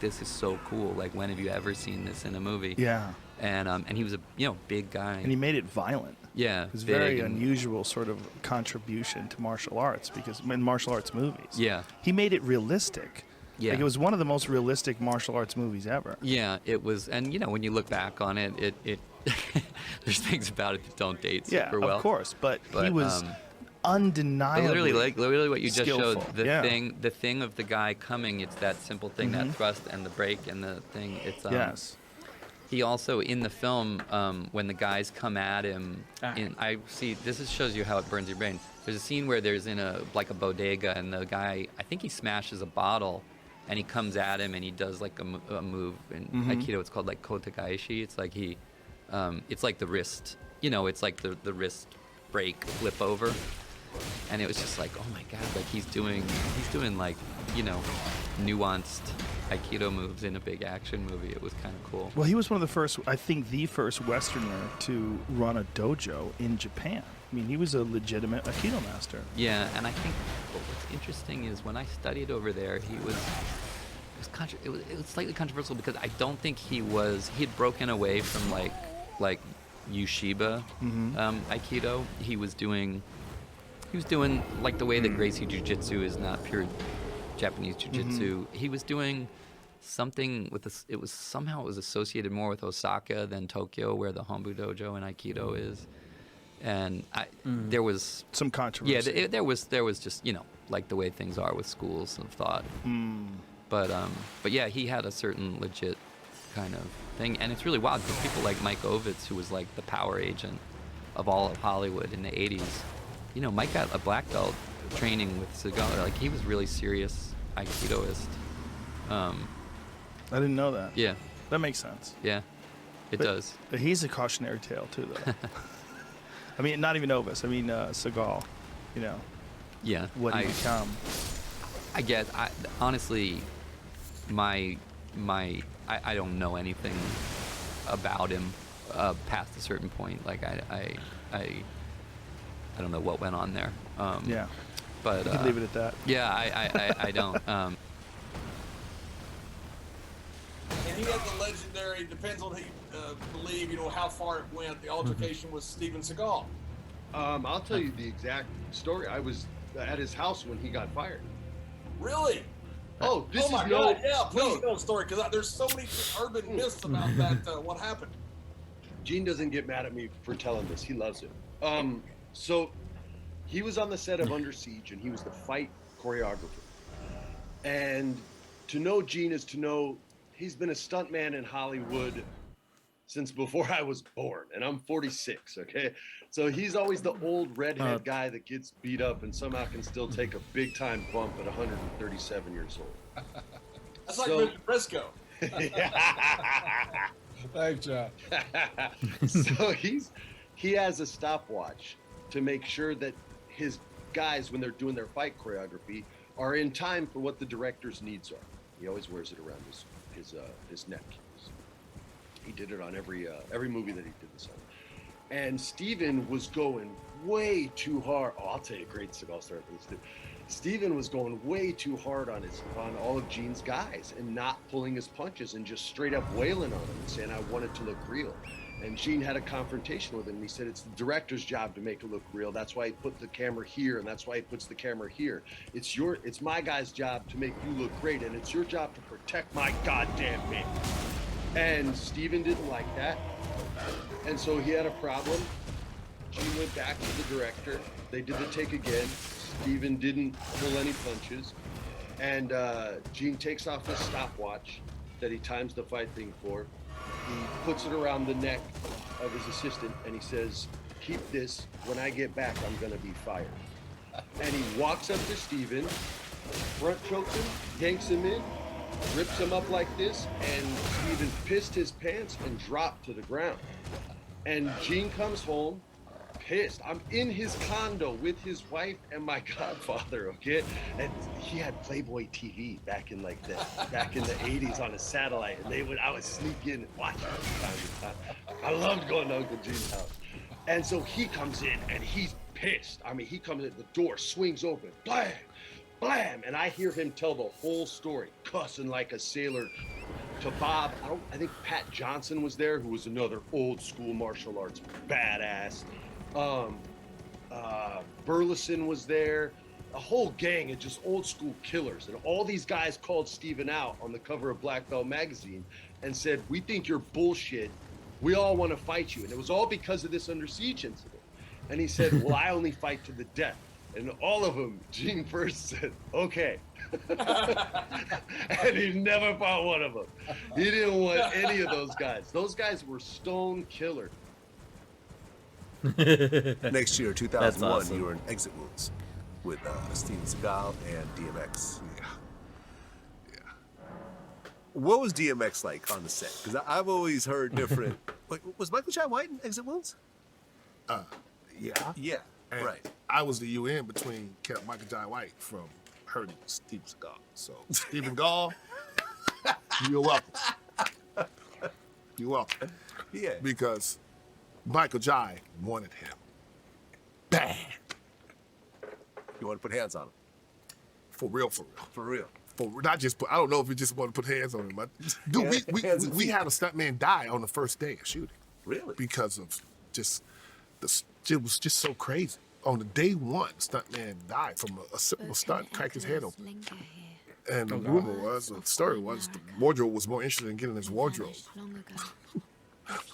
this is so cool. Like, when have you ever seen this in a movie? Yeah. And he was a big guy. And he made it violent. Yeah, it was big very and- unusual sort of contribution to martial arts, because in martial arts movies, Yeah. he made it realistic. Yeah. Like, it was one of the most realistic martial arts movies ever. Yeah, it was, and you know, when you look back on it, it there's things about it that don't date Yeah, super well. of course, but he was undeniably literally what you just skillful. showed, the thing of the guy coming, it's that simple thing, that thrust and the break and the thing. It's Yes. He also, in the film, when the guys come at him, shows you how it burns your brain. There's a scene where there's in a bodega, and the guy, I think he smashes a bottle, and he comes at him, and he does like a move in Aikido. It's called like kotagaishi. It's like it's like the wrist, you know, it's like the wrist break flip over, and it was just like, oh my god, like he's doing like, you know, nuanced Aikido moves in a big action movie. It was kind of cool. Well, he was one of the first, I think the first Westerner to run a dojo in Japan. I mean, he was a legitimate Aikido master. Yeah, and I think what's interesting is when I studied over there, it was slightly controversial, because I don't think he had broken away from like Yushiba Aikido. He was doing like the way that Gracie Jiu-Jitsu is not pure Japanese Jiu-Jitsu. He was doing something with this. It was associated more with Osaka than Tokyo, where the Hombu Dojo and Aikido is. And there was some controversy. Yeah, there was just, you know, like the way things are with schools of thought. But yeah, he had a certain legit kind of thing, and it's really wild because people like Mike Ovitz, who was like the power agent of all of Hollywood in the '80s. You know, Mike got a black belt training with Seagal. Like, he was really serious Aikidoist. I didn't know that. Yeah. That makes sense. Yeah, it does. But he's a cautionary tale too, though. I mean, not even Ovis. I mean, Seagal. You know. Yeah. What he become. I get. Honestly, I don't know anything about him past a certain point. Like, I don't know what went on there. Yeah. But you could leave it at that. Yeah, I don't. And he had the legendary, depends on who you believe, you know, how far it went, the altercation with Steven Seagal. I'll tell you the exact story. I was at his house when he got fired. Really? Oh, this oh my is God, yeah, please tell the story, because there's so many urban myths about that, what happened. Gene doesn't get mad at me for telling this. He loves it. So he was on the set of Under Siege, and he was the fight choreographer. And to know Gene is to know he's been a stuntman in Hollywood since before I was born, and I'm 46, okay? So he's always the old redhead guy that gets beat up and somehow can still take a big-time bump at 137 years old. That's like Richard Briscoe. Thanks, John. So he has a stopwatch to make sure that his guys, when they're doing their fight choreography, are in time for what the director's needs are. He always wears it around his neck. He did it on every movie that he did this on. And Steven was going way too hard. Oh, I'll tell you a great Seagal story for this too. Steven was going way too hard on all of Gene's guys and not pulling his punches and just straight up wailing on him and saying, I want it to look real. And Gene had a confrontation with him. He said, it's the director's job to make it look real. That's why he put the camera here, and that's why he puts the camera here. It's my guy's job to make you look great, and it's your job to protect my goddamn man. And Steven didn't like that. And so he had a problem. Gene went back to the director. They did the take again. Steven didn't pull any punches. And Gene takes off his stopwatch that he times the fight thing for. He puts it around the neck of his assistant, and he says, keep this. When I get back, I'm going to be fired. And he walks up to Steven, front chokes him, yanks him in, rips him up like this, and Steven pissed his pants and dropped to the ground. And Gene comes home, pissed. I'm in his condo with his wife and my godfather, okay? And he had Playboy TV back in the 80s on a satellite, and I would sneak in and watch it from time to time. I loved going to Uncle Gene's house. And so he comes in and he's pissed. I mean, he comes in, the door swings open, blam, blam, and I hear him tell the whole story, cussing like a sailor to Bob. I think Pat Johnson was there, who was another old school martial arts badass. Burleson was there. A whole gang of just old school killers. And all these guys called Steven out on the cover of Black Belt magazine and said, we think you're bullshit. We all want to fight you. And it was all because of this Under Siege incident. And he said, well, I only fight to the death. And all of them, Gene first said, okay. And he never fought one of them. He didn't want any of those guys. Those guys were stone killers. Next year, 2001, awesome. you were in Exit Wounds with Steven Seagal and DMX. Yeah. What was DMX like on the set? Because I've always heard different. Wait, was Michael Jai White in Exit Wounds? Yeah. Yeah, And right. I was the UN between Michael Jai White from hurting Steven Seagal. So, Stephen Gall, you're welcome. You're welcome. Yeah. Because Michael Jai wanted him bad. You want to put hands on him? For real, for real. For real. For not just put, I don't know if we just want to put hands on him. But, dude, we had a stuntman die on the first day of shooting. Really? Because of just, it was just so crazy. On the day one, stuntman died from a simple stunt, cracked his head open. And the rumor was, the story was, the wardrobe was more interested in getting his wardrobe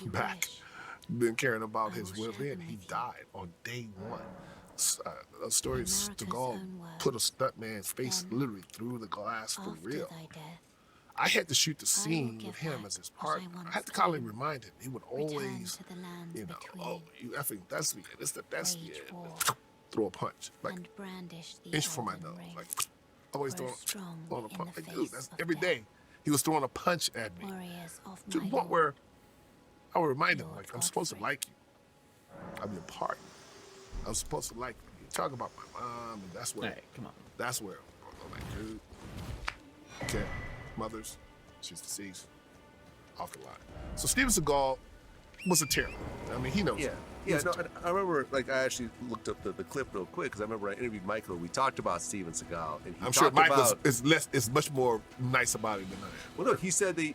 back than caring about his well-being. He died on day one. A story Seagal put a stuntman's face literally through the glass for real. I had to shoot the scene with him as his partner. I had to constantly remind him. He would always, you know, oh, you effing, that's me. That's me. Throw a punch, like inch from my nose, like always throwing a punch. Like, dude, that's every day. He was throwing a punch at me to the point where I would remind him, like, I'm supposed to like you. I'm your partner. I'm supposed to like you. Talk about my mom, and that's where. Hey, come on. That's where I'm like, dude. Okay, mothers, she's deceased, off the line. So Steven Seagal was a terror. I mean, he knows. Yeah, it. yeah. No, I remember. Like, I actually looked up the clip real quick because I remember I interviewed Michael. We talked about Steven Seagal, and he I'm sure talked Michael about, is much more nice about it than I am. Well, no, he said that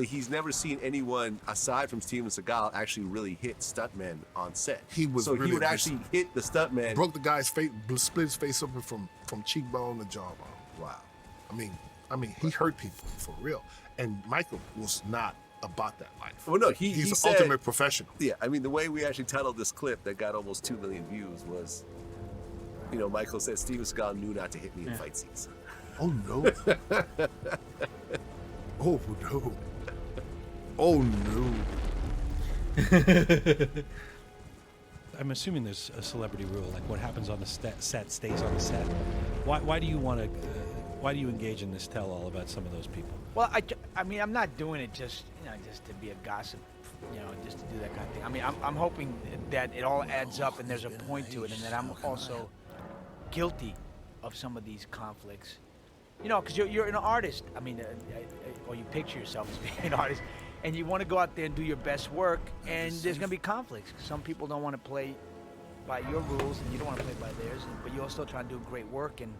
he's never seen anyone aside from Steven Seagal actually really hit stuntmen on set. He was so really he would actually hit the stuntman. Broke the guy's face, split his face open from cheekbone to jawbone. Wow. I mean, he hurt people for real. And Michael was not about that life. Well, no, he's he an said, ultimate professional. Yeah, I mean, the way we actually titled this clip that got almost 2 million views was, you know, Michael said Steven Seagal knew not to hit me in fight scenes. Oh no. Oh no. Oh no. I'm assuming there's a celebrity rule, like what happens on the set stays on the set. Why do you want to? Why do you engage in this tell-all about some of those people? Well, I mean, I'm not doing it just to be a gossip, just to do that kind of thing. I mean, I'm hoping that it all adds up and there's a point to it, and that I'm also guilty of some of these conflicts. Because you're an artist. I mean, or you picture yourself as being an artist, and you want to go out there and do your best work, and there's going to be conflicts. Some people don't want to play by your rules, and you don't want to play by theirs, but you're still trying to do great work, and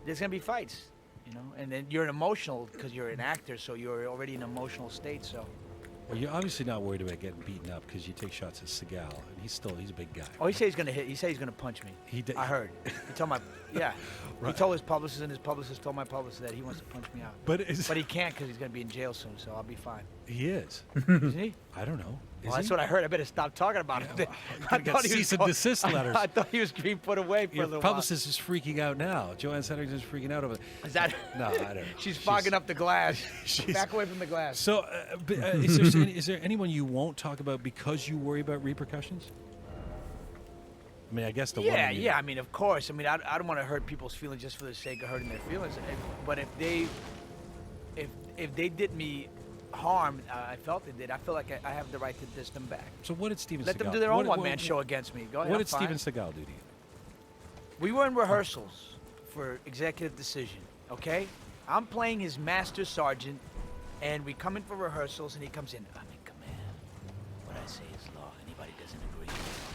there's going to be fights, and then you're emotional because you're an actor, so you're already in an emotional state, so. Well, you're obviously not worried about getting beaten up because you take shots at Seagal, and he's a big guy. Oh, he said he's gonna hit. He said he's gonna punch me. He did. I heard. He told my He told his publicist, and his publicist told my publicist that he wants to punch me out. But he can't because he's gonna be in jail soon, so I'll be fine. He is. Isn't he? I don't know. Well, that's what I heard. I better stop talking about it. I thought he was cease and desist letters. I thought he was being put away for Your a little publicist is freaking out now. Joanne Sennington's freaking out over it. Is that? No, I don't know. She's fogging up the glass. Back away from the glass. So, is there anyone you won't talk about because you worry about repercussions? I mean, I guess the one. Yeah. I mean, of course. I mean, I don't want to hurt people's feelings just for the sake of hurting their feelings. But if they did me harm, I felt they did. I feel like I have the right to diss them back. So what did Steven Seagal? Let them do their own one-man show against me. Go ahead. What did Steven Seagal do to you? We were in rehearsals for Executive Decision. Okay, I'm playing his master sergeant, and we come in for rehearsals, and he comes in. I'm in command. What I say is law. Anybody doesn't agree.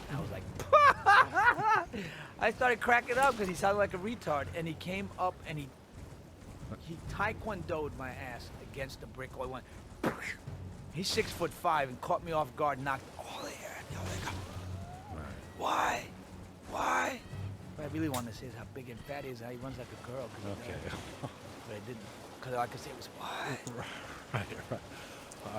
And I was like, I started cracking up because he sounded like a retard, and he came up and he taekwondo'd my ass against the brick wall. He went, he's 6'5" and caught me off guard, knocked all the air out. Like, why? What I really wanted to say is how big and fat he is, how he runs like a girl. Okay. But I didn't, because all I could say was, why? Right.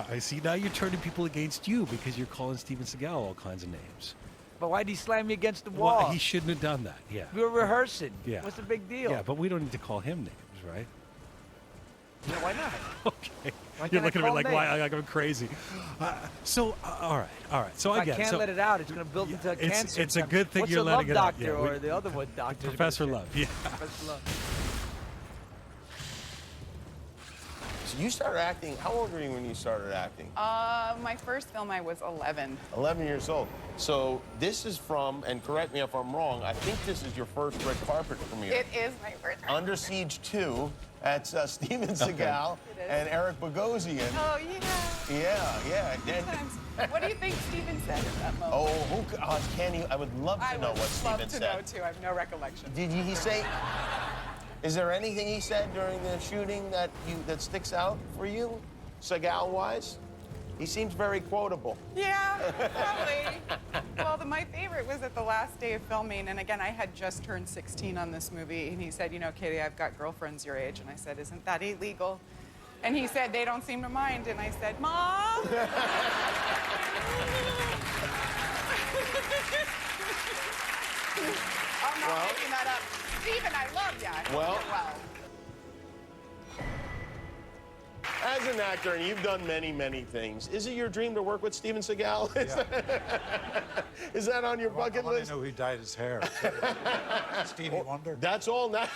I see now you're turning people against you because you're calling Steven Seagal all kinds of names. But why'd he slam me against the wall? Well, he shouldn't have done that, yeah. We were rehearsing. Yeah. What's the big deal? Yeah, but we don't need to call him names, right? Yeah, why not? Okay. Why You're can't I looking at me call like, names? why? Like I'm crazy. All right. So If I get can't it. So, let it out, it's going to build into a cancer. it's a good thing What's you're the letting Love it out. Doctor Yeah, or the other one doctor? Professor Love, yeah. Professor Love. So you started acting, how old were you when you started acting? My first film, I was 11. 11 years old. So this is from, and correct me if I'm wrong, I think this is your first red carpet premiere. It is my first. Under Siege 2. That's Steven Seagal It is. and Eric Bogosian. Oh, yeah. Yeah. Good times. What do you think Steven said at that moment? Oh, can you? I would love to know what Steven love to said. know, too. I have no recollection. Did he say? Is there anything he said during the shooting that sticks out for you, Seagal-wise? He seems very quotable. Yeah, probably. Well, my favorite was at the last day of filming, and again, I had just turned 16 on this movie, and he said, you know, Katie, I've got girlfriends your age, and I said, isn't that illegal? And he said, they don't seem to mind, and I said, Mom! I'm not making that up. Steven, I love ya. I know you well. As an actor, and you've done many, many things, is it your dream to work with Steven Seagal? Is that on your bucket list? I know who dyed his hair. Stevie Wonder. That's all now.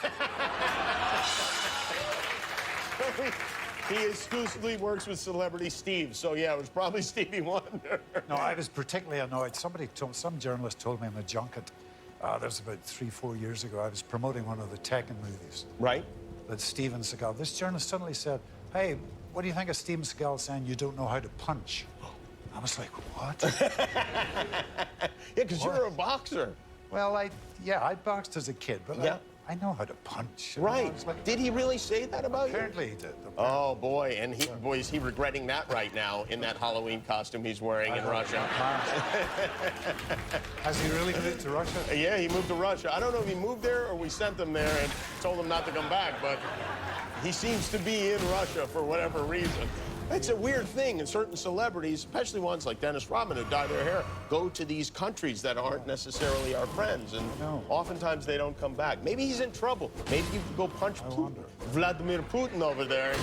He exclusively works with celebrity Steve, so yeah, it was probably Stevie Wonder. No, I was particularly annoyed. Some journalist told me on the junket, that was about 3-4 years ago, I was promoting one of the Tekken movies. Right. With Steven Seagal. This journalist suddenly said, hey, what do you think of Steven Seagal saying you don't know how to punch? I was like, what? Yeah, because you're a boxer. Well, I boxed as a kid, but yeah. I know how to punch. Right. Like, did he really say that about apparently you? He did. Oh, boy. And is he regretting that right now in that Halloween costume he's wearing in Russia? Has he really moved to Russia? Yeah, he moved to Russia. I don't know if he moved there or we sent him there and told him not to come back, but he seems to be in Russia for whatever reason. It's a weird thing, and certain celebrities, especially ones like Dennis Rodman who dye their hair, go to these countries that aren't necessarily our friends, and oftentimes they don't come back. Maybe he's in trouble. Maybe you could go punch Vladimir Putin over there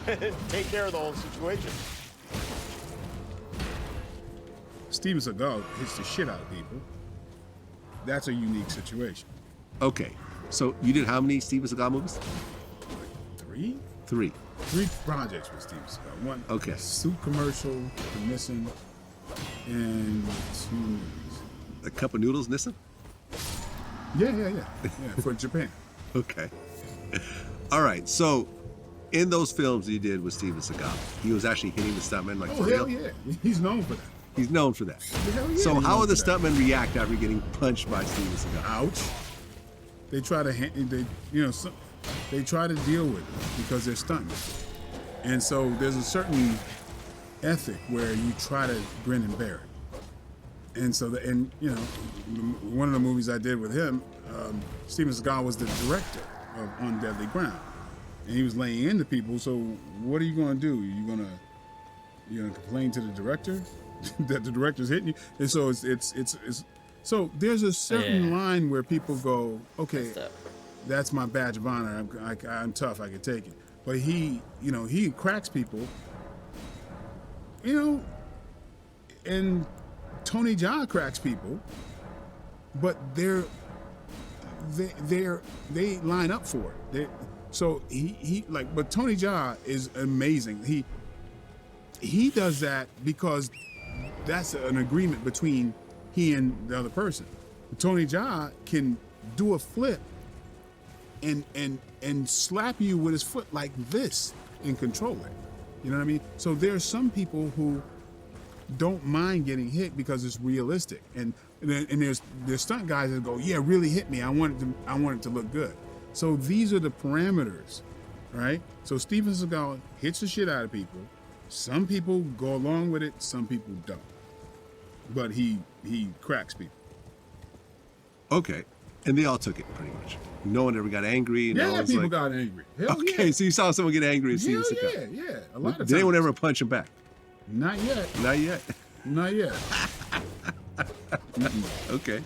and take care of the whole situation. Steven Seagal hits the shit out of people. That's a unique situation. Okay, so you did how many Steven Seagal movies? Three? Three. 3 projects with Steven Seagal. One soup commercial, The Missing, and 2 movies. A Cup of Noodles, Nissan? Yeah, for Japan. Okay. All right, so in those films you did with Steven Seagal, he was actually hitting the stuntmen like for hell real? yeah. He's known for that. He's known for that. Hell yeah, So he's how known would the for that. stuntmen react after getting punched by Steven Seagal? Ouch. They try to, they try to deal with it because they're stuntmen. And so there's a certain ethic where you try to grin and bear it. And so, one of the movies I did with him, Steven Seagal was the director of On Deadly Ground. And he was laying into people, so what are you gonna do? You gonna complain to the director that the director's hitting you? And so it's so there's a certain line where people go, okay, that's my badge of honor. I'm tough. I can take it. But he cracks people. And Tony Jaa cracks people. But they line up for it. But Tony Jaa is amazing. He does that because that's an agreement between he and the other person. Tony Jaa can do a flip and slap you with his foot like this and control it. You know what I mean? So there's some people who don't mind getting hit because it's realistic. And there's stunt guys that go, yeah, really hit me. I want it to look good. So these are the parameters, right? So Steven Seagal hits the shit out of people. Some people go along with it, some people don't. But he cracks people. Okay. And they all took it pretty much. No one ever got angry. Yeah, no one's people like, got angry. Hell okay, yeah. so you saw someone get angry at Steven Hell Seagal. yeah. A lot of times. Did anyone ever punch him back? Not yet. Not yet. Not yet. Okay.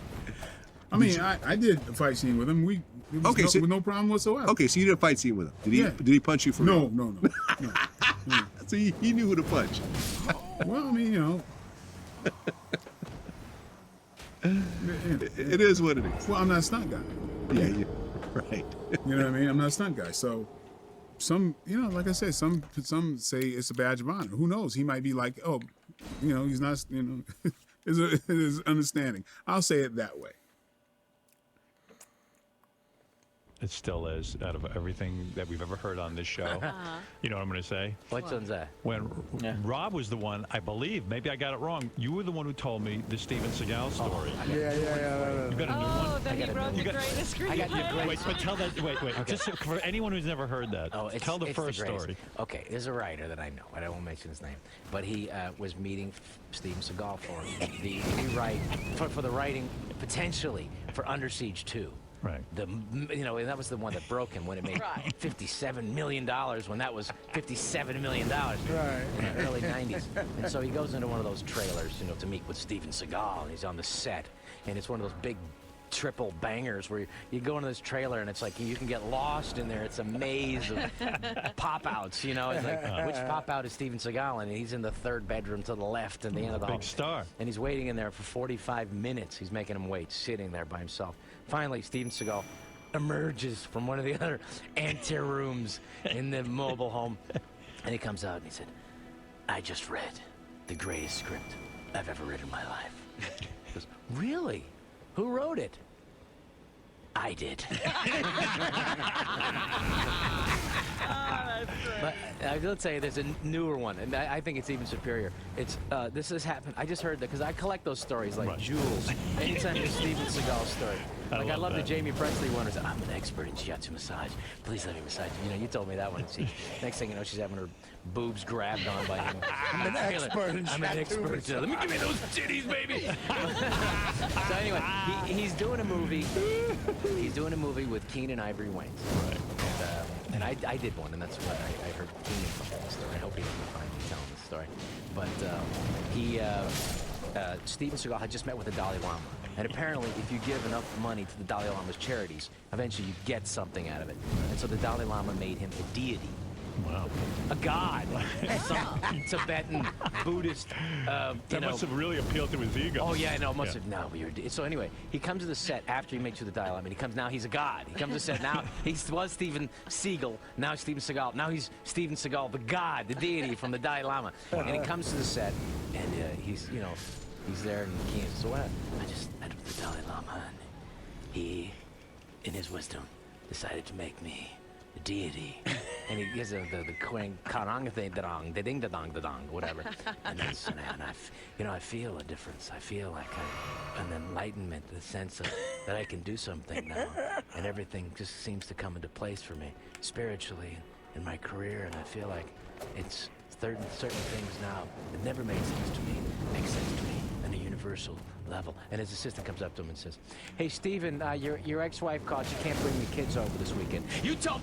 I mean, I did a fight scene with him. With no problem whatsoever. Okay, so you did a fight scene with him. Did he punch you for No, real? no. So he knew who to punch. Well, I mean, you know. It is what it is. Well, I'm not a stunt guy. Yeah, right. You know what I mean? I'm not a stunt guy. So some, you know, like I said, some say it's a badge of honor. Who knows? He might be like, oh, you know, he's not, you know, is understanding. I'll say it that way. It still is, out of everything that we've ever heard on this show. You know what I'm going to say? Which one's that? When Rob was the one, I believe, maybe I got it wrong, you were the one who told me the Steven Seagal story. Yeah. You got a new one? That he wrote the greatest screenplay. Wait, but tell that, wait. Okay. Just for anyone who's never heard that, tell the first greatest. story. Okay, there's a writer that I know. I won't mention his name, but he was meeting Steven Seagal for the rewrite for the writing potentially for Under Siege 2. Right. And that was the one that broke him when it made $57 million when that was $57 million in the early 90s. And so he goes into one of those trailers, you know, to meet with Steven Seagal, and he's on the set, and it's one of those big triple bangers where you go into this trailer and it's like you can get lost in there. It's a maze of pop-outs, you know. It's like, which pop-out is Steven Seagal? And he's in the third bedroom to the left and the end of the hall. Big star. And he's waiting in there for 45 minutes. He's making him wait, sitting there by himself. Finally, Steven Seagal emerges from one of the other anterooms in the mobile home. And he comes out and he said, I just read the greatest script I've ever read in my life. He goes, really? Who wrote it? I did. But let's say there's a newer one, and I think it's even superior. It's this has happened. I just heard that because I collect those stories like jewels. Anytime there's Steven Seagal story, like I love the Jamie Presley one. Where I'm an expert in shiatsu massage. Please let me massage you. You know, you told me that one. See, next thing you know, she's having her boobs grabbed on by him. I'm an expert in shiatsu. Let me give me those titties, baby. So anyway, he's doing a movie. He's doing a movie with Keenan Ivory Wayans. Right. And I did one, and that's what I heard Keenan tell the story. I hope he doesn't find me telling the story. But Steven Seagal had just met with the Dalai Lama. And apparently, if you give enough money to the Dalai Lama's charities, eventually you get something out of it. And so the Dalai Lama made him a deity. Wow. A god. Some Tibetan Buddhist, That must have really appealed to his ego. Oh, yeah, no, it must have. No, so anyway, he comes to the set after he made you the Dalai Lama, and he comes, now he's a god. He comes to the set, now he was Steven Seagal, now Steven Seagal. Now he's Steven Seagal, the god, the deity from the Dalai Lama. And he comes to the set, and he's there, and he can't. So what? I just met with the Dalai Lama, and he, in his wisdom, decided to make me a deity. And he gives the karang the ding da dong, whatever. And I feel a difference. I feel like an enlightenment, the sense of that I can do something now, and everything just seems to come into place for me spiritually in my career. And I feel like it's certain things now that never made sense to me make sense to me on a universal level. And his assistant comes up to him and says, "Hey, Steven, your ex-wife called. She can't bring the kids over this weekend. You tell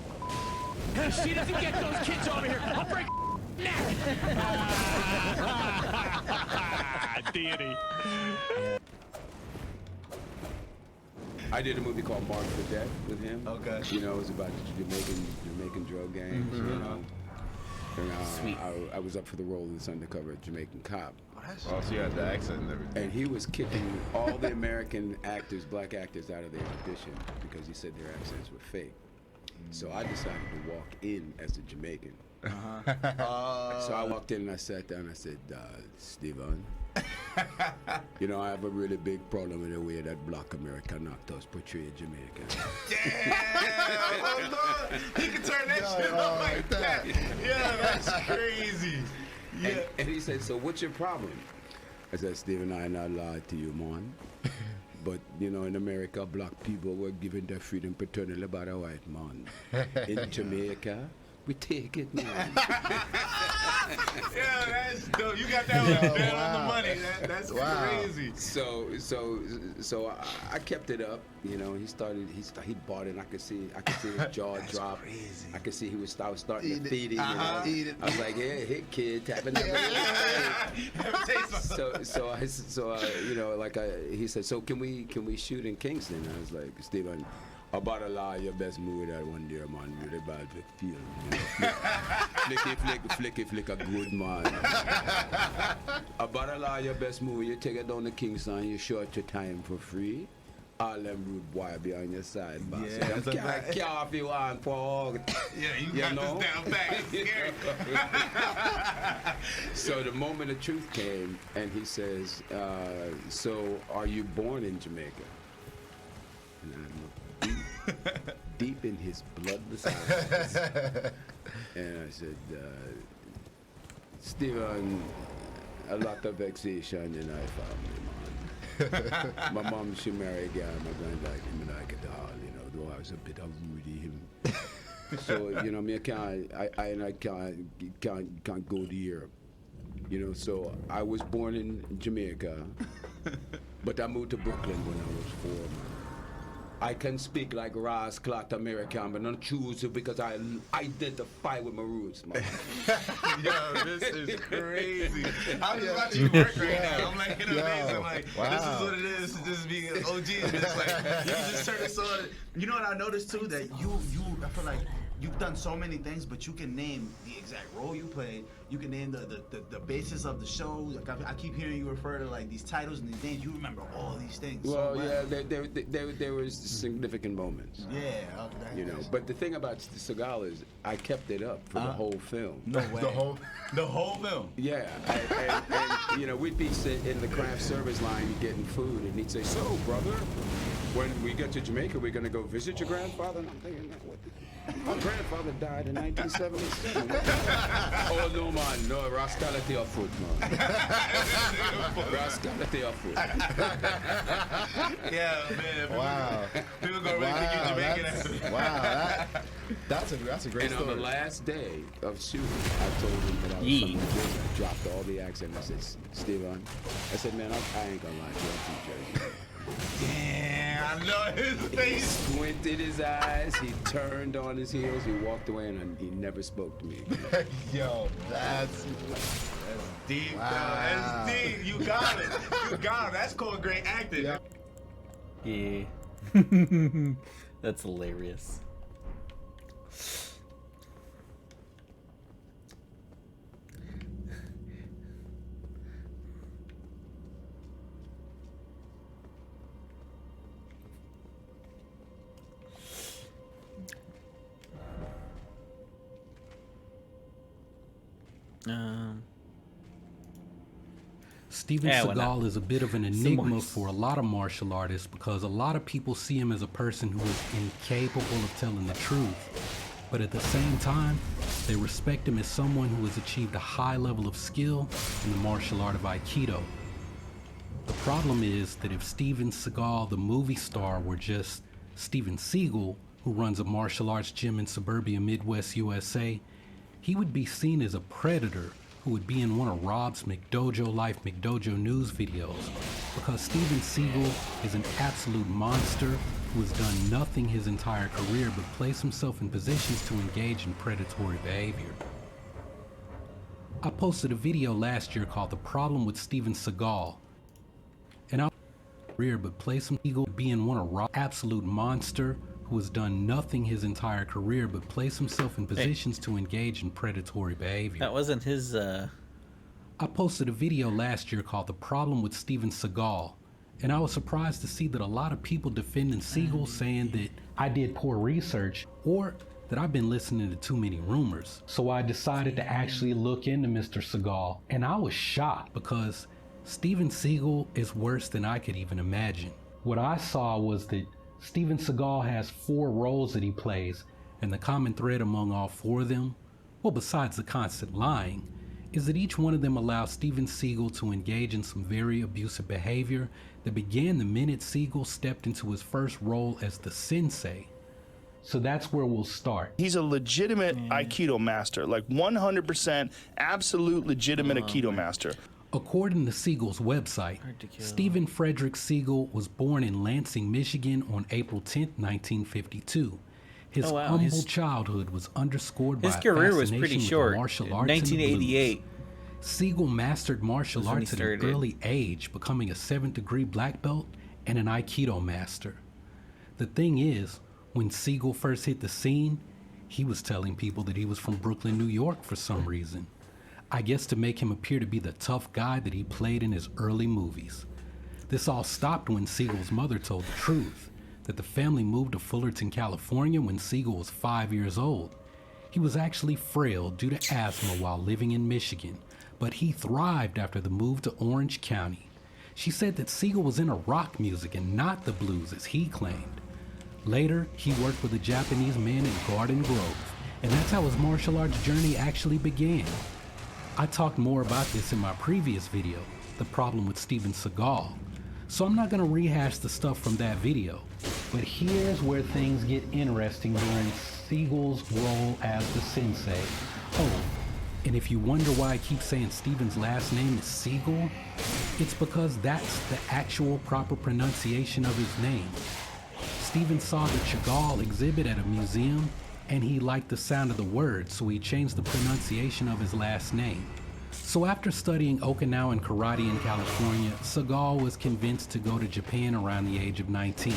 if she doesn't get those kids over here, I'll break neck." Deity. I did a movie called Marked for Death with him. Okay. You know, it was about the Jamaican drug gangs, you know. And Sweet. I was up for the role of this undercover Jamaican cop. Oh, so you had the accent and everything. And he was kicking all the American actors, black actors, out of their audition because he said their accents were fake. So I decided to walk in as a Jamaican. So I walked in and I sat down and I said, Steven, you know, I have a really big problem with the way that black American actors portray Jamaicans. He can turn that shit up like that. Yeah, that's crazy. And he said, so what's your problem? I said, Steven, I not lie to you, man. But, you know, in America, black people were given their freedom paternally by the white man. In Jamaica, we take it, man. Yeah, that's dope. You got that one dead on the money. That's crazy. So I kept it up. You know, he bought it, and I could see his jaw drop. Crazy. I could see he was starting to feed it. Eat it. I was like, yeah, hit kid, tapping that. He said, so can we shoot in Kingston? I was like, Steven, about a lie, your best movie that one day, man, really bad film. You know? Flick a good man. About a lie, your best movie, you take it down to Kingston, you short your time for free. All them rude boy be on your side, boss. Yeah, So care if you want for yeah, you got know? this down back. It's scary. So the moment of truth came, and he says, so are you born in Jamaica? And I looked deep in his bloodless eyes. And I said, Steven, a lot of vexation in our family, man. My mom, she married a guy, my granddad, him like it all, you know, though I was a bit of Rudy him. So, you know, me, I can't go to Europe. You know, so I was born in Jamaica, but I moved to Brooklyn when I was 4, man. I can speak like Ras Clot American, but not choose to because I identify with my roots, man. Yo, this is crazy. I'm just watching you work right now. I'm like, you know, I'm like, this is what it is. This is being an OG. It's like, you can just turn this on. You know what I noticed too? That I feel like you've done so many things, but you can name the exact role you played. You can name the basis of the show. Like I keep hearing you refer to like these titles and these names. You remember all these things. Well, so well. yeah, there was significant moments. Yeah, you know. But the thing about Seagal is, I kept it up for the whole film. No way. The whole film. Yeah, and you know, we'd be sitting in the craft service line getting food, and he'd say, "So, brother, when we get to Jamaica, we're gonna go visit your grandfather." And I'm thinking, what? My grandfather died in 1977. Oh no, man, no rascality of foot, man. Rascality of foot. Yeah, man. Wow. People go really think you Jamaican. Wow, that's a great and story. On the last day of shooting, I told him that I was from New Jersey. I dropped all the accent. I said, Steven, I said, man, I ain't gonna lie to you, I'm from Jersey. Damn, I know his face. He squinted his eyes, he turned on his heels, he walked away, and he never spoke to me again. Yo, that's deep, wow. That's deep. You got it. You got it. That's called great acting. Yeah. That's hilarious. Steven Seagal is a bit of an enigma for a lot of martial artists because a lot of people see him as a person who is incapable of telling the truth. But at the same time, they respect him as someone who has achieved a high level of skill in the martial art of Aikido. The problem is that if Steven Seagal, the movie star, were just Steven Seagal, who runs a martial arts gym in suburbia Midwest USA, he would be seen as a predator who would be in one of Rob's McDojo Life McDojo news videos, because Steven Seagal is an absolute monster who has done nothing his entire career but place himself in positions to engage in predatory behavior. I posted a video last year called The Problem with Steven Seagal, and I career but place him Seagal being one of Rob's absolute monster who has done nothing his entire career but place himself in positions to engage in predatory behavior. That wasn't his, I posted a video last year called The Problem with Steven Seagal, and I was surprised to see that a lot of people defending Seagal saying that I did poor research or that I've been listening to too many rumors. So I decided to actually look into Mr. Seagal, and I was shocked because Steven Seagal is worse than I could even imagine. What I saw was that Steven Seagal has 4 roles that he plays, and the common thread among all 4 of them, well, besides the constant lying, is that each one of them allowed Steven Seagal to engage in some very abusive behavior that began the minute Seagal stepped into his first role as the sensei. So that's where we'll start. He's a legitimate Aikido master, like 100% absolute legitimate Aikido master. According to Seagal's website, Stephen Frederick Seagal was born in Lansing, Michigan on April 10, 1952. His humble childhood was underscored by his a career was fascination pretty with short. martial arts 1988. and the blues. Seagal mastered martial was when he arts at an started. early age, becoming a 7th degree black belt and an Aikido master. The thing is, when Seagal first hit the scene, he was telling people that he was from Brooklyn, New York for some reason. I guess to make him appear to be the tough guy that he played in his early movies. This all stopped when Seagal's mother told the truth, that the family moved to Fullerton, California when Seagal was 5 years old. He was actually frail due to asthma while living in Michigan, but he thrived after the move to Orange County. She said that Seagal was into rock music and not the blues as he claimed. Later, he worked with a Japanese man in Garden Grove, and that's how his martial arts journey actually began. I talked more about this in my previous video, The Problem with Steven Seagal, so I'm not going to rehash the stuff from that video. But here's where things get interesting during Seagal's role as the sensei. Oh, and if you wonder why I keep saying Steven's last name is Seagal, it's because that's the actual proper pronunciation of his name. Steven saw the Chagall exhibit at a museum, and he liked the sound of the word, so he changed the pronunciation of his last name. So after studying Okinawan karate in California, Seagal was convinced to go to Japan around the age of 19.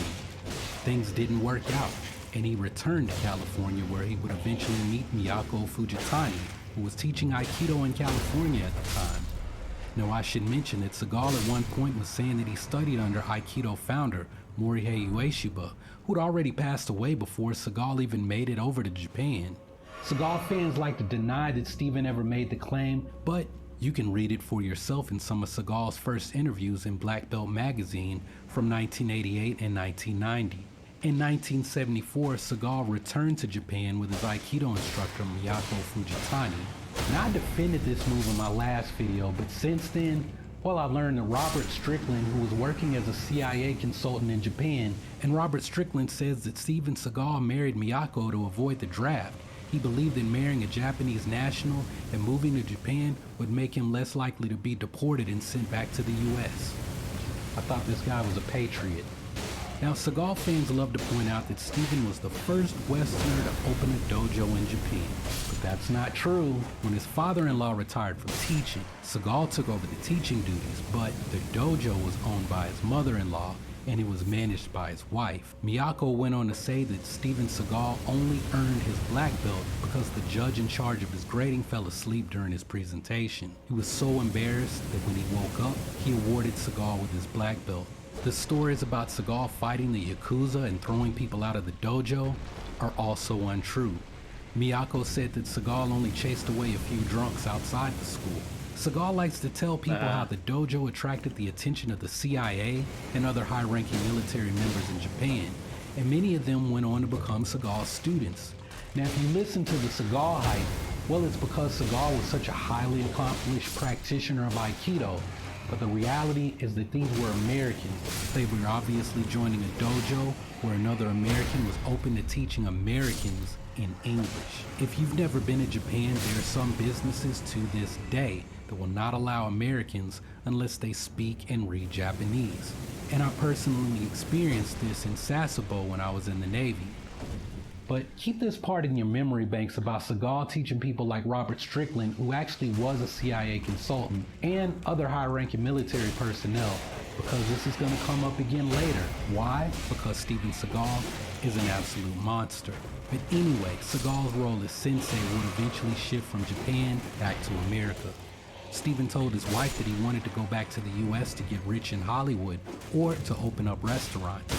Things didn't work out, and he returned to California where he would eventually meet Miyako Fujitani, who was teaching Aikido in California at the time. Now I should mention that Seagal at one point was saying that he studied under Aikido founder Morihei Ueshiba, who'd already passed away before Seagal even made it over to Japan. Seagal fans like to deny that Steven ever made the claim, but you can read it for yourself in some of Seagal's first interviews in Black Belt magazine from 1988 and 1990. In 1974, Seagal returned to Japan with his Aikido instructor Miyako Fujitani. Now I defended this move in my last video, but since then, well, I learned that Robert Strickland, who was working as a CIA consultant in Japan, and Robert Strickland says that Steven Seagal married Miyako to avoid the draft. He believed that marrying a Japanese national and moving to Japan would make him less likely to be deported and sent back to the US. I thought this guy was a patriot. Now, Seagal fans love to point out that Steven was the first Westerner to open a dojo in Japan. But that's not true. When his father-in-law retired from teaching, Seagal took over the teaching duties, but the dojo was owned by his mother-in-law and it was managed by his wife. Miyako went on to say that Steven Seagal only earned his black belt because the judge in charge of his grading fell asleep during his presentation. He was so embarrassed that when he woke up, he awarded Seagal with his black belt. The stories about Seagal fighting the Yakuza and throwing people out of the dojo are also untrue. Miyako said that Seagal only chased away a few drunks outside the school. Seagal likes to tell people how the dojo attracted the attention of the CIA and other high-ranking military members in Japan, and many of them went on to become Seagal's students. Now, if you listen to the Seagal hype, well, it's because Seagal was such a highly accomplished practitioner of Aikido, but the reality is that these were Americans. They were obviously joining a dojo where another American was open to teaching Americans in English. If you've never been to Japan, there are some businesses to this day that will not allow Americans unless they speak and read Japanese. And I personally experienced this in Sasebo when I was in the Navy. But keep this part in your memory banks about Seagal teaching people like Robert Strickland, who actually was a CIA consultant, and other high-ranking military personnel, because this is going to come up again later. Why? Because Steven Seagal is an absolute monster. But anyway, Seagal's role as sensei would eventually shift from Japan back to America. Steven told his wife that he wanted to go back to the US to get rich in Hollywood or to open up restaurants.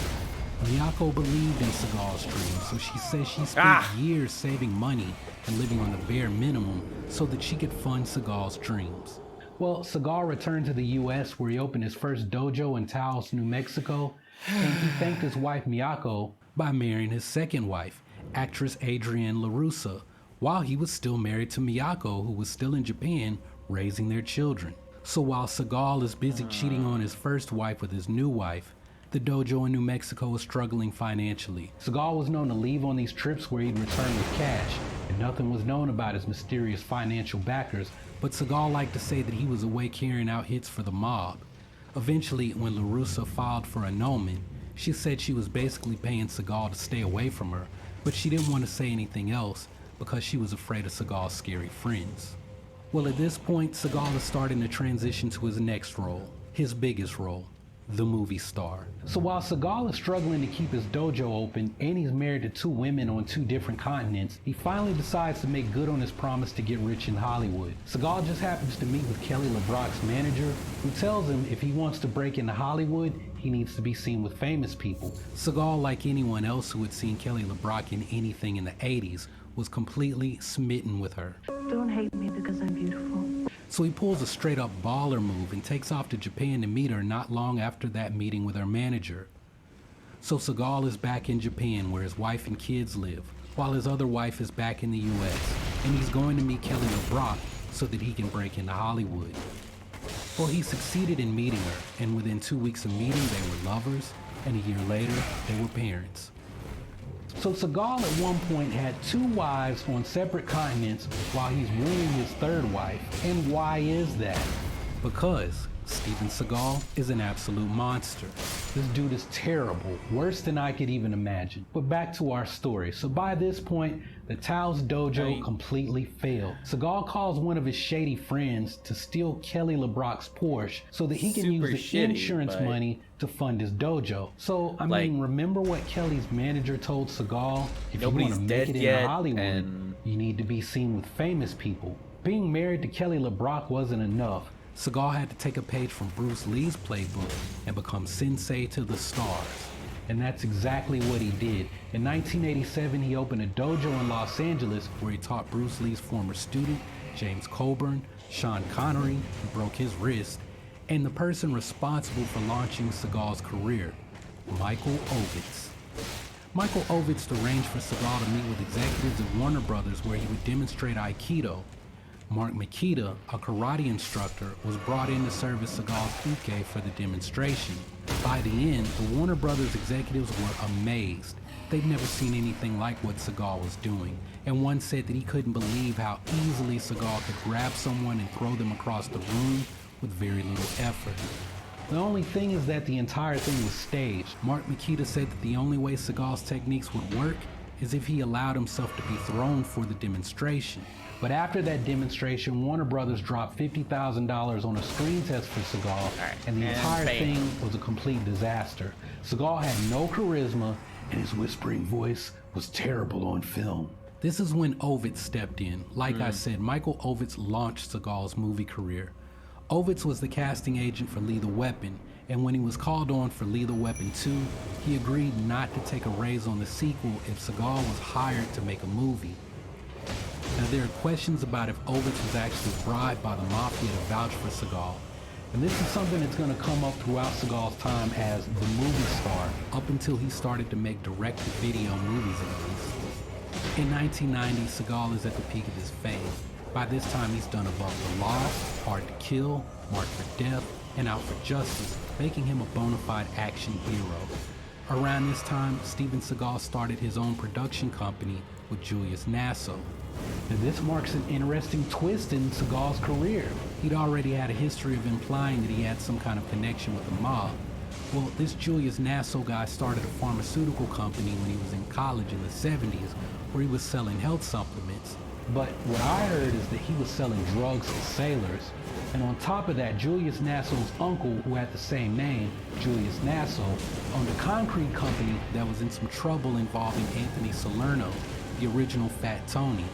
Miyako believed in Seagal's dream, so she says she spent years saving money and living on the bare minimum so that she could fund Seagal's dreams. Well, Seagal returned to the US where he opened his first dojo in Taos, New Mexico, and he thanked his wife Miyako by marrying his second wife, actress Adrienne LaRussa, while he was still married to Miyako, who was still in Japan raising their children. So while Seagal is busy cheating on his first wife with his new wife, the dojo in New Mexico was struggling financially. Seagal was known to leave on these trips where he'd return with cash, and nothing was known about his mysterious financial backers, but Seagal liked to say that he was away carrying out hits for the mob. Eventually, when LaRussa filed for annulment, she said she was basically paying Seagal to stay away from her, but she didn't want to say anything else because she was afraid of Seagal's scary friends. Well, at this point, Seagal is starting to transition to his next role, his biggest role, the movie star. So while Seagal is struggling to keep his dojo open and he's married to 2 women on 2 different continents, he finally decides to make good on his promise to get rich in Hollywood. Seagal just happens to meet with Kelly LeBrock's manager, who tells him if he wants to break into Hollywood, he needs to be seen with famous people. Seagal, like anyone else who had seen Kelly LeBrock in anything in the 80s, was completely smitten with her. Don't hate me because I'm beautiful. So he pulls a straight up baller move and takes off to Japan to meet her not long after that meeting with her manager. So Seagal is back in Japan where his wife and kids live, while his other wife is back in the US, and he's going to meet Kelly LeBrock so that he can break into Hollywood. Well, he succeeded in meeting her, and within 2 weeks of meeting they were lovers, and a year later they were parents. So Seagal at one point had 2 wives on separate continents while he's wooing his 3rd wife. And why is that? Because Steven Seagal is an absolute monster. This dude is terrible, worse than I could even imagine. But back to our story. So by this point, the Tao's dojo completely failed. Seagal calls one of his shady friends to steal Kelly LeBrock's Porsche so that he can use the insurance money to fund his dojo. So, I mean, remember what Kelly's manager told Seagal? If you want to make it in Hollywood, you need to be seen with famous people. Being married to Kelly LeBrock wasn't enough. Seagal had to take a page from Bruce Lee's playbook and become sensei to the stars. And that's exactly what he did. In 1987, he opened a dojo in Los Angeles where he taught Bruce Lee's former student, James Coburn, Sean Connery, who broke his wrist, and the person responsible for launching Seagal's career, Michael Ovitz. Michael Ovitz arranged for Seagal to meet with executives at Warner Brothers where he would demonstrate Aikido. Mark Makita, a karate instructor, was brought in to serve as Seagal's uke for the demonstration. By the end, the Warner Brothers executives were amazed. They'd never seen anything like what Seagal was doing, and one said that he couldn't believe how easily Seagal could grab someone and throw them across the room with very little effort. The only thing is that the entire thing was staged. Mark Makita said that the only way Seagal's techniques would work is if he allowed himself to be thrown for the demonstration. But after that demonstration, Warner Brothers dropped $50,000 on a screen test for Seagal, and the entire thing was a complete disaster. Seagal had no charisma, and his whispering voice was terrible on film. This is when Ovitz stepped in. Like I said, Michael Ovitz launched Seagal's movie career. Ovitz was the casting agent for Lethal Weapon, and when he was called on for Lethal Weapon 2, he agreed not to take a raise on the sequel if Seagal was hired to make a movie. Now, there are questions about if Ovitz was actually bribed by the mafia to vouch for Seagal. And this is something that's going to come up throughout Seagal's time as the movie star, up until he started to make direct-to-video movies at least. In 1990, Seagal is at the peak of his fame. By this time, he's done Above the Law, Hard to Kill, Marked for Death, and Out for Justice, making him a bona fide action hero. Around this time, Steven Seagal started his own production company with Julius Nasso. Now, this marks an interesting twist in Seagal's career. He'd already had a history of implying that he had some kind of connection with the mob. Well, this Julius Nasso guy started a pharmaceutical company when he was in college in the 70s, where he was selling health supplements. But what I heard is that he was selling drugs to sailors. And on top of that, Julius Nasso's uncle, who had the same name, Julius Nasso, owned a concrete company that was in some trouble involving Anthony Salerno, the original Fat Tony.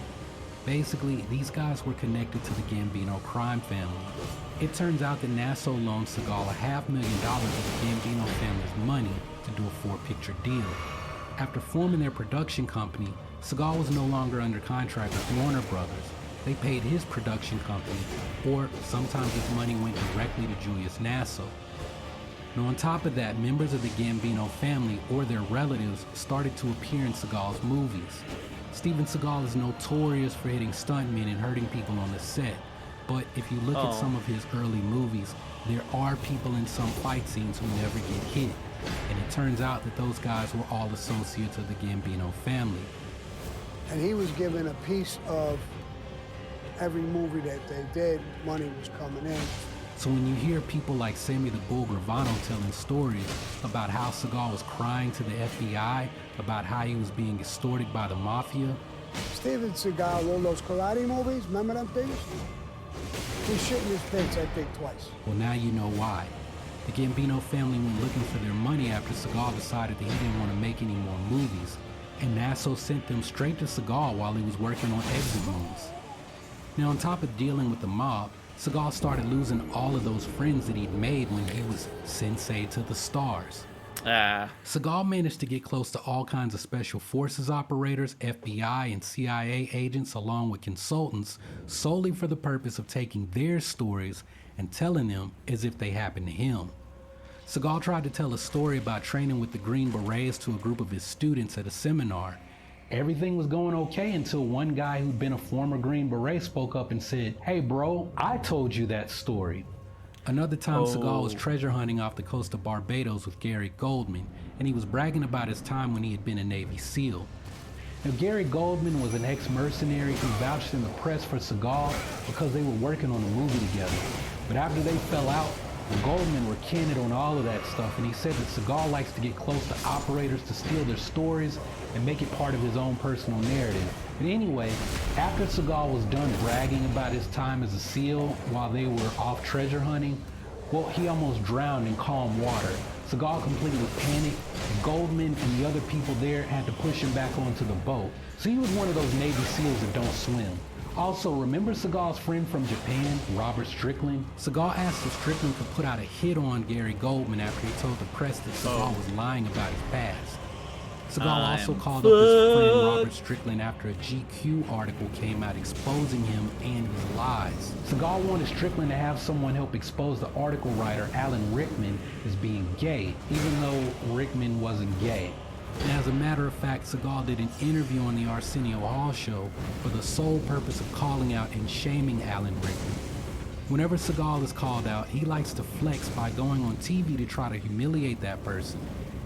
Basically, these guys were connected to the Gambino crime family. It turns out that Nasso loaned Seagal $500,000 of the Gambino family's money to do a 4-picture deal. After forming their production company, Seagal was no longer under contract with Warner Brothers. They paid his production company, or sometimes his money went directly to Julius Nasso. Now, on top of that, members of the Gambino family or their relatives started to appear in Seagal's movies. Steven Seagal is notorious for hitting stuntmen and hurting people on the set. But if you look at Oh. some of his early movies, there are people in some fight scenes who never get hit. And it turns out that those guys were all associates of the Gambino family. And he was given a piece of every movie that they did, money was coming in. So when you hear people like Sammy the Bull Gravano telling stories about how Seagal was crying to the FBI, about how he was being extorted by the mafia. Steven Seagal, all those karate movies, remember them things? He shit in his pants, I think, twice. Well, now you know why. The Gambino family went looking for their money after Seagal decided that he didn't want to make any more movies. And Nasso sent them straight to Seagal while he was working on exit wounds. Now, on top of dealing with the mob, Seagal started losing all of those friends that he'd made when he was sensei to the stars. Seagal managed to get close to all kinds of special forces operators, FBI and CIA agents, along with consultants, solely for the purpose of taking their stories and telling them as if they happened to him. Seagal tried to tell a story about training with the Green Berets to a group of his students at a seminar. Everything was going okay until one guy who'd been a former Green Beret spoke up and said, "Hey bro, I told you that story." Another time, Seagal was treasure hunting off the coast of Barbados with Gary Goldman, and he was bragging about his time when he had been a Navy SEAL. Now, Gary Goldman was an ex-mercenary who vouched in the press for Seagal because they were working on a movie together. But after they fell out, the Goldman were candid on all of that stuff, and he said that Seagal likes to get close to operators to steal their stories and make it part of his own personal narrative. But anyway, after Seagal was done bragging about his time as a SEAL while they were off treasure hunting, well, he almost drowned in calm water. Seagal completely panicked. Goldman and the other people there had to push him back onto the boat. So he was one of those Navy SEALs that don't swim. Also, remember Seagal's friend from Japan, Robert Strickland? Seagal asked if Strickland could put out a hit on Gary Goldman after he told the press that Seagal was lying about his past. Seagal also called up his friend Robert Strickland after a GQ article came out exposing him and his lies. Seagal wanted Strickland to have someone help expose the article writer Alan Rickman as being gay, even though Rickman wasn't gay. And as a matter of fact, Seagal did an interview on the Arsenio Hall show for the sole purpose of calling out and shaming Alan Rickman. Whenever Seagal is called out, he likes to flex by going on TV to try to humiliate that person.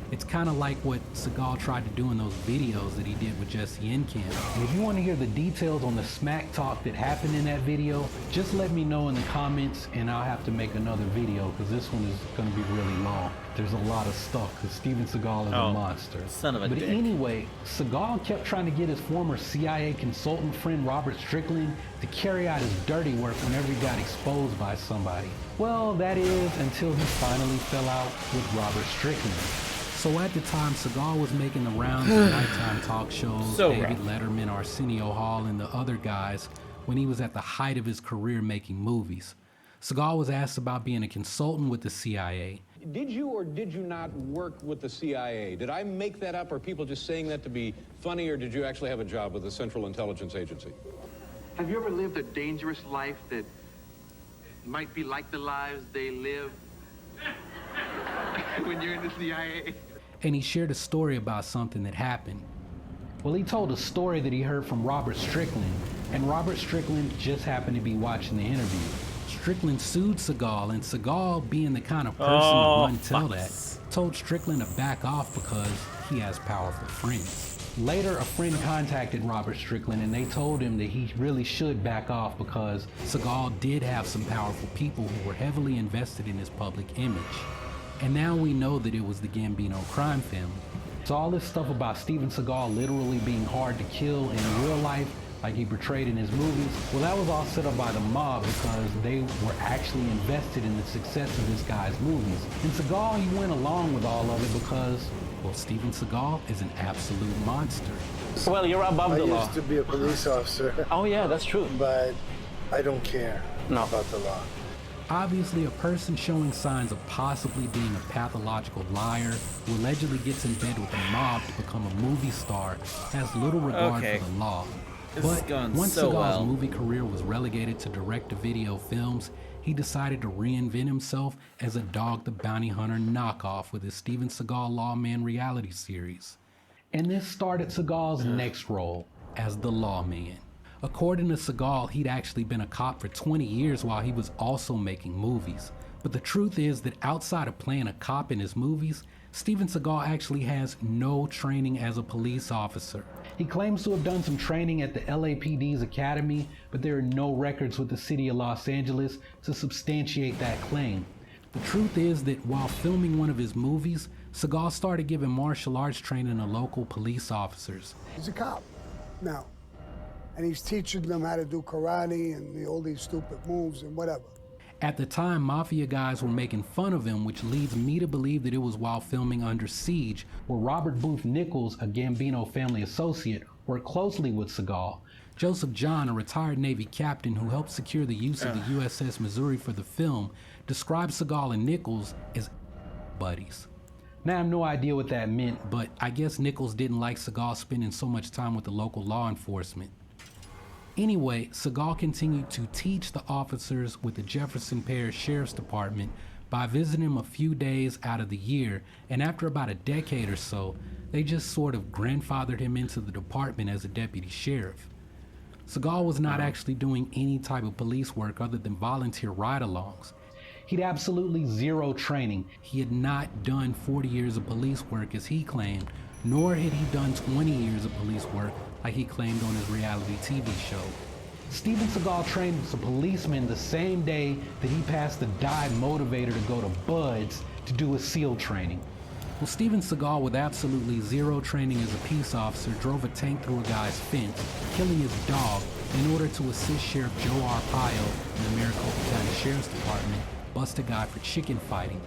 It's kind of like what Seagal tried to do in those videos that he did with Jesse Enkamp. And if you want to hear the details on the smack talk that happened in that video, just let me know in the comments and I'll have to make another video because this one is going to be really long. There's a lot of stuff because Steven Seagal is a monster. Son of a But dick. anyway, Seagal kept trying to get his former CIA consultant friend Robert Strickland to carry out his dirty work whenever he got exposed by somebody. Well, that is until he finally fell out with Robert Strickland. So at the time, Seagal was making the rounds of nighttime talk shows, David Letterman, Arsenio Hall, and the other guys when he was at the height of his career making movies. Seagal was asked about being a consultant with the CIA. Did you or did you not work with the CIA? Did I make that up, or are people just saying that to be funny, or did you actually have a job with the Central Intelligence Agency? Have you ever lived a dangerous life that might be like the lives they live when you're in the CIA? And he shared a story about something that happened. Well, he told a story that he heard from Robert Strickland, and Robert Strickland just happened to be watching the interview. Strickland sued Seagal, and Seagal, being the kind of person that wouldn't tell that, told Strickland to back off because he has powerful friends. Later, a friend contacted Robert Strickland and they told him that he really should back off because Seagal did have some powerful people who were heavily invested in his public image. And now we know that it was the Gambino crime family. So all this stuff about Steven Seagal literally being hard to kill in real life, like he portrayed in his movies, well, that was all set up by the mob because they were actually invested in the success of this guy's movies. And Seagal, he went along with all of it because, well, Steven Seagal is an absolute monster. Well, you're above the law. I used to be a police officer. Oh yeah, that's true. But I don't care about the law. Obviously, a person showing signs of possibly being a pathological liar who allegedly gets in bed with a mob to become a movie star has little regard for the law. But once Seagal's movie career was relegated to direct-to-video films, he decided to reinvent himself as a Dog the Bounty Hunter knockoff with his Steven Seagal Lawman reality series. And this started Seagal's next role as the Lawman. According to Seagal, he'd actually been a cop for 20 years while he was also making movies. But the truth is that outside of playing a cop in his movies, Steven Seagal actually has no training as a police officer. He claims to have done some training at the LAPD's academy, but there are no records with the city of Los Angeles to substantiate that claim. The truth is that while filming one of his movies, Seagal started giving martial arts training to local police officers. He's a cop now, and he's teaching them how to do karate and all these stupid moves and whatever. At the time, mafia guys were making fun of him, which leads me to believe that it was while filming Under Siege, where Robert Booth Nichols, a Gambino family associate, worked closely with Seagal. Joseph John, a retired Navy captain who helped secure the use of the USS Missouri for the film, described Seagal and Nichols as buddies. Now, I have no idea what that meant, but I guess Nichols didn't like Seagal spending so much time with the local law enforcement. Anyway, Seagal continued to teach the officers with the Jefferson Parish Sheriff's Department by visiting them a few days out of the year, and after about a decade or so, they just sort of grandfathered him into the department as a deputy sheriff. Seagal was not actually doing any type of police work other than volunteer ride-alongs. He'd absolutely zero training. He had not done 40 years of police work as he claimed, nor had he done 20 years of police work like he claimed on his reality TV show. Steven Seagal trained as a policeman the same day that he passed the dive motivator to go to Bud's to do his SEAL training. Well, Steven Seagal, with absolutely zero training as a peace officer, drove a tank through a guy's fence, killing his dog, in order to assist Sheriff Joe Arpaio in the Maricopa County Sheriff's Department bust a guy for chicken fighting,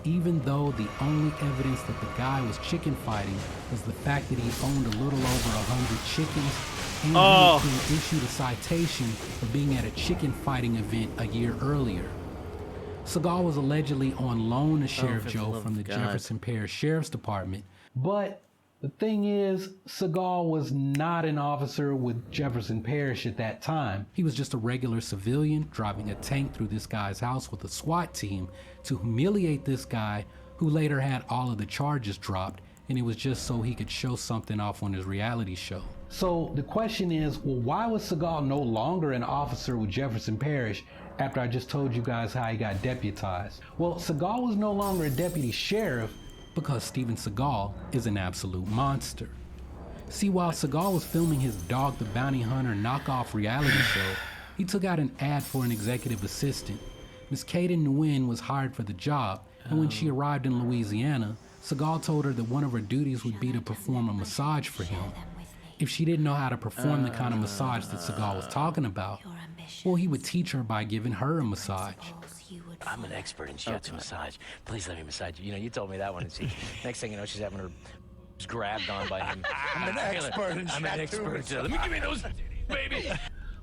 even though the only evidence that the guy was chicken fighting was the fact that he owned a little over 100 chickens, and he was being issued a citation for being at a chicken fighting event a year earlier. Seagal was allegedly on loan to Sheriff Joe from the Jefferson Parish Sheriff's Department, but the thing is, Seagal was not an officer with Jefferson Parish at that time. He was just a regular civilian driving a tank through this guy's house with a SWAT team to humiliate this guy, who later had all of the charges dropped, and it was just so he could show something off on his reality show. So the question is, well, why was Seagal no longer an officer with Jefferson Parish after I just told you guys how he got deputized? Well, Seagal was no longer a deputy sheriff because Steven Seagal is an absolute monster. See, while Seagal was filming his Dog the Bounty Hunter knockoff reality show, he took out an ad for an executive assistant. Miss Kaden Nguyen was hired for the job, and when she arrived in Louisiana, Seagal told her that one of her duties would be to perform a massage for him. If she didn't know how to perform the kind of massage that Seagal was talking about, well, he would teach her by giving her a massage. I'm an expert in shiatsu massage. Please let me massage you. You know, you told me that one. And see, next thing you know, she's having her grabbed on by him. I'm an expert in shiatsu. Let me give me those, baby.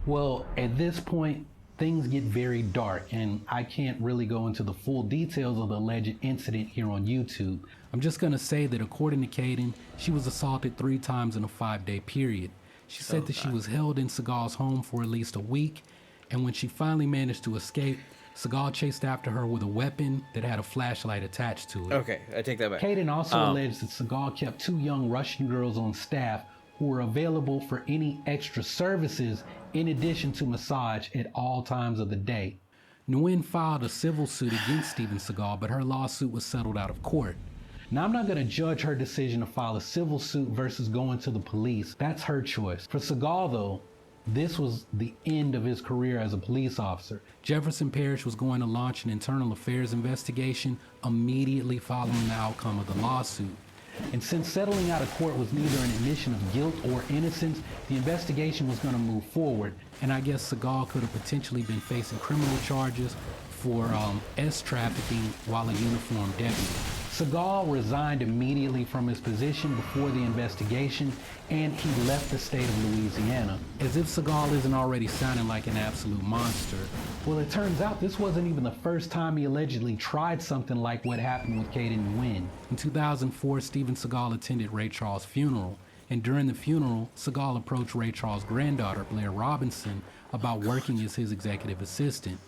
Well, at this point, things get very dark, and I can't really go into the full details of the alleged incident here on YouTube. I'm just gonna say that according to Kaden, she was assaulted 3 times in a 5-day period. She said that she was held in Seagal's home for at least a week, and when she finally managed to escape, Seagal chased after her with a weapon that had a flashlight attached to it. Okay, I take that back. Kaden also alleged that Seagal kept 2 young Russian girls on staff who were available for any extra services in addition to massage at all times of the day. Nguyen filed a civil suit against Steven Seagal, but her lawsuit was settled out of court. Now, I'm not going to judge her decision to file a civil suit versus going to the police. That's her choice. For Seagal, though, this was the end of his career as a police officer. Jefferson Parish was going to launch an internal affairs investigation immediately following the outcome of the lawsuit. And since settling out of court was neither an admission of guilt or innocence, the investigation was going to move forward. And I guess Seagal could have potentially been facing criminal charges for trafficking while a uniformed deputy. Seagal resigned immediately from his position before the investigation, and he left the state of Louisiana. As if Seagal isn't already sounding like an absolute monster. Well, it turns out this wasn't even the first time he allegedly tried something like what happened with Kaden Nguyen. In 2004, Steven Seagal attended Ray Charles' funeral, and during the funeral, Seagal approached Ray Charles' granddaughter, Blair Robinson, about working as his executive assistant.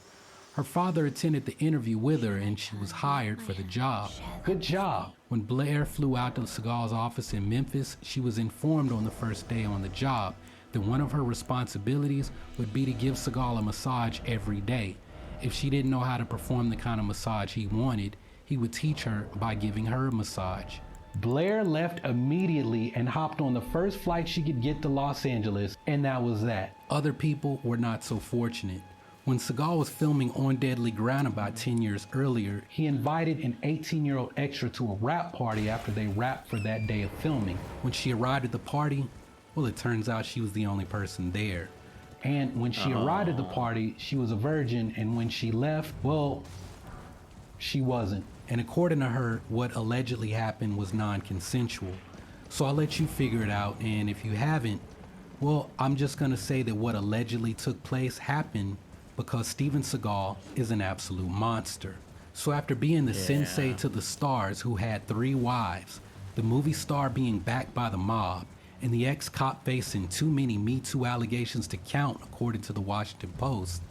Her father attended the interview with her, and she was hired for the job. Good job. When Blair flew out to Seagal's office in Memphis, she was informed on the first day on the job that one of her responsibilities would be to give Seagal a massage every day. If she didn't know how to perform the kind of massage he wanted, he would teach her by giving her a massage. Blair left immediately and hopped on the first flight she could get to Los Angeles, and that was that. Other people were not so fortunate. When Seagal was filming On Deadly Ground about 10 years earlier, he invited an 18-year-old extra to a rap party after they rapped for that day of filming. When she arrived at the party, well, it turns out she was the only person there. And when she arrived at the party, she was a virgin, and when she left, well, she wasn't. And according to her, what allegedly happened was non-consensual. So I'll let you figure it out, and if you haven't, well, I'm just gonna say that what allegedly took place happened because Steven Seagal is an absolute monster. So after being the sensei to the stars who had 3 wives, the movie star being backed by the mob, and the ex-cop facing too many Me Too allegations to count according to the Washington Post,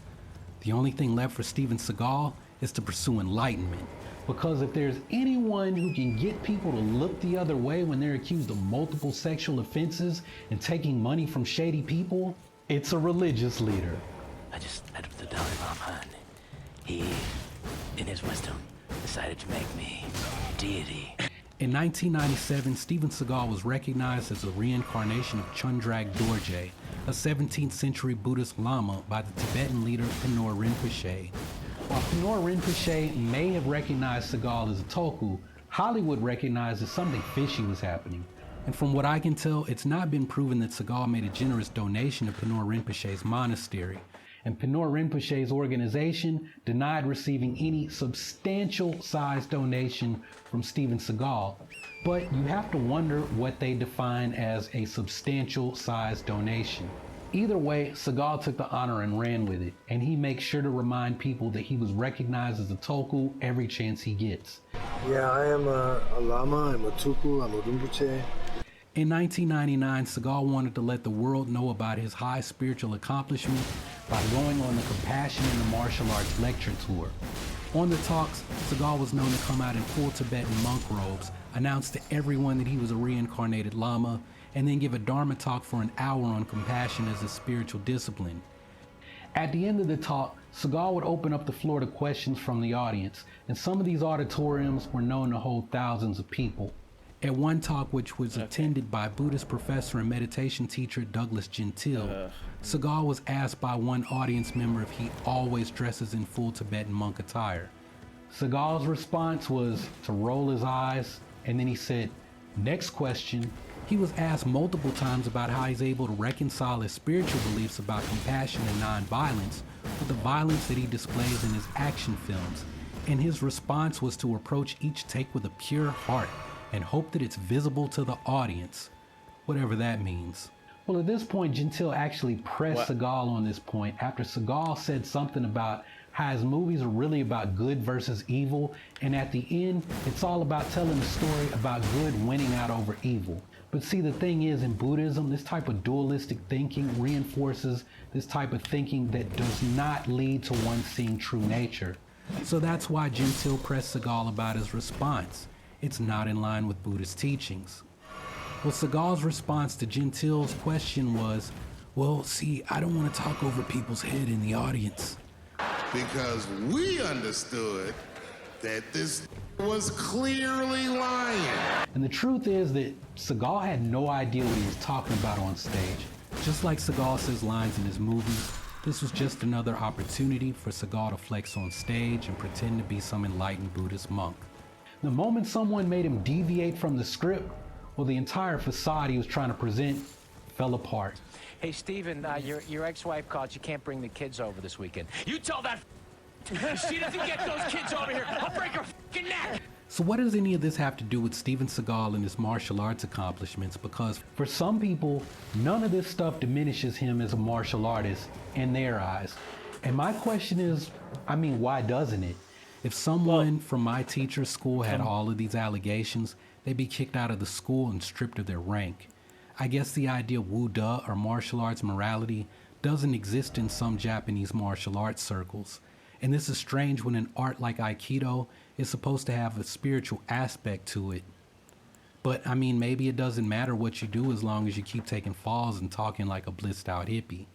the only thing left for Steven Seagal is to pursue enlightenment. Because if there's anyone who can get people to look the other way when they're accused of multiple sexual offenses and taking money from shady people, it's a religious leader. I just met with the Dalai Lama, and he, in his wisdom, decided to make me deity. In 1997, Steven Seagal was recognized as a reincarnation of Chundrag Dorje, a 17th century Buddhist Lama by the Tibetan leader Penor Rinpoche. While Penor Rinpoche may have recognized Seagal as a tulku, Hollywood recognized that something fishy was happening. And from what I can tell, it's not been proven that Seagal made a generous donation to Penor Rinpoche's monastery. And Penor Rinpoche's organization denied receiving any substantial size donation from Steven Seagal. But you have to wonder what they define as a substantial size donation. Either way, Seagal took the honor and ran with it, and he makes sure to remind people that he was recognized as a tulku every chance he gets. Yeah, I am a lama, I'm a tulku, I'm a Rinpoche. In 1999, Seagal wanted to let the world know about his high spiritual accomplishment by going on the Compassion in the Martial Arts lecture tour. On the talks, Seagal was known to come out in full Tibetan monk robes, announce to everyone that he was a reincarnated Lama, and then give a Dharma talk for an hour on compassion as a spiritual discipline. At the end of the talk, Seagal would open up the floor to questions from the audience, and some of these auditoriums were known to hold thousands of people. At one talk, which was attended by Buddhist professor and meditation teacher Douglas Gentile, Seagal was asked by one audience member if he always dresses in full Tibetan monk attire. Seagal's response was to roll his eyes, and then he said, "Next question." He was asked multiple times about how he's able to reconcile his spiritual beliefs about compassion and nonviolence with the violence that he displays in his action films, and his response was to approach each take with a pure heart and hope that it's visible to the audience, whatever that means. Well, at this point, Gentile actually pressed Seagal on this point after Seagal said something about how his movies are really about good versus evil, and at the end, it's all about telling a story about good winning out over evil. But see, the thing is, in Buddhism, this type of dualistic thinking reinforces this type of thinking that does not lead to one seeing true nature. So that's why Gentile pressed Seagal about his response. It's not in line with Buddhist teachings. Well, Seagal's response to Gentile's question was, well, see, I don't want to talk over people's head in the audience. Because we understood that this was clearly lying. And the truth is that Seagal had no idea what he was talking about on stage. Just like Seagal says lines in his movies, this was just another opportunity for Seagal to flex on stage and pretend to be some enlightened Buddhist monk. The moment someone made him deviate from the script, well, the entire facade he was trying to present fell apart. Hey, Steven, your ex-wife called. You can't bring the kids over this weekend. You tell that if she doesn't get those kids over here, I'll break her fucking neck. So what does any of this have to do with Steven Seagal and his martial arts accomplishments? Because for some people, none of this stuff diminishes him as a martial artist in their eyes. And my question is, why doesn't it? If someone from my teacher's school had all of these allegations, they'd be kicked out of the school and stripped of their rank. I guess the idea of Wu-Da or martial arts morality doesn't exist in some Japanese martial arts circles. And this is strange when an art like Aikido is supposed to have a spiritual aspect to it. But I mean, maybe it doesn't matter what you do as long as you keep taking falls and talking like a blissed out hippie.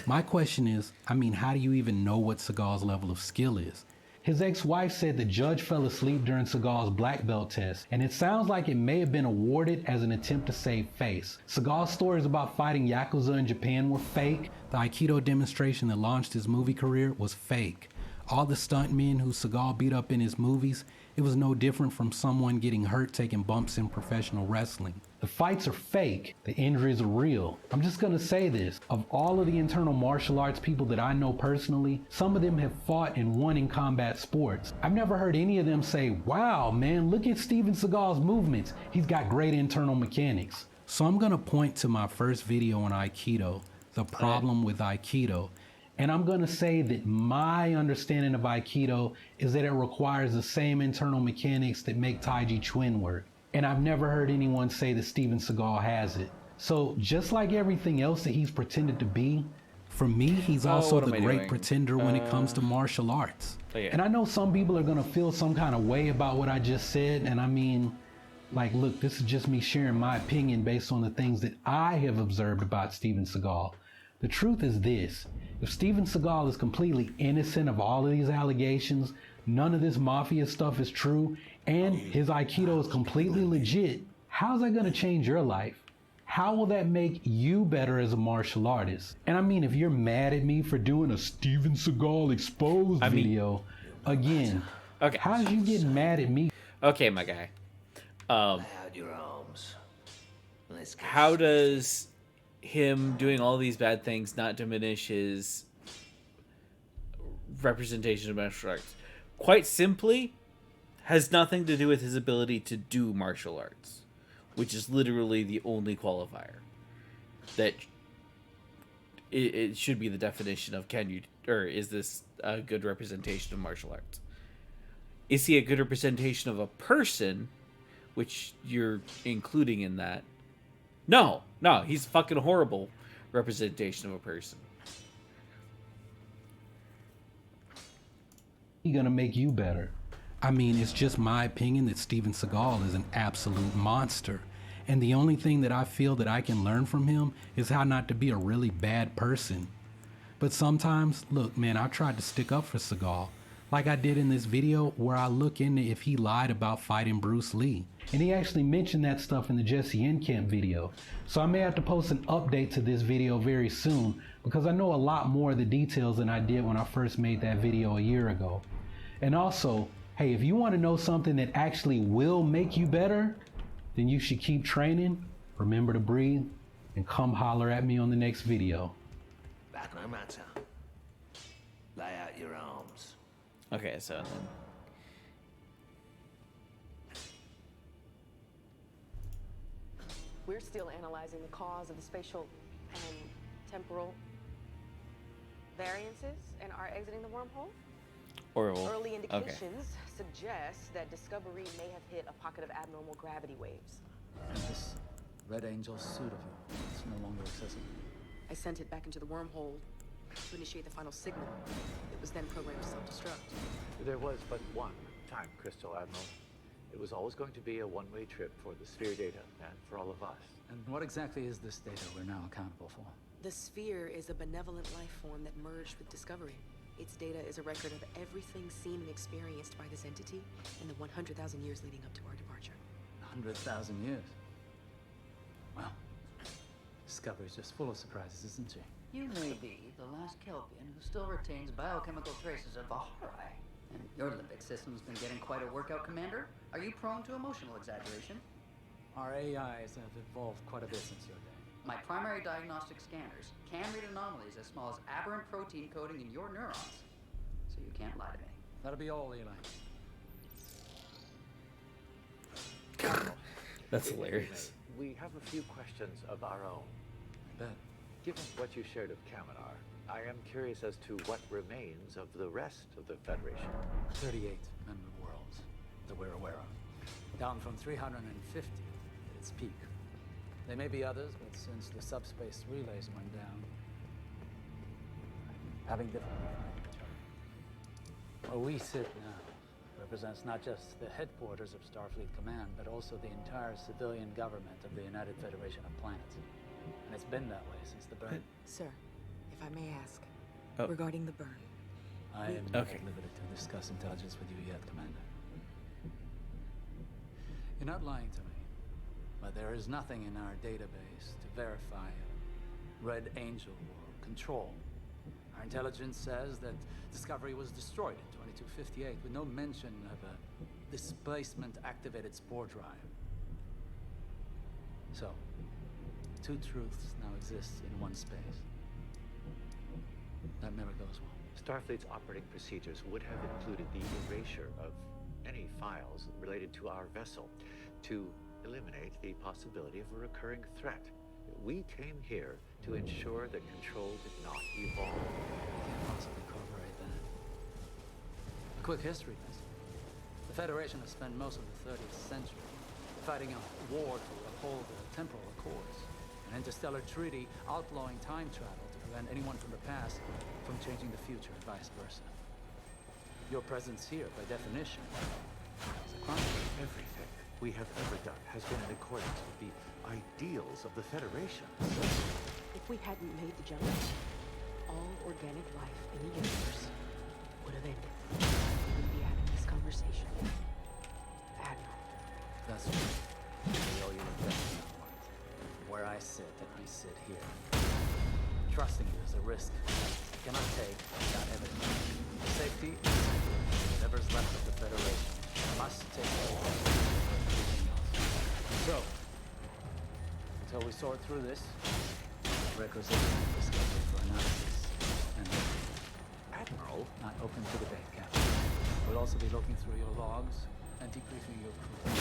My question is, I mean, how do you even know what Seagal's level of skill is? His ex-wife said the judge fell asleep during Seagal's black belt test, and it sounds like it may have been awarded as an attempt to save face. Seagal's stories about fighting Yakuza in Japan were fake. The Aikido demonstration that launched his movie career was fake. All the stuntmen who Seagal beat up in his movies, it was no different from someone getting hurt taking bumps in professional wrestling. The fights are fake, the injuries are real. I'm just gonna say this, of all of the internal martial arts people that I know personally, some of them have fought and won in combat sports. I've never heard any of them say, wow man, look at Steven Seagal's movements, he's got great internal mechanics. So I'm gonna point to my first video on Aikido, the problem with Aikido. And I'm gonna say that my understanding of Aikido is that it requires the same internal mechanics that make Taiji Chuan work. And I've never heard anyone say that Steven Seagal has it. So just like everything else that he's pretended to be, for me, he's also the great pretender when it comes to martial arts. And I know some people are gonna feel some kind of way about what I just said. And I mean, like, look, this is just me sharing my opinion based on the things that I have observed about Steven Seagal. The truth is this. If Steven Seagal is completely innocent of all of these allegations, none of this mafia stuff is true, and his Aikido is completely legit, how's that gonna change your life? How will that make you better as a martial artist? And I mean, if you're mad at me for doing a Steven Seagal exposed video, again, how's you getting mad at me? Okay, my guy. How does him doing all these bad things not diminish his representation of martial arts? Quite simply, has nothing to do with his ability to do martial arts, which is literally the only qualifier that it should be the definition of is this a good representation of martial arts? Is he a good representation of a person, which you're including in that? No, he's a fucking horrible representation of a person. He's gonna make you better. I mean, it's just my opinion that Steven Seagal is an absolute monster. And the only thing that I feel that I can learn from him is how not to be a really bad person. But sometimes, look, man, I tried to stick up for Seagal, like I did in this video where I look into if he lied about fighting Bruce Lee. And he actually mentioned that stuff in the Jesse Enkamp video. So I may have to post an update to this video very soon because I know a lot more of the details than I did when I first made that video a year ago. And also, hey, if you want to know something that actually will make you better, then you should keep training, remember to breathe, and come holler at me on the next video. Back no matter. Lay out your arms. Okay, so then... We're still analyzing the cause of the spatial and temporal variances and are exiting the wormhole. Early indications suggest that Discovery may have hit a pocket of abnormal gravity waves. And this Red Angel suit of yours, it's no longer accessible. I sent it back into the wormhole to initiate the final signal. It was then programmed to self-destruct. There was but one time crystal, Admiral. It was always going to be a one-way trip for the sphere data and for all of us. And what exactly is this data we're now accountable for? The sphere is a benevolent life form that merged with Discovery. Its data is a record of everything seen and experienced by this entity in the 100,000 years leading up to our departure. 100,000 years? Well, Discovery's just full of surprises, isn't she? You may be the last Kelpian who still retains biochemical traces of the Horai. And your limbic system's been getting quite a workout, Commander. Are you prone to emotional exaggeration? Our AIs have evolved quite a bit since your day. My primary diagnostic scanners can read anomalies as small as aberrant protein coding in your neurons. So you can't lie to me. That'll be all, Eli. That's hilarious. We have a few questions of our own. I bet. Given what you shared of Kaminar, I am curious as to what remains of the rest of the Federation. 38 member worlds that we're aware of. Down from 350 at its peak. There may be others, but since the subspace relays went down, having difficulty finding each other. Where we sit now, represents not just the headquarters of Starfleet Command, but also the entire civilian government of the United Federation of Planets. And it's been that way since the burn. Sir, if I may ask, Oh. regarding the burn. I am not at liberty to discuss intelligence with you yet, Commander. You're not lying to me, but there is nothing in our database to verify a Red Angel or Control. Our intelligence says that Discovery was destroyed in 2258 with no mention of a displacement-activated spore drive. So, two truths now exist in one space. That never goes well. Starfleet's operating procedures would have included the erasure of any files related to our vessel to eliminate the possibility of a recurring threat. We came here to ensure that Control did not evolve. I can't possibly corroborate that. A quick history lesson. The Federation has spent most of the 30th century fighting a war to uphold the temporal accords, an interstellar treaty outlawing time travel to prevent anyone from the past from changing the future and vice versa. Your presence here, by definition, is a crime. Everything we have ever done has been in accordance with the ideals of the Federation. If we hadn't made the jump, all organic life in the universe would have ended. We wouldn't be having this conversation. Admiral. That's right. We owe you a debt now. Where I sit, and I sit here. Trusting you is a risk I cannot take without evidence. Safety is whatever's left of the Federation must take care of everything else. So, until we sort through this, requisition Discovery for analysis and Admiral? not open to debate, Captain. We'll also be looking through your logs and debriefing your crew.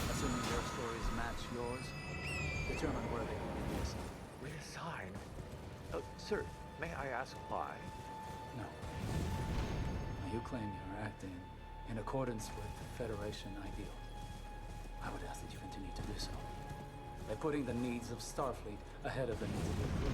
Assuming their stories match yours, determine where they can be reassigned. Reassigned? Oh, sir, may I ask why? No. Now, you claim you're acting in accordance with the Federation ideals. I would ask that you continue to do so. By putting the needs of Starfleet ahead of the needs of your crew.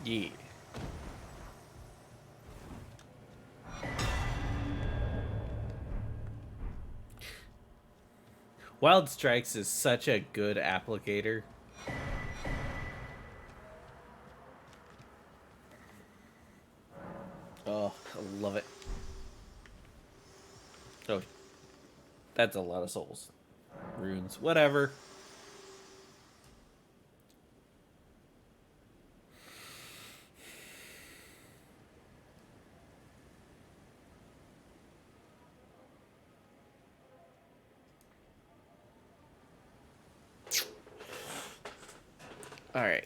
Yeah. Wild Strikes is such a good applicator. Oh, I love it. Oh, that's a lot of souls. Runes, whatever. All right.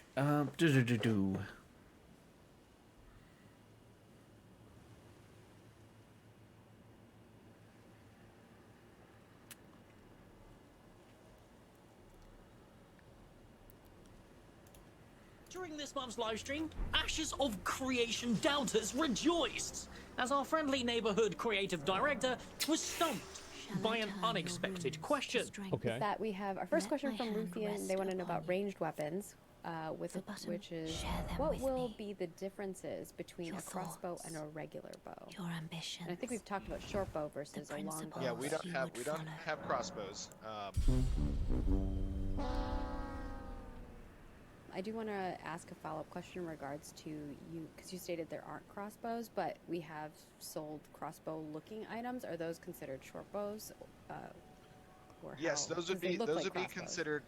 During this month's livestream, Ashes of Creation doubters rejoiced as our friendly neighborhood creative director was stumped by an unexpected question. Is that we have our first question from Ruthian. They want to know about ranged weapons. with which is what will be the differences between a crossbow and a regular bow? Your ambition. I think we've talked about short bow versus a long bow. Yeah, we don't have crossbows. I do want to ask a follow-up question in regards to you, because you stated there aren't crossbows, but we have sold crossbow-looking items. Are those considered short bows? Or Yes, how? those would 'Cause they be look those like would be crossbows.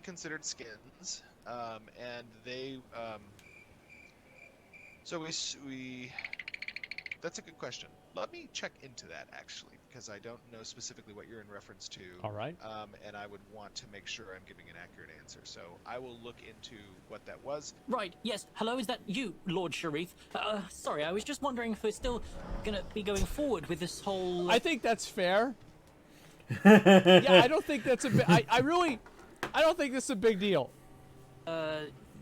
considered skins, and they. So we. That's a good question. Let me check into that actually, because I don't know specifically what you're in reference to. All right. And I would want to make sure I'm giving an accurate answer. So I will look into what that was. Right, yes. Hello, is that you, Lord Sharif? Sorry, I was just wondering if we're still gonna be going forward with this whole... I think that's fair. Yeah, I don't think that's a big... I don't think this is a big deal.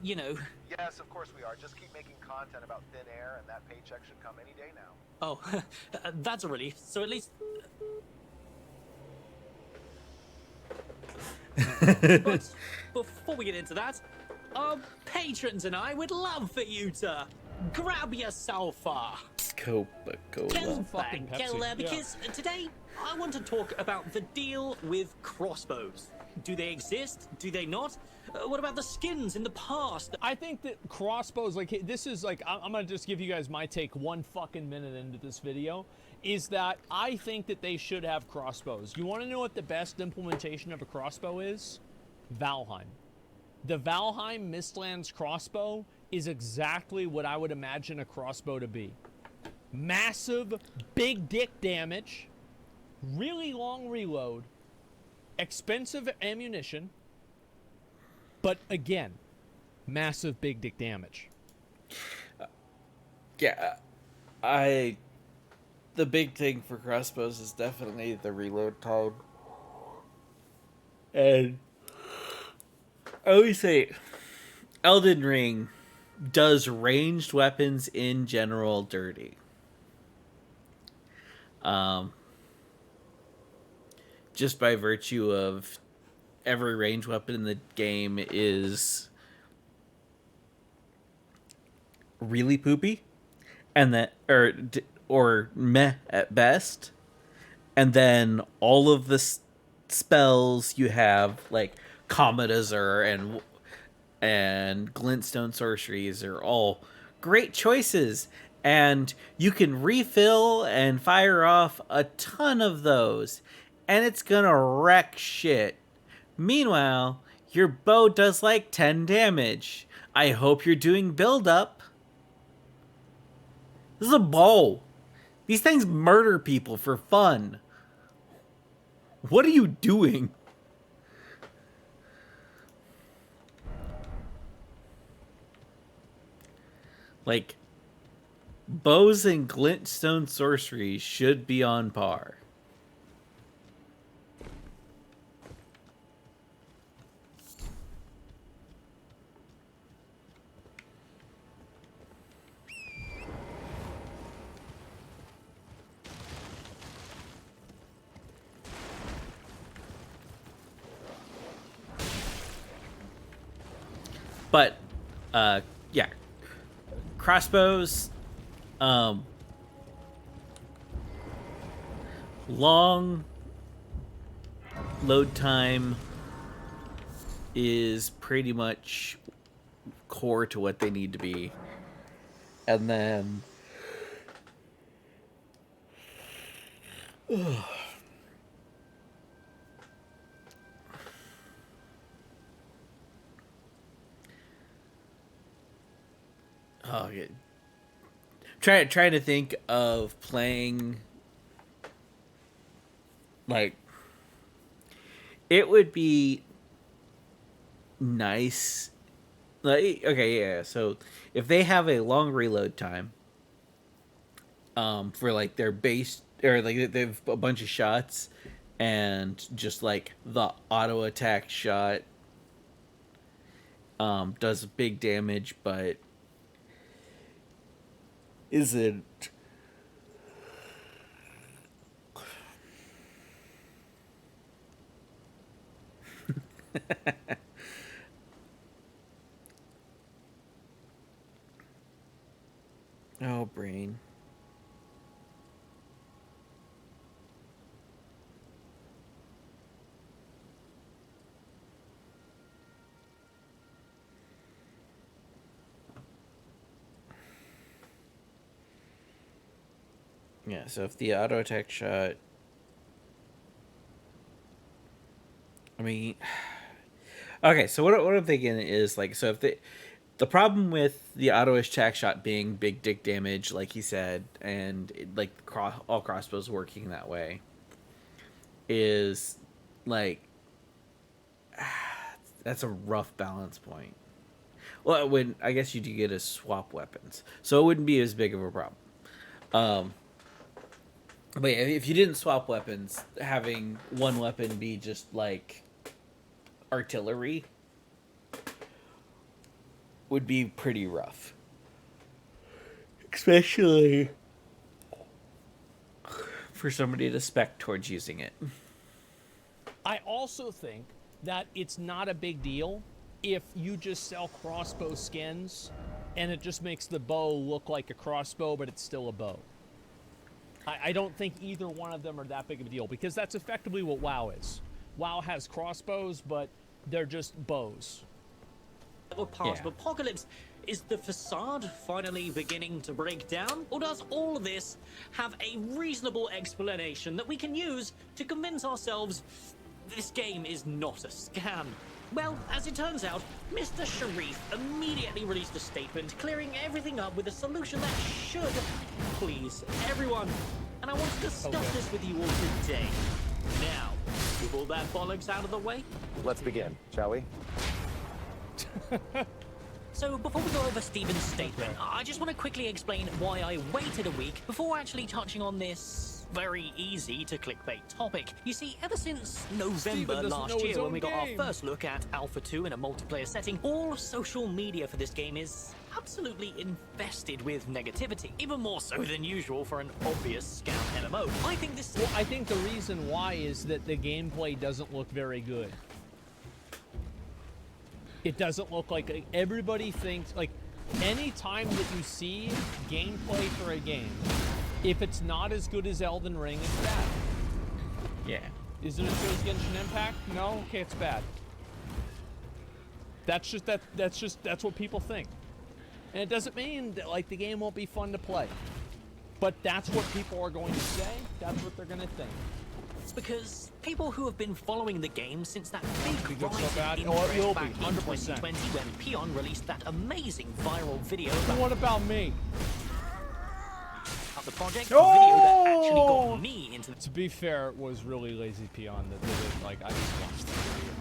You know... Yes, of course we are. Just keep making content about thin air, and that paycheck should come any day now. Oh, that's a relief. So at least... But before we get into that, our patrons and I would love for you to grab yourself Coca-Cola. because today I want to talk about the deal with crossbows. Do they exist? Do they not? What about the skins in the past? I think that crossbows, like, this is like, I'm gonna just give you guys my take 1 fucking minute into this video, is that I think that they should have crossbows. You wanna know what the best implementation of a crossbow is? Valheim. The Valheim Mistlands crossbow is exactly what I would imagine a crossbow to be. Massive, big dick damage, really long reload, expensive ammunition, but again, massive big dick damage. Yeah, the big thing for crossbows is definitely the reload time. And I always say Elden Ring does ranged weapons in general dirty. Just by virtue of every ranged weapon in the game is really poopy, and that or meh at best, and then all of the spells you have, like Comet Azure and Glintstone sorceries, are all great choices, and you can refill and fire off a ton of those, and it's gonna wreck shit. Meanwhile, your bow does like 10 damage. I hope you're doing build up. This is a bow. These things murder people for fun. What are you doing? Like, bows and glintstone sorcery should be on par. But, yeah. Crossbows, long load time is pretty much core to what they need to be. And then... Oh, yeah. Trying to think of playing, like, it would be nice. Like, okay, yeah. So if they have a long reload time, for like their base, or like they have a bunch of shots, and just like the auto attack shot, does big damage, but isn't Yeah, so if the auto attack shot, I mean, okay, so what I'm thinking is like, so if the problem with the auto attack shot being big dick damage, like he said, and like all crossbows working that way, is like that's a rough balance point. Well, when I guess you do get to swap weapons, so it wouldn't be as big of a problem. But yeah, if you didn't swap weapons, having one weapon be just like artillery would be pretty rough. Especially for somebody to spec towards using it. I also think that it's not a big deal if you just sell crossbow skins and it just makes the bow look like a crossbow, but it's still a bow. I don't think either one of them are that big of a deal, because that's effectively what WoW is. WoW has crossbows, but they're just bows. Part of Apocalypse, is the facade finally beginning to break down? Or does all of this have a reasonable explanation that we can use to convince ourselves this game is not a scam? Well, as it turns out, Mr. Sharif immediately released a statement clearing everything up with a solution that should please everyone. And I want to discuss this with you all today. Now, with all that bollocks out of the way, Let's begin, shall we? So before we go over Stephen's statement, I just want to quickly explain why I waited a week before actually touching on this very easy to clickbait topic. You see, ever since November last year when we got our first look at Alpha 2 in a multiplayer setting, all social media for this game is absolutely infested with negativity, even more so than usual for an obvious scam MMO. I think this... Well, I think the reason why is that the gameplay doesn't look very good. It doesn't look like everybody thinks, like, any time that you see gameplay for a game, if it's not as good as Elden Ring, it's bad. Yeah. Is it as good as Genshin Impact? No? Okay, it's bad. That's what people think. And it doesn't mean that, like, the game won't be fun to play. But that's what people are going to say. That's what they're going to think. It's because people who have been following the game since that big so rise bad. in Oh, it interest will back be, in 100%. 2020 when Peon released that amazing viral video What about me? of the project, a video that actually got me into... To be fair, it was really lazy Peon that did it. Like, I just watched the video.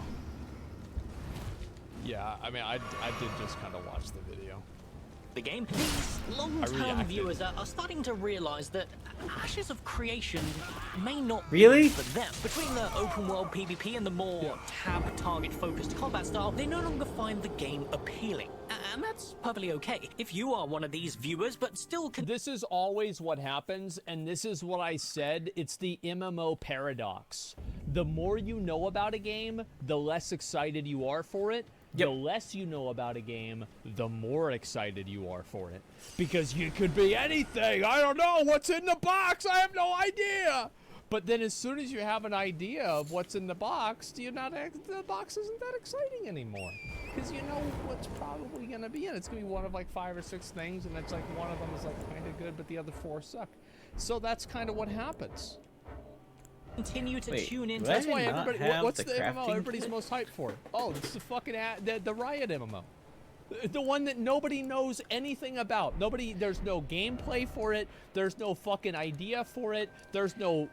Yeah, I mean, I did just kind of watch the video. The game. These long-term viewers are starting to realize that Ashes of Creation may not be for them. Between the open-world PvP and the more tab target-focused combat style, they no longer find the game appealing. And that's perfectly okay. If you are one of these viewers, but still... This is always what happens, and this is what I said. It's the MMO paradox. The more you know about a game, the less excited you are for it. The less you know about a game, the more excited you are for it. Because you could be anything. I don't know what's in the box. I have no idea. But then as soon as you have an idea of what's in the box, the box isn't that exciting anymore. Because you know what's probably going to be in it. It's going to be one of like 5 or 6 things, and it's like one of them is like kind of good, but the other 4 suck. So that's kind of what happens. Continue to tune in. That's why everybody. What's the MMO everybody's most hyped for? Oh, it's the fucking the Riot MMO, the one that nobody knows anything about. There's no gameplay for it. There's no fucking idea for it. There's no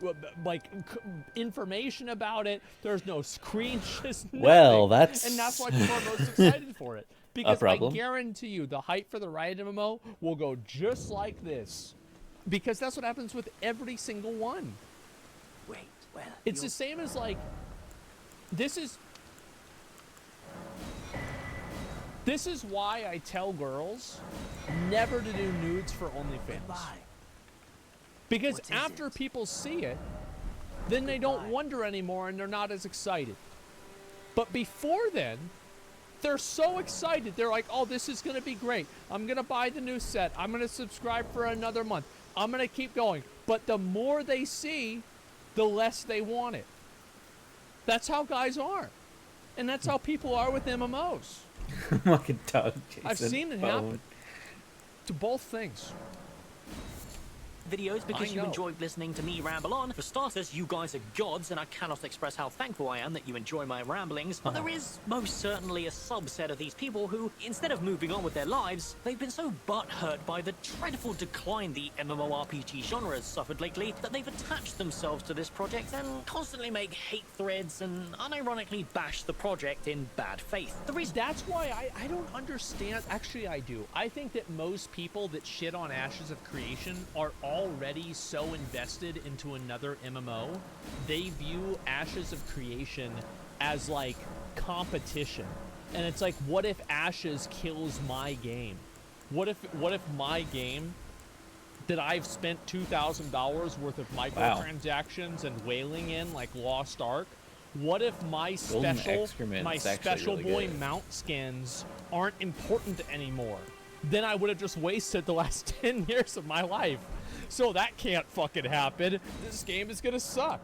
information about it. There's no screenshots. Well, and that's why people are most excited for it. Because I guarantee you, the hype for the Riot MMO will go just like this, because that's what happens with every single one. Wait, well, it's the same as like, this is why I tell girls never to do nudes for OnlyFans. Because after people see it, then they don't wonder anymore and they're not as excited. But before then, they're so excited. They're like, oh, this is going to be great. I'm going to buy the new set. I'm going to subscribe for another month. I'm going to keep going. But the more they see, the less they want it. That's how guys are. And that's how people are with MMOs. Like a dog, Jason. I've seen it happen to both things. videos because I you know. enjoyed listening to me ramble on. For starters, you guys are gods, and I cannot express how thankful I am that you enjoy my ramblings. But there is most certainly a subset of these people who, instead of moving on with their lives, they've been so butthurt by the dreadful decline the MMORPG genre has suffered lately that they've attached themselves to this project and constantly make hate threads and unironically bash the project in bad faith. The reason That's why I don't understand. Actually, I do. I think that most people that shit on Ashes of Creation are already so invested into another MMO. They view Ashes of Creation as like competition. And it's like, what if Ashes kills my game? What if my game that I've spent $2,000 worth of microtransactions and whaling in like Lost Ark, what if my special really boy good. mount skins aren't important anymore? Then I would have just wasted the last 10 years of my life. So that can't fucking happen. This game is gonna suck.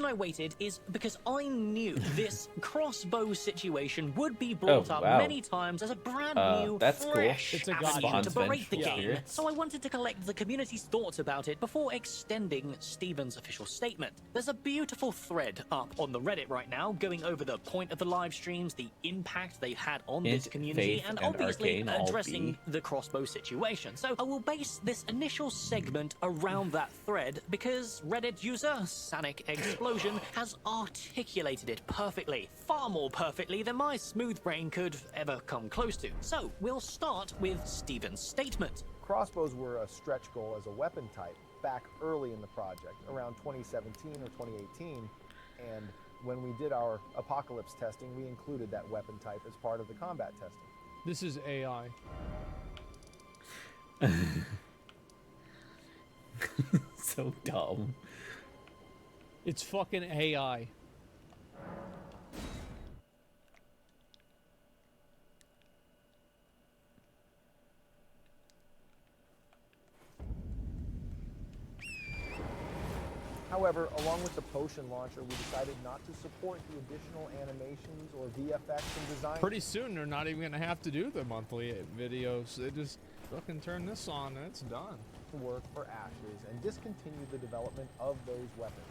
I waited is because I knew this crossbow situation would be brought up many times as a brand new, that's cool. fresh It's a avenue to Spawn's berate the vengeful game. spirits. So I wanted to collect the community's thoughts about it before extending Steven's official statement. There's a beautiful thread up on the Reddit right now going over the point of the live streams, the impact they've had on this community, and obviously addressing the crossbow situation. So I will base this initial segment around that thread because Reddit user Sanic Explosion has articulated it perfectly, far more perfectly than my smooth brain could ever come close to. So we'll start with Steven's statement. Crossbows were a stretch goal as a weapon type back early in the project, around 2017 or 2018, and when we did our apocalypse testing, we included that weapon type as part of the combat testing. This is AI. So dumb. It's fucking AI. However, along with the potion launcher, we decided not to support the additional animations or VFX and design. Pretty soon they're not even gonna have to do the monthly videos. They just fucking turn this on and it's done. Work for Ashes and discontinue the development of those weapons.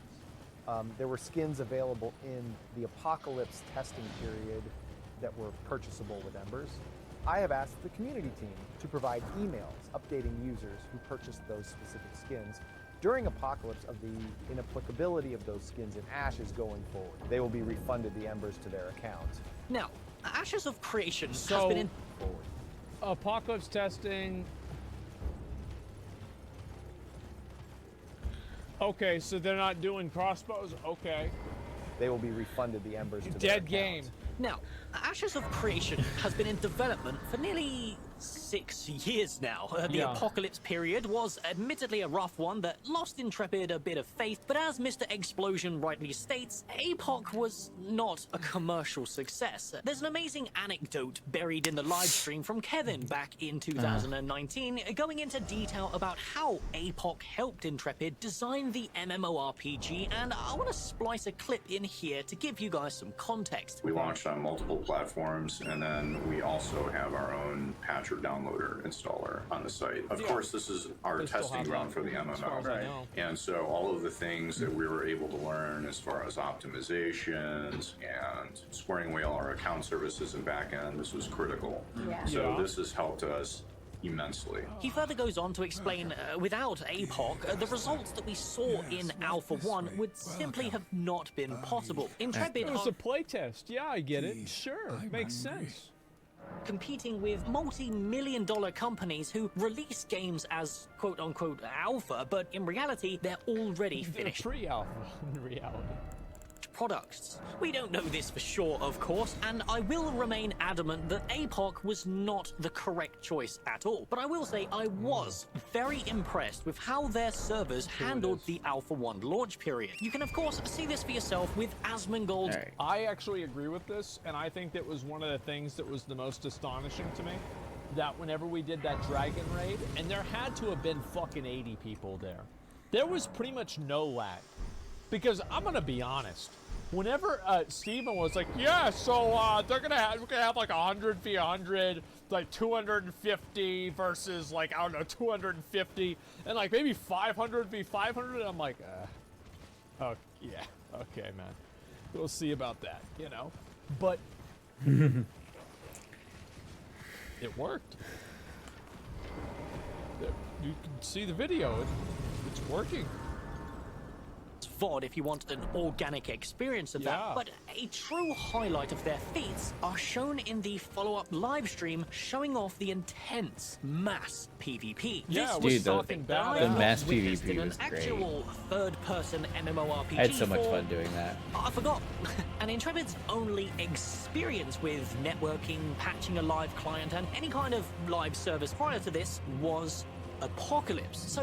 There were skins available in the Apocalypse testing period that were purchasable with Embers. I have asked the community team to provide emails updating users who purchased those specific skins during Apocalypse of the inapplicability of those skins in Ashes going forward. They will be refunded the Embers to their account. Now, Ashes of Creation has So, been in Apocalypse testing. Okay, so they're not doing crossbows? Okay. They will be refunded the Embers to their Dead account. game. Now, Ashes of Creation has been in development for nearly 6 years now. The Yeah. Apocalypse period was admittedly a rough one that lost Intrepid a bit of faith, but as Mr. Explosion rightly states, APOC was not a commercial success. There's an amazing anecdote buried in the live stream from Kevin back in 2019, going into detail about how APOC helped Intrepid design the MMORPG, and I want to splice a clip in here to give you guys some context. We launched on multiple platforms, and then we also have our own patcher downloader installer on the site. Of course, this is our testing ground for the MMO, and so all of the things that we were able to learn as far as optimizations and squaring away all our account services and backend, this was critical. So this has helped us immensely. He further goes on to explain, without APOC, the results that we saw in Alpha 1 would simply have not been possible. Intrepid It was a playtest. Yeah, I get it. Sure, makes sense. Competing with multi-million-dollar companies who release games as quote-unquote alpha, but in reality, they're already finished. Pre-alpha in reality. Products. We don't know this for sure, of course, and I will remain adamant that APOC was not the correct choice at all. But I will say I was very impressed with how their servers handled the Alpha 1 launch period. You can, of course, see this for yourself with Asmongold. I actually agree with this, and I think that was one of the things that was the most astonishing to me. That whenever we did that dragon raid, and there had to have been fucking 80 people there, there was pretty much no lag. Because I'm gonna be honest, whenever Steven was like, yeah, so we're gonna have like 100 v 100, like 250 versus like, I don't know, 250, and like maybe 500 v 500, I'm like, oh yeah, okay, man, we'll see about that, you know, but it worked. You can see the video, it's working. VOD if you want an organic experience of that, but a true highlight of their feats are shown in the follow-up live stream showing off the intense mass PvP. Yeah, this dude, the mass PvP in an was great. actual third-person MMORPG. I had so much fun doing that. I forgot. And Intrepid's only experience with networking, patching a live client, and any kind of live service prior to this was Apocalypse. So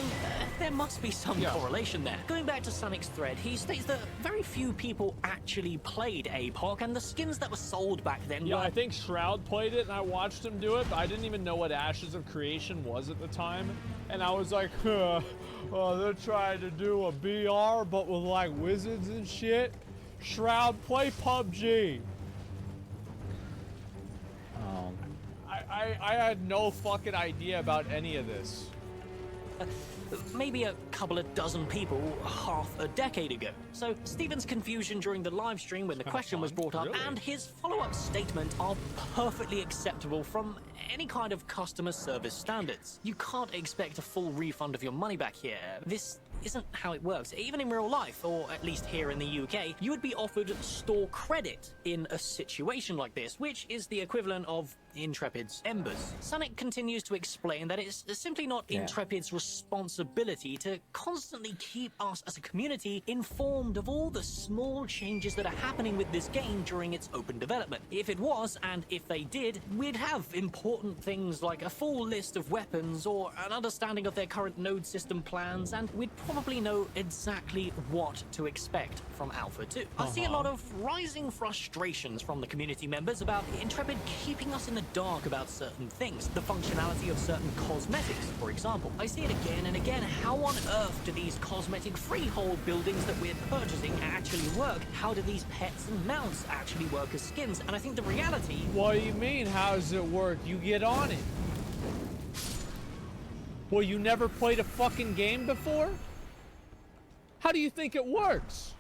there must be some correlation there. Going back to Sonic's thread, he states that very few people actually played APOC, and the skins that were sold back then were... I think Shroud played it, and I watched him do it, but I didn't even know what Ashes of Creation was at the time. And I was like, oh, they're trying to do a BR, but with like wizards and shit. Shroud, play PUBG. I had no fucking idea about any of this. Maybe a couple of dozen people half a decade ago. So Steven's confusion during the live stream when the question was brought up and his follow-up statement are perfectly acceptable from any kind of customer service standards. You can't expect a full refund of your money back here. This isn't how it works. Even in real life, or at least here in the UK, you would be offered store credit in a situation like this, which is the equivalent of Intrepid's Embers. Sonic continues to explain that it's simply not Intrepid's responsibility to constantly keep us as a community informed of all the small changes that are happening with this game during its open development. If it was, and if they did, we'd have important things like a full list of weapons or an understanding of their current node system plans, and we'd probably know exactly what to expect from Alpha 2. I see a lot of rising frustrations from the community members about Intrepid keeping us in the dark about certain things, the functionality of certain cosmetics, for example. I see it again and again. How on earth do these cosmetic freehold buildings that we're purchasing actually work? How do these pets and mounts actually work as skins? And I think the reality... What do you mean, how does it work? You get on it. Well, you never played a fucking game before? How do you think it works?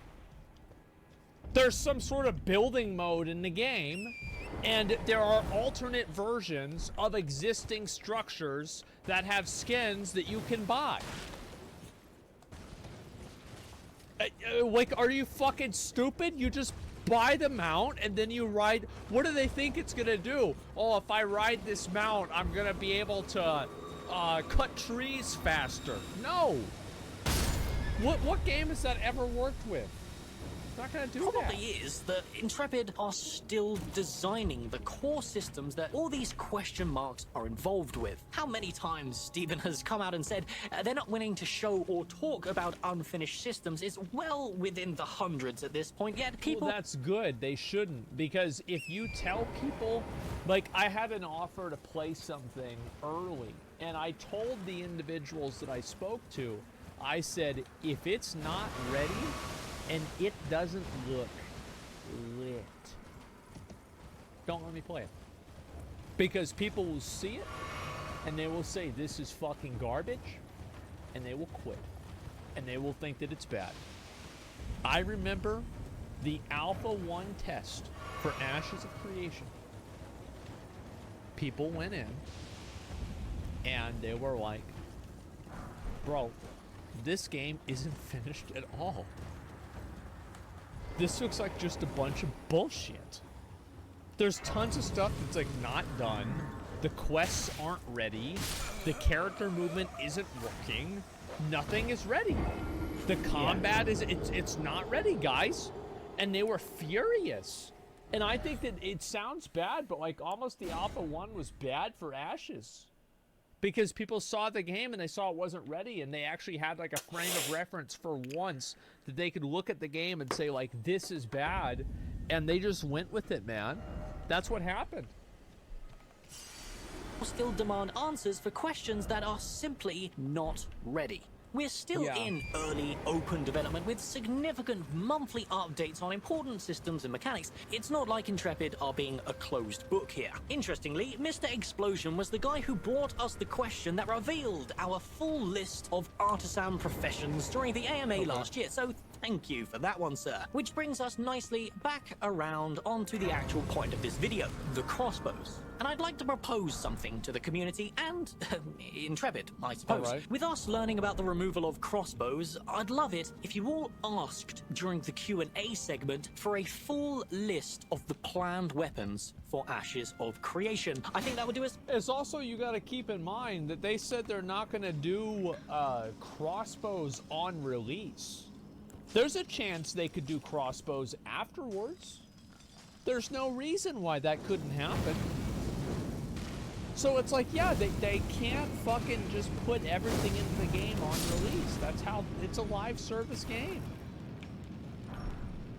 There's some sort of building mode in the game, and there are alternate versions of existing structures that have skins that you can buy. Like, are you fucking stupid? You just buy the mount and then you ride. What do they think it's gonna do? Oh, if I ride this mount, I'm gonna be able to cut trees faster. No. What game has that ever worked with? It's not gonna do that. Probably is that Intrepid are still designing the core systems that all these question marks are involved with. How many times Steven has come out and said they're not willing to show or talk about unfinished systems is well within the hundreds at this point, yet people... Well, that's good. They shouldn't, because if you tell people, like, I had an offer to play something early, and I told the individuals that I spoke to, I said, if it's not ready and it doesn't look lit, don't let me play it. Because people will see it and they will say this is fucking garbage, and they will quit, and they will think that it's bad. I remember the Alpha 1 test for Ashes of Creation. People went in and they were like, bro, this game isn't finished at all. This looks like just a bunch of bullshit. There's tons of stuff that's like not done. The quests aren't ready. The character movement isn't working. Nothing is ready. The combat is, it's not ready, guys. And they were furious. And I think that it sounds bad, but like almost the Alpha 1 was bad for Ashes. Because people saw the game and they saw it wasn't ready, and they actually had like a frame of reference for once that they could look at the game and say like, this is bad, and they just went with it, man. That's what happened. Still demand answers for questions that are simply not ready. we're still in early open development with significant monthly updates on important systems and mechanics. It's not like Intrepid are being a closed book here. Interestingly, Mr. Explosion was the guy who brought us the question that revealed our full list of artisan professions during the AMA last year, so thank you for that one, sir. Which brings us nicely back around onto the actual point of this video, the crossbows. And I'd like to propose something to the community and Intrepid, I suppose. With us learning about the removal of crossbows, I'd love it if you all asked during the Q&A segment for a full list of the planned weapons for Ashes of Creation. I think that would do us. It's also, you got to keep in mind that they said they're not going to do crossbows on release. There's a chance they could do crossbows afterwards. There's no reason why that couldn't happen. So it's like, yeah, they can't fucking just put everything into the game on release. That's how, it's a live service game.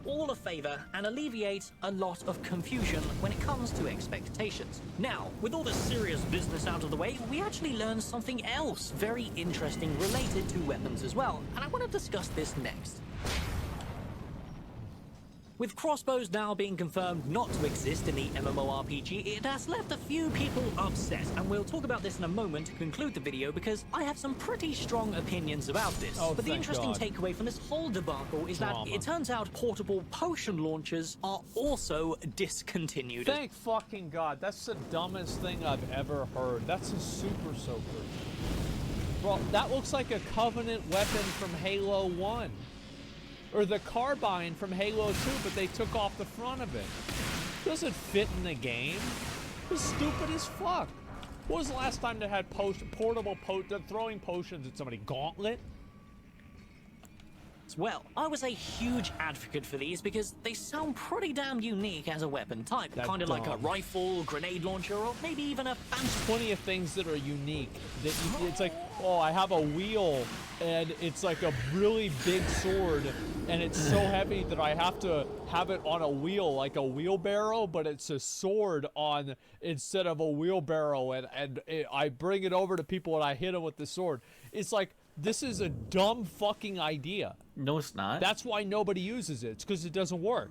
All a favor and alleviate a lot of confusion when it comes to expectations. Now, with all the serious business out of the way, we actually learned something else very interesting related to weapons as well, and I want to discuss this next. With crossbows now being confirmed not to exist in the MMORPG, it has left a few people upset, and we'll talk about this in a moment to conclude the video because I have some pretty strong opinions about this. But the interesting takeaway from this whole debacle is that it turns out portable potion launchers are also discontinued. Thank fucking God. That's the dumbest thing I've ever heard. That's a super soaker. Bro, that looks like a Covenant weapon from Halo 1. Or the carbine from Halo 2, but they took off the front of it. Doesn't fit in the game. It's stupid as fuck. What was the last time they had portable throwing potions at somebody? Gauntlet? Well, I was a huge advocate for these because they sound pretty damn unique as a weapon type. Kind of like a rifle, grenade launcher, or maybe even a phantom. Plenty of things that are unique. That it's like, oh, I have a wheel, and it's like a really big sword, and it's so heavy that I have to have it on a wheel, like a wheelbarrow, but it's a sword on instead of a wheelbarrow, and I bring it over to people and I hit them with the sword. It's like, this is a dumb fucking idea. No, it's not. That's why nobody uses it. It's because it doesn't work.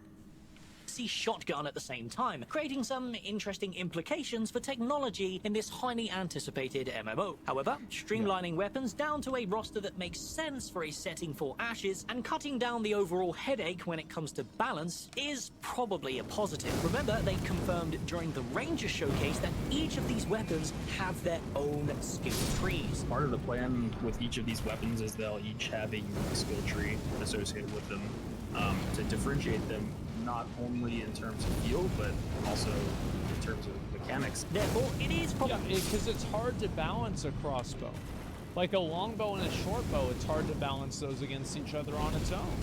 Shotgun at the same time, creating some interesting implications for technology in this highly anticipated MMO. However, streamlining weapons down to a roster that makes sense for a setting for Ashes and cutting down the overall headache when it comes to balance is probably a positive. Remember, they confirmed during the Ranger showcase that each of these weapons have their own skill trees. Part of the plan with each of these weapons is they'll each have a unique skill tree associated with them to differentiate them not only in terms of feel, but also in terms of mechanics. Therefore, it is probably... Yeah, because it's hard to balance a crossbow. Like a longbow and a shortbow, it's hard to balance those against each other on its own.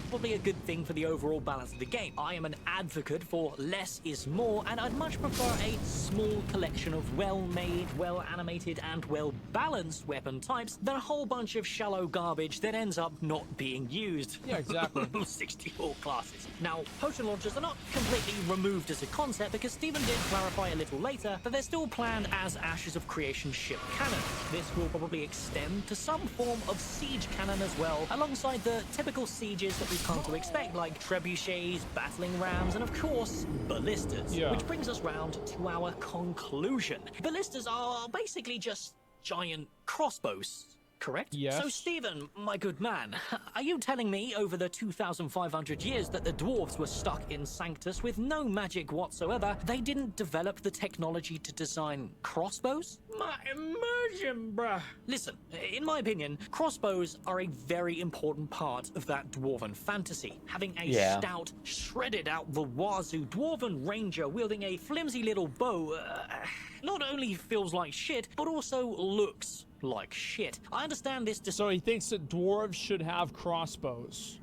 Probably a good thing for the overall balance of the game. I am an advocate for less is more, and I'd much prefer a small collection of well-made, well-animated, and well-balanced weapon types than a whole bunch of shallow garbage that ends up not being used. Yeah, exactly. 64 classes. Now, potion launchers are not completely removed as a concept because Stephen did clarify a little later that they're still planned as Ashes of Creation ship cannon. This will probably extend to some form of siege cannon as well, alongside the typical sieges that we've come to expect, like trebuchets, battling rams, and of course, ballistas. Yeah. Which brings us round to our conclusion. Ballistas are basically just giant crossbows, correct? Yes. So, Stephen, my good man, are you telling me over the 2,500 years that the dwarves were stuck in Sanctus with no magic whatsoever, they didn't develop the technology to design crossbows? My immersion, bruh. Listen, in my opinion, crossbows are a very important part of that dwarven fantasy. Having a stout, shredded out the wazoo dwarven ranger wielding a flimsy little bow not only feels like shit, but also looks like shit. I understand this. So he thinks that dwarves should have crossbows.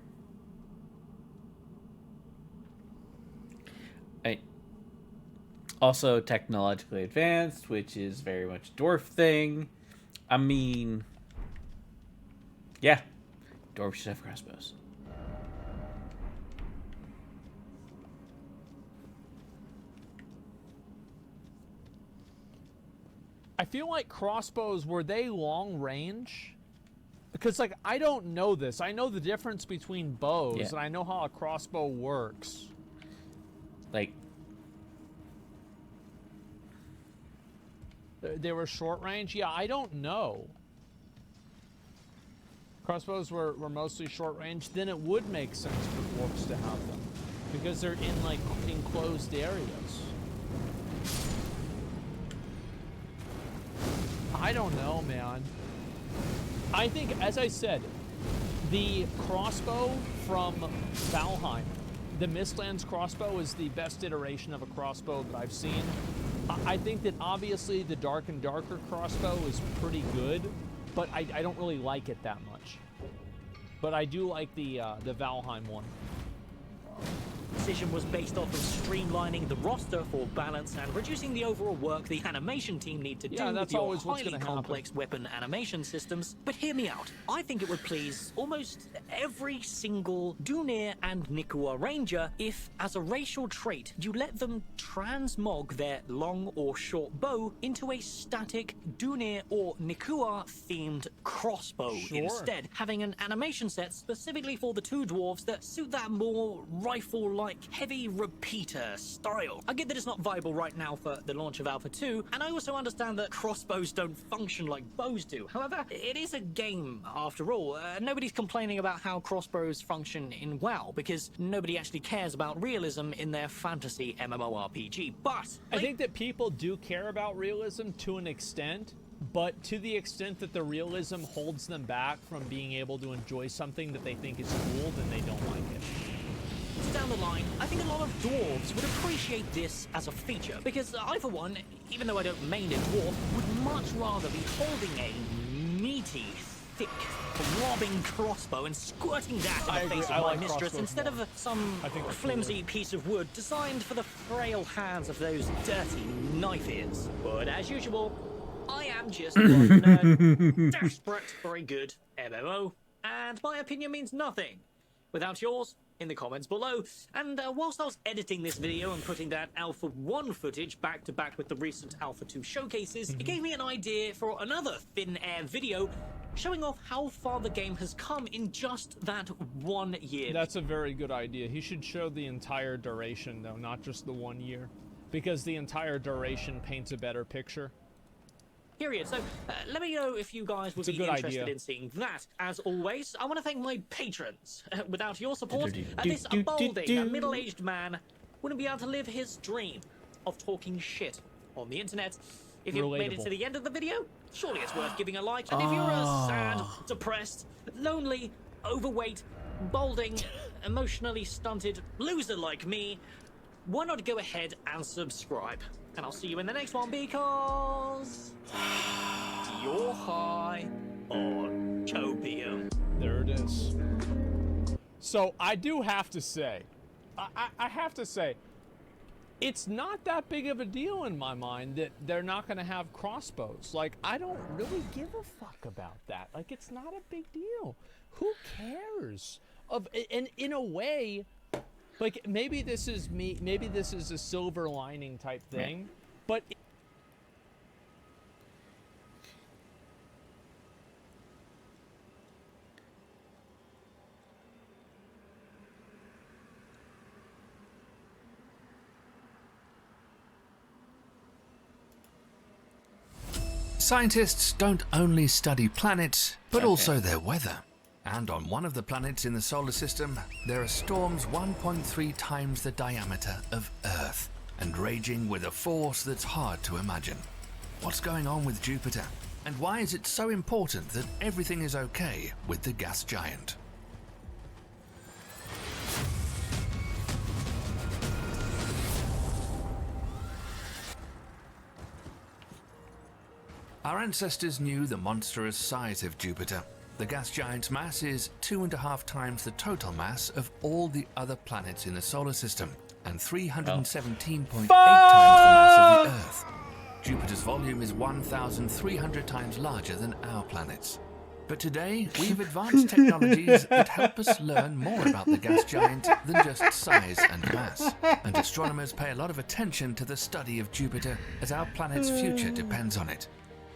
Also technologically advanced, which is very much a dwarf thing. I mean, yeah, dwarves should have crossbows. I feel like crossbows, were they long range? Because, like, I don't know this. I know the difference between bows, Yeah. and I know how a crossbow works. Like, they were short range? Yeah, I don't know. Crossbows were mostly short range. Then it would make sense for dwarves to have them. Because they're in, like, enclosed areas. I don't know, man. I think, as I said, the crossbow from Valheim, the Mistlands crossbow, is the best iteration of a crossbow that I've seen. I think that obviously the Dark and Darker crossbow is pretty good, but I don't really like it that much. But I do like the Valheim one. Decision was based off of streamlining the roster for balance and reducing the overall work the animation team need to do with that's your always what's highly gonna complex weapon animation systems. But hear me out. I think it would please almost every single Dunir and Nikua ranger if, as a racial trait, you let them transmog their long or short bow into a static Dunir or Nikua themed crossbow instead, having an animation set specifically for the two dwarves that suit that more rifle-like heavy repeater style. I get that it's not viable right now for the launch of Alpha 2, and I also understand that crossbows don't function like bows do. However, it is a game after all. Nobody's complaining about how crossbows function in WoW, because nobody actually cares about realism in their fantasy MMORPG. But I think that people do care about realism to an extent, but to the extent that the realism holds them back from being able to enjoy something that they think is cool, then they don't like it. down the line, I think a lot of dwarves would appreciate this as a feature, because I, for one, even though I don't main a dwarf, would much rather be holding a meaty, thick, throbbing crossbow and squirting that in the face of my mistress instead of some flimsy piece of wood designed for the frail hands of those dirty knife ears. But as usual, I am just one nerd, desperate for a good MMO, and my opinion means nothing without yours in the comments below. And whilst I was editing this video and putting that Alpha 1 footage back to back with the recent Alpha 2 showcases, it gave me an idea for another thin air video showing off how far the game has come in just that 1 year. That's a very good idea. He should show the entire duration though, not just the 1 year, because the entire duration paints a better picture. Period. So let me know if you guys would be interested in seeing that. As always, I want to thank my patrons. Without your support, this balding, middle-aged man wouldn't be able to live his dream of talking shit on the internet. If you made it to the end of the video, surely it's worth giving a like. And if you're a sad, depressed, lonely, overweight, balding, emotionally stunted loser like me, why not go ahead and subscribe? And I'll see you in the next one, because you're high on opium. There it is. So I do have to say, I have to say, it's not that big of a deal in my mind that they're not going to have crossbows. Like, I don't really give a fuck about that. Like, it's not a big deal. Who cares? And in a way, like, maybe this is me, maybe this is a silver lining type thing, but... Scientists don't only study planets, but also their weather. And on one of the planets in the solar system, there are storms 1.3 times the diameter of Earth, and raging with a force that's hard to imagine. What's going on with Jupiter? And why is it so important that everything is okay with the gas giant? Our ancestors knew the monstrous size of Jupiter. The gas giant's mass is 2.5 times the total mass of all the other planets in the solar system, and 317.8 times the mass of the Earth. Jupiter's volume is 1,300 times larger than our planets. But today, we've advanced technologies that help us learn more about the gas giant than just size and mass. And astronomers pay a lot of attention to the study of Jupiter, as our planet's future depends on it.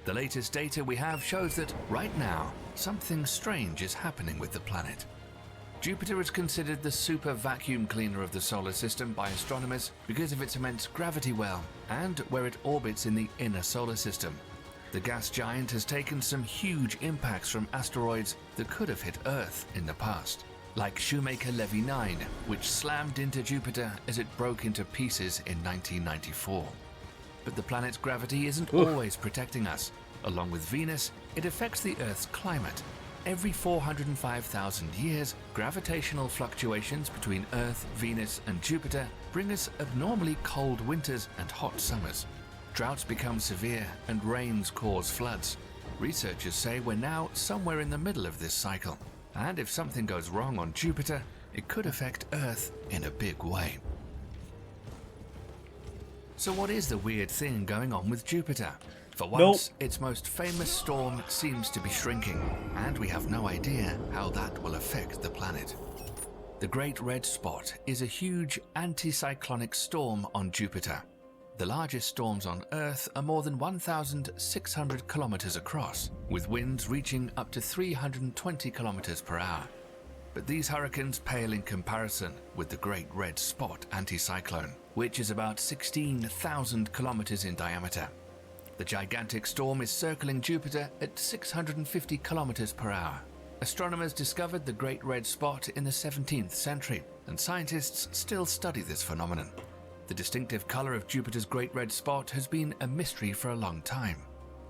The latest data we have shows that, right now, something strange is happening with the planet. Jupiter is considered the super vacuum cleaner of the solar system by astronomers because of its immense gravity well and where it orbits in the inner solar system. The gas giant has taken some huge impacts from asteroids that could have hit Earth in the past, like Shoemaker-Levy 9, which slammed into Jupiter as it broke into pieces in 1994. But the planet's gravity isn't always protecting us. Along with Venus, it affects the Earth's climate. Every 405,000 years, gravitational fluctuations between Earth, Venus, and Jupiter bring us abnormally cold winters and hot summers. Droughts become severe and rains cause floods. Researchers say we're now somewhere in the middle of this cycle. And if something goes wrong on Jupiter, it could affect Earth in a big way. So what is the weird thing going on with Jupiter? For once, its most famous storm seems to be shrinking, and we have no idea how that will affect the planet. The Great Red Spot is a huge anticyclonic storm on Jupiter. The largest storms on Earth are more than 1,600 kilometers across, with winds reaching up to 320 kilometers per hour. But these hurricanes pale in comparison with the Great Red Spot anticyclone, which is about 16,000 kilometers in diameter. The gigantic storm is circling Jupiter at 650 kilometers per hour. Astronomers discovered the Great Red Spot in the 17th century, and scientists still study this phenomenon. The distinctive color of Jupiter's Great Red Spot has been a mystery for a long time.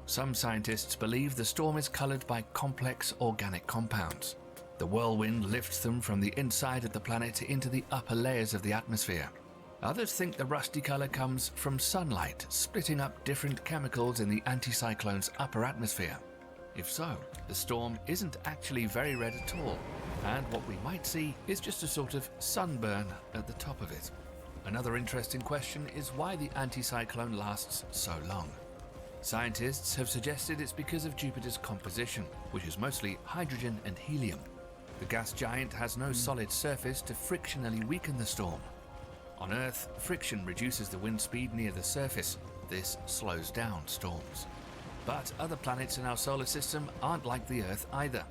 Some scientists believe the storm is colored by complex organic compounds. The whirlwind lifts them from the inside of the planet into the upper layers of the atmosphere. Others think the rusty color comes from sunlight splitting up different chemicals in the anticyclone's upper atmosphere. If so, the storm isn't actually very red at all, and what we might see is just a sort of sunburn at the top of it. Another interesting question is why the anticyclone lasts so long. Scientists have suggested it's because of Jupiter's composition, which is mostly hydrogen and helium. The gas giant has no solid surface to frictionally weaken the storm. On Earth, friction reduces the wind speed near the surface. This slows down storms. But other planets in our solar system aren't like the Earth either.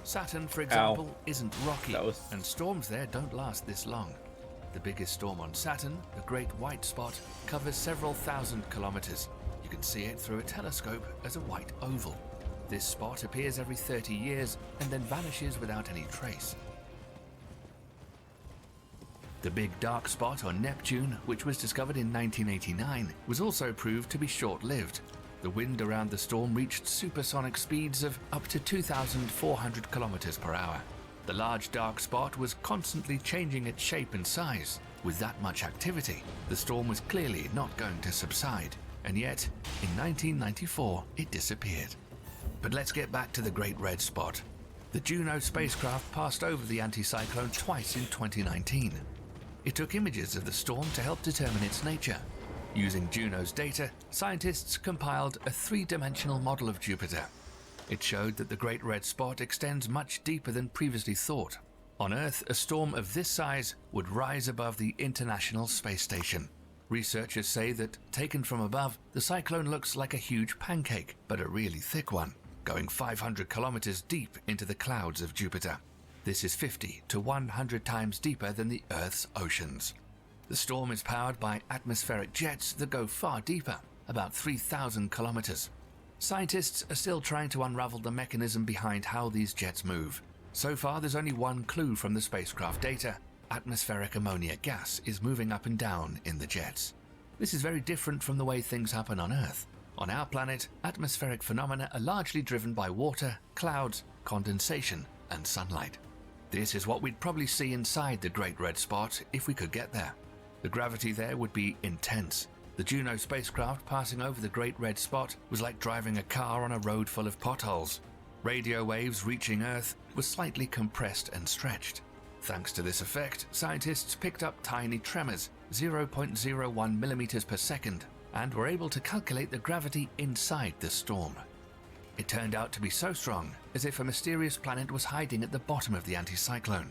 Saturn, for example, isn't rocky, and storms there don't last this long. The biggest storm on Saturn, the Great White Spot, covers several thousand kilometers. You can see it through a telescope as a white oval. This spot appears every 30 years and then vanishes without any trace. The Big Dark Spot on Neptune, which was discovered in 1989, was also proved to be short-lived. The wind around the storm reached supersonic speeds of up to 2,400 kilometers per hour. The large dark spot was constantly changing its shape and size. With that much activity, the storm was clearly not going to subside, and yet, in 1994, it disappeared. But let's get back to the Great Red Spot. The Juno spacecraft passed over the anticyclone twice in 2019. It took images of the storm to help determine its nature. Using Juno's data, scientists compiled a three-dimensional model of Jupiter. It showed that the Great Red Spot extends much deeper than previously thought. On Earth, a storm of this size would rise above the International Space Station. Researchers say that, taken from above, the cyclone looks like a huge pancake, but a really thick one, going 500 kilometers deep into the clouds of Jupiter. This is 50 to 100 times deeper than the Earth's oceans. The storm is powered by atmospheric jets that go far deeper, about 3,000 kilometers. Scientists are still trying to unravel the mechanism behind how these jets move. So far, there's only one clue from the spacecraft data. Atmospheric ammonia gas is moving up and down in the jets. This is very different from the way things happen on Earth. On our planet, atmospheric phenomena are largely driven by water, clouds, condensation, and sunlight. This is what we'd probably see inside the Great Red Spot if we could get there. The gravity there would be intense. The Juno spacecraft passing over the Great Red Spot was like driving a car on a road full of potholes. Radio waves reaching Earth were slightly compressed and stretched. Thanks to this effect, scientists picked up tiny tremors, 0.01 millimeters per second, and were able to calculate the gravity inside the storm. It turned out to be so strong, as if a mysterious planet was hiding at the bottom of the anticyclone.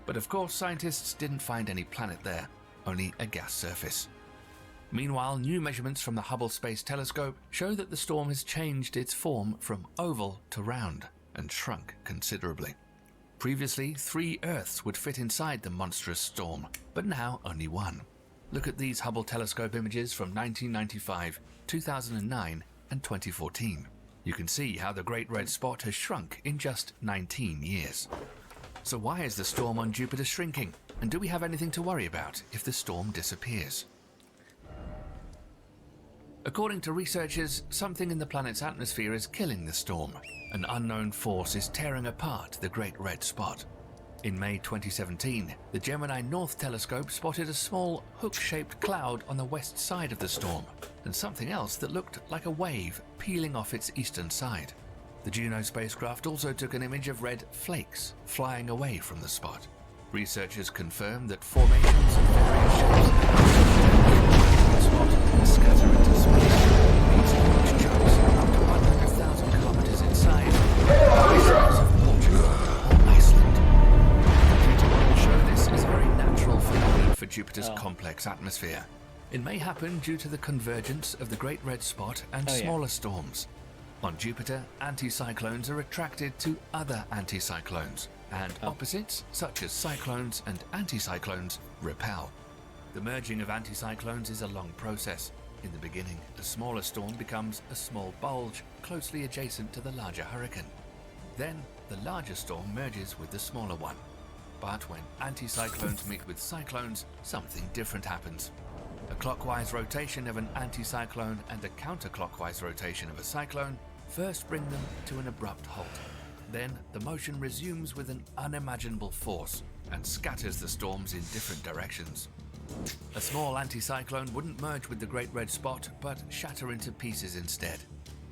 But of course, scientists didn't find any planet there, only a gas surface. Meanwhile, new measurements from the Hubble Space Telescope show that the storm has changed its form from oval to round and shrunk considerably. Previously, 3 Earths would fit inside the monstrous storm, but now only 1. Look at these Hubble Telescope images from 1995, 2009, and 2014. You can see how the Great Red Spot has shrunk in just 19 years. So why is the storm on Jupiter shrinking? And do we have anything to worry about if the storm disappears? According to researchers, something in the planet's atmosphere is killing the storm. An unknown force is tearing apart the Great Red Spot. In May 2017, the Gemini North Telescope spotted a small hook-shaped cloud on the west side of the storm, and something else that looked like a wave peeling off its eastern side. The Juno spacecraft also took an image of red flakes flying away from the spot. Researchers confirmed that formations of various shapes spot and scatter into space. These huge chunks, up to 100,000 kilometers inside, are the size of Portugal or Iceland. Computer models show this is a very natural phenomenon for Jupiter's complex atmosphere. It may happen due to the convergence of the Great Red Spot and smaller storms. On Jupiter, anticyclones are attracted to other anticyclones, and opposites, such as cyclones and anticyclones, repel. The merging of anticyclones is a long process. In the beginning, a smaller storm becomes a small bulge closely adjacent to the larger hurricane. Then, the larger storm merges with the smaller one. But when anticyclones meet with cyclones, something different happens. A clockwise rotation of an anticyclone and a counterclockwise rotation of a cyclone first bring them to an abrupt halt. Then, the motion resumes with an unimaginable force and scatters the storms in different directions. A small anticyclone wouldn't merge with the Great Red Spot, but shatter into pieces instead.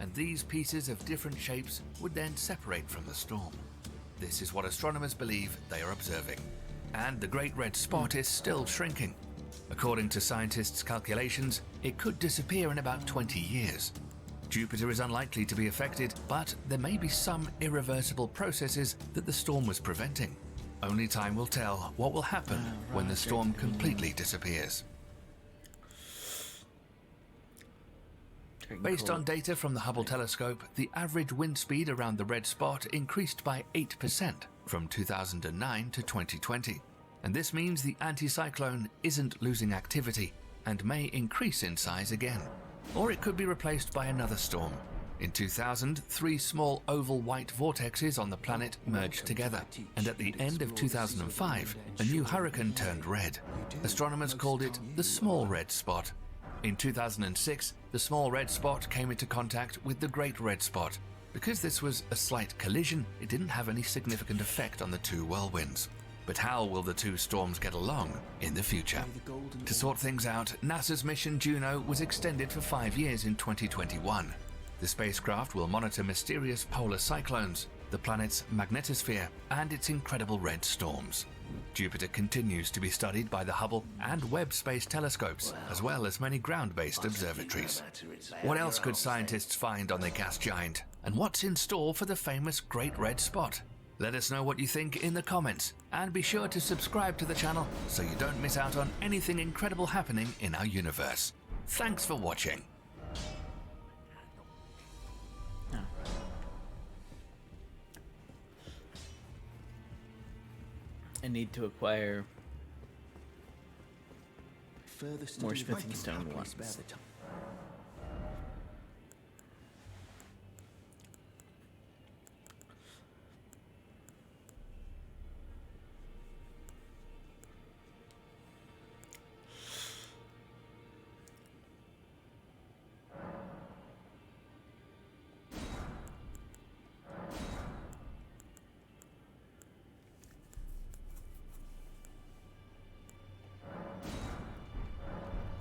And these pieces of different shapes would then separate from the storm. This is what astronomers believe they are observing. And the Great Red Spot is still shrinking. According to scientists' calculations, it could disappear in about 20 years. Jupiter is unlikely to be affected, but there may be some irreversible processes that the storm was preventing. Only time will tell what will happen when the storm completely disappears. Based on data from the Hubble telescope, the average wind speed around the red spot increased by 8% from 2009 to 2020. And this means the anticyclone isn't losing activity and may increase in size again. Or it could be replaced by another storm. In 2000, 3 small oval white vortexes on the planet merged together, and at the end of 2005, a new hurricane turned red. Astronomers called it the Small Red Spot. In 2006, the Small Red Spot came into contact with the Great Red Spot. Because this was a slight collision, it didn't have any significant effect on the 2 whirlwinds. But how will the 2 storms get along in the future? To sort things out, NASA's mission Juno was extended for 5 years in 2021. The spacecraft will monitor mysterious polar cyclones, the planet's magnetosphere, and its incredible red storms. Jupiter continues to be studied by the Hubble and Webb space telescopes, as well as many ground-based observatories. What else could scientists find on the gas giant? And what's in store for the famous Great Red Spot? Let us know what you think in the comments, and be sure to subscribe to the channel so you don't miss out on anything incredible happening in our universe. Thanks for watching. I need to acquire more smithing stone ones.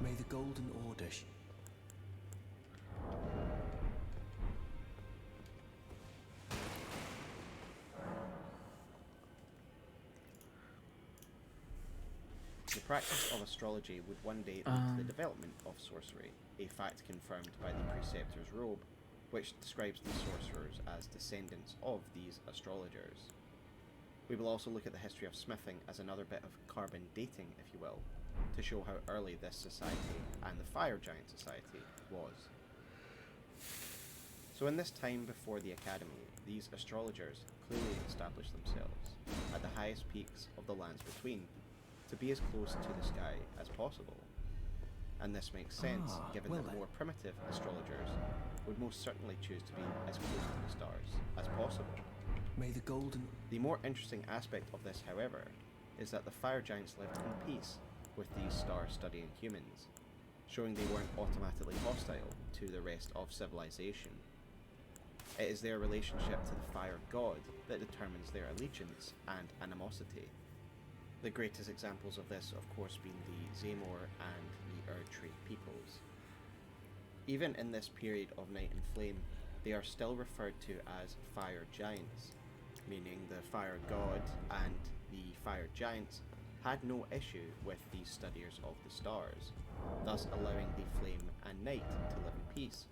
May the golden order The practice of astrology would one day lead to the development of sorcery, a fact confirmed by the preceptor's robe, which describes the sorcerers as descendants of these astrologers. We will also look at the history of smithing as another bit of carbon dating, if you will. to show how early this society and the Fire Giant Society was. So in this time before the Academy, these astrologers clearly established themselves at the highest peaks of the lands between, to be as close to the sky as possible. And this makes sense, given that more primitive astrologers would most certainly choose to be as close to the stars as possible. May the golden... The more interesting aspect of this, however, is that the fire giants lived in peace with these star-studying humans, showing they weren't automatically hostile to the rest of civilization. It is their relationship to the fire god that determines their allegiance and animosity. The greatest examples of this, of course, being the Zamor and the Erdtree peoples. Even in this period of Night and Flame, they are still referred to as fire giants, meaning the fire god and the fire giants had no issue with these studiers of the stars, thus allowing the flame and night to live in peace.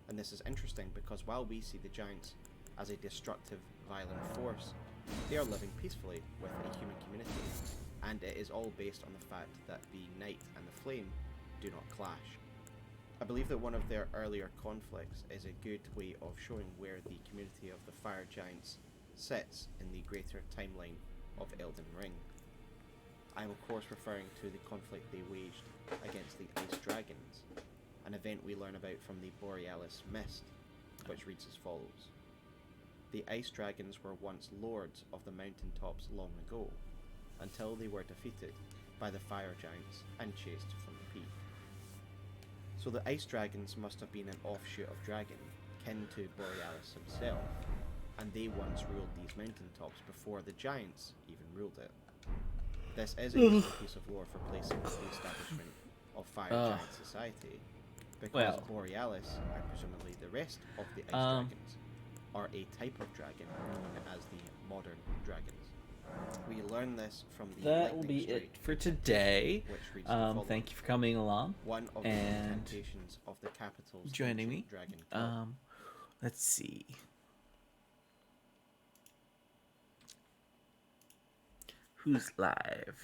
And this is interesting because while we see the giants as a destructive, violent force, they are living peacefully with a human community, and it is all based on the fact that the night and the flame do not clash. I believe that one of their earlier conflicts is a good way of showing where the community of the fire giants sits in the greater timeline of Elden Ring. I am of course referring to the conflict they waged against the Ice Dragons, an event we learn about from the Borealis Mist, which reads as follows. The Ice Dragons were once lords of the mountaintops long ago, until they were defeated by the fire giants and chased from the peak. So the Ice Dragons must have been an offshoot of dragon, kin to Borealis himself, and they once ruled these mountaintops before the giants even ruled it. This is a useful piece of lore for placing the establishment of Fire Giant Society, because Borealis, and presumably the rest of the Ice Dragons, are a type of dragon known as the modern dragons. We learn this from the That will be it for today. Thank you for coming along one of and the incantations of the capital's joining me. dragon god. Let's see. Who's live?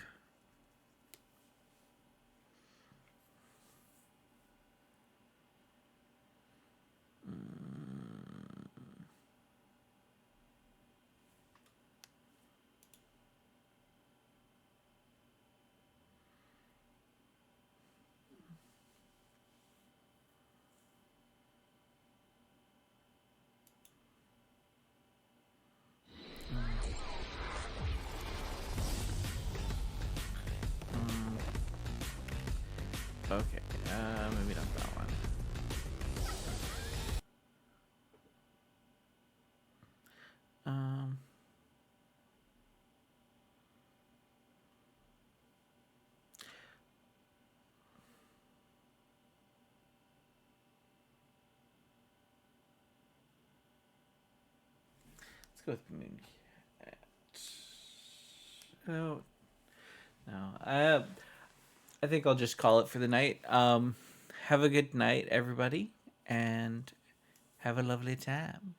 Okay, maybe not that one. Let's go with Moon Cat. Oh, no. I think I'll just call it for the night. Have a good night, everybody, and have a lovely time.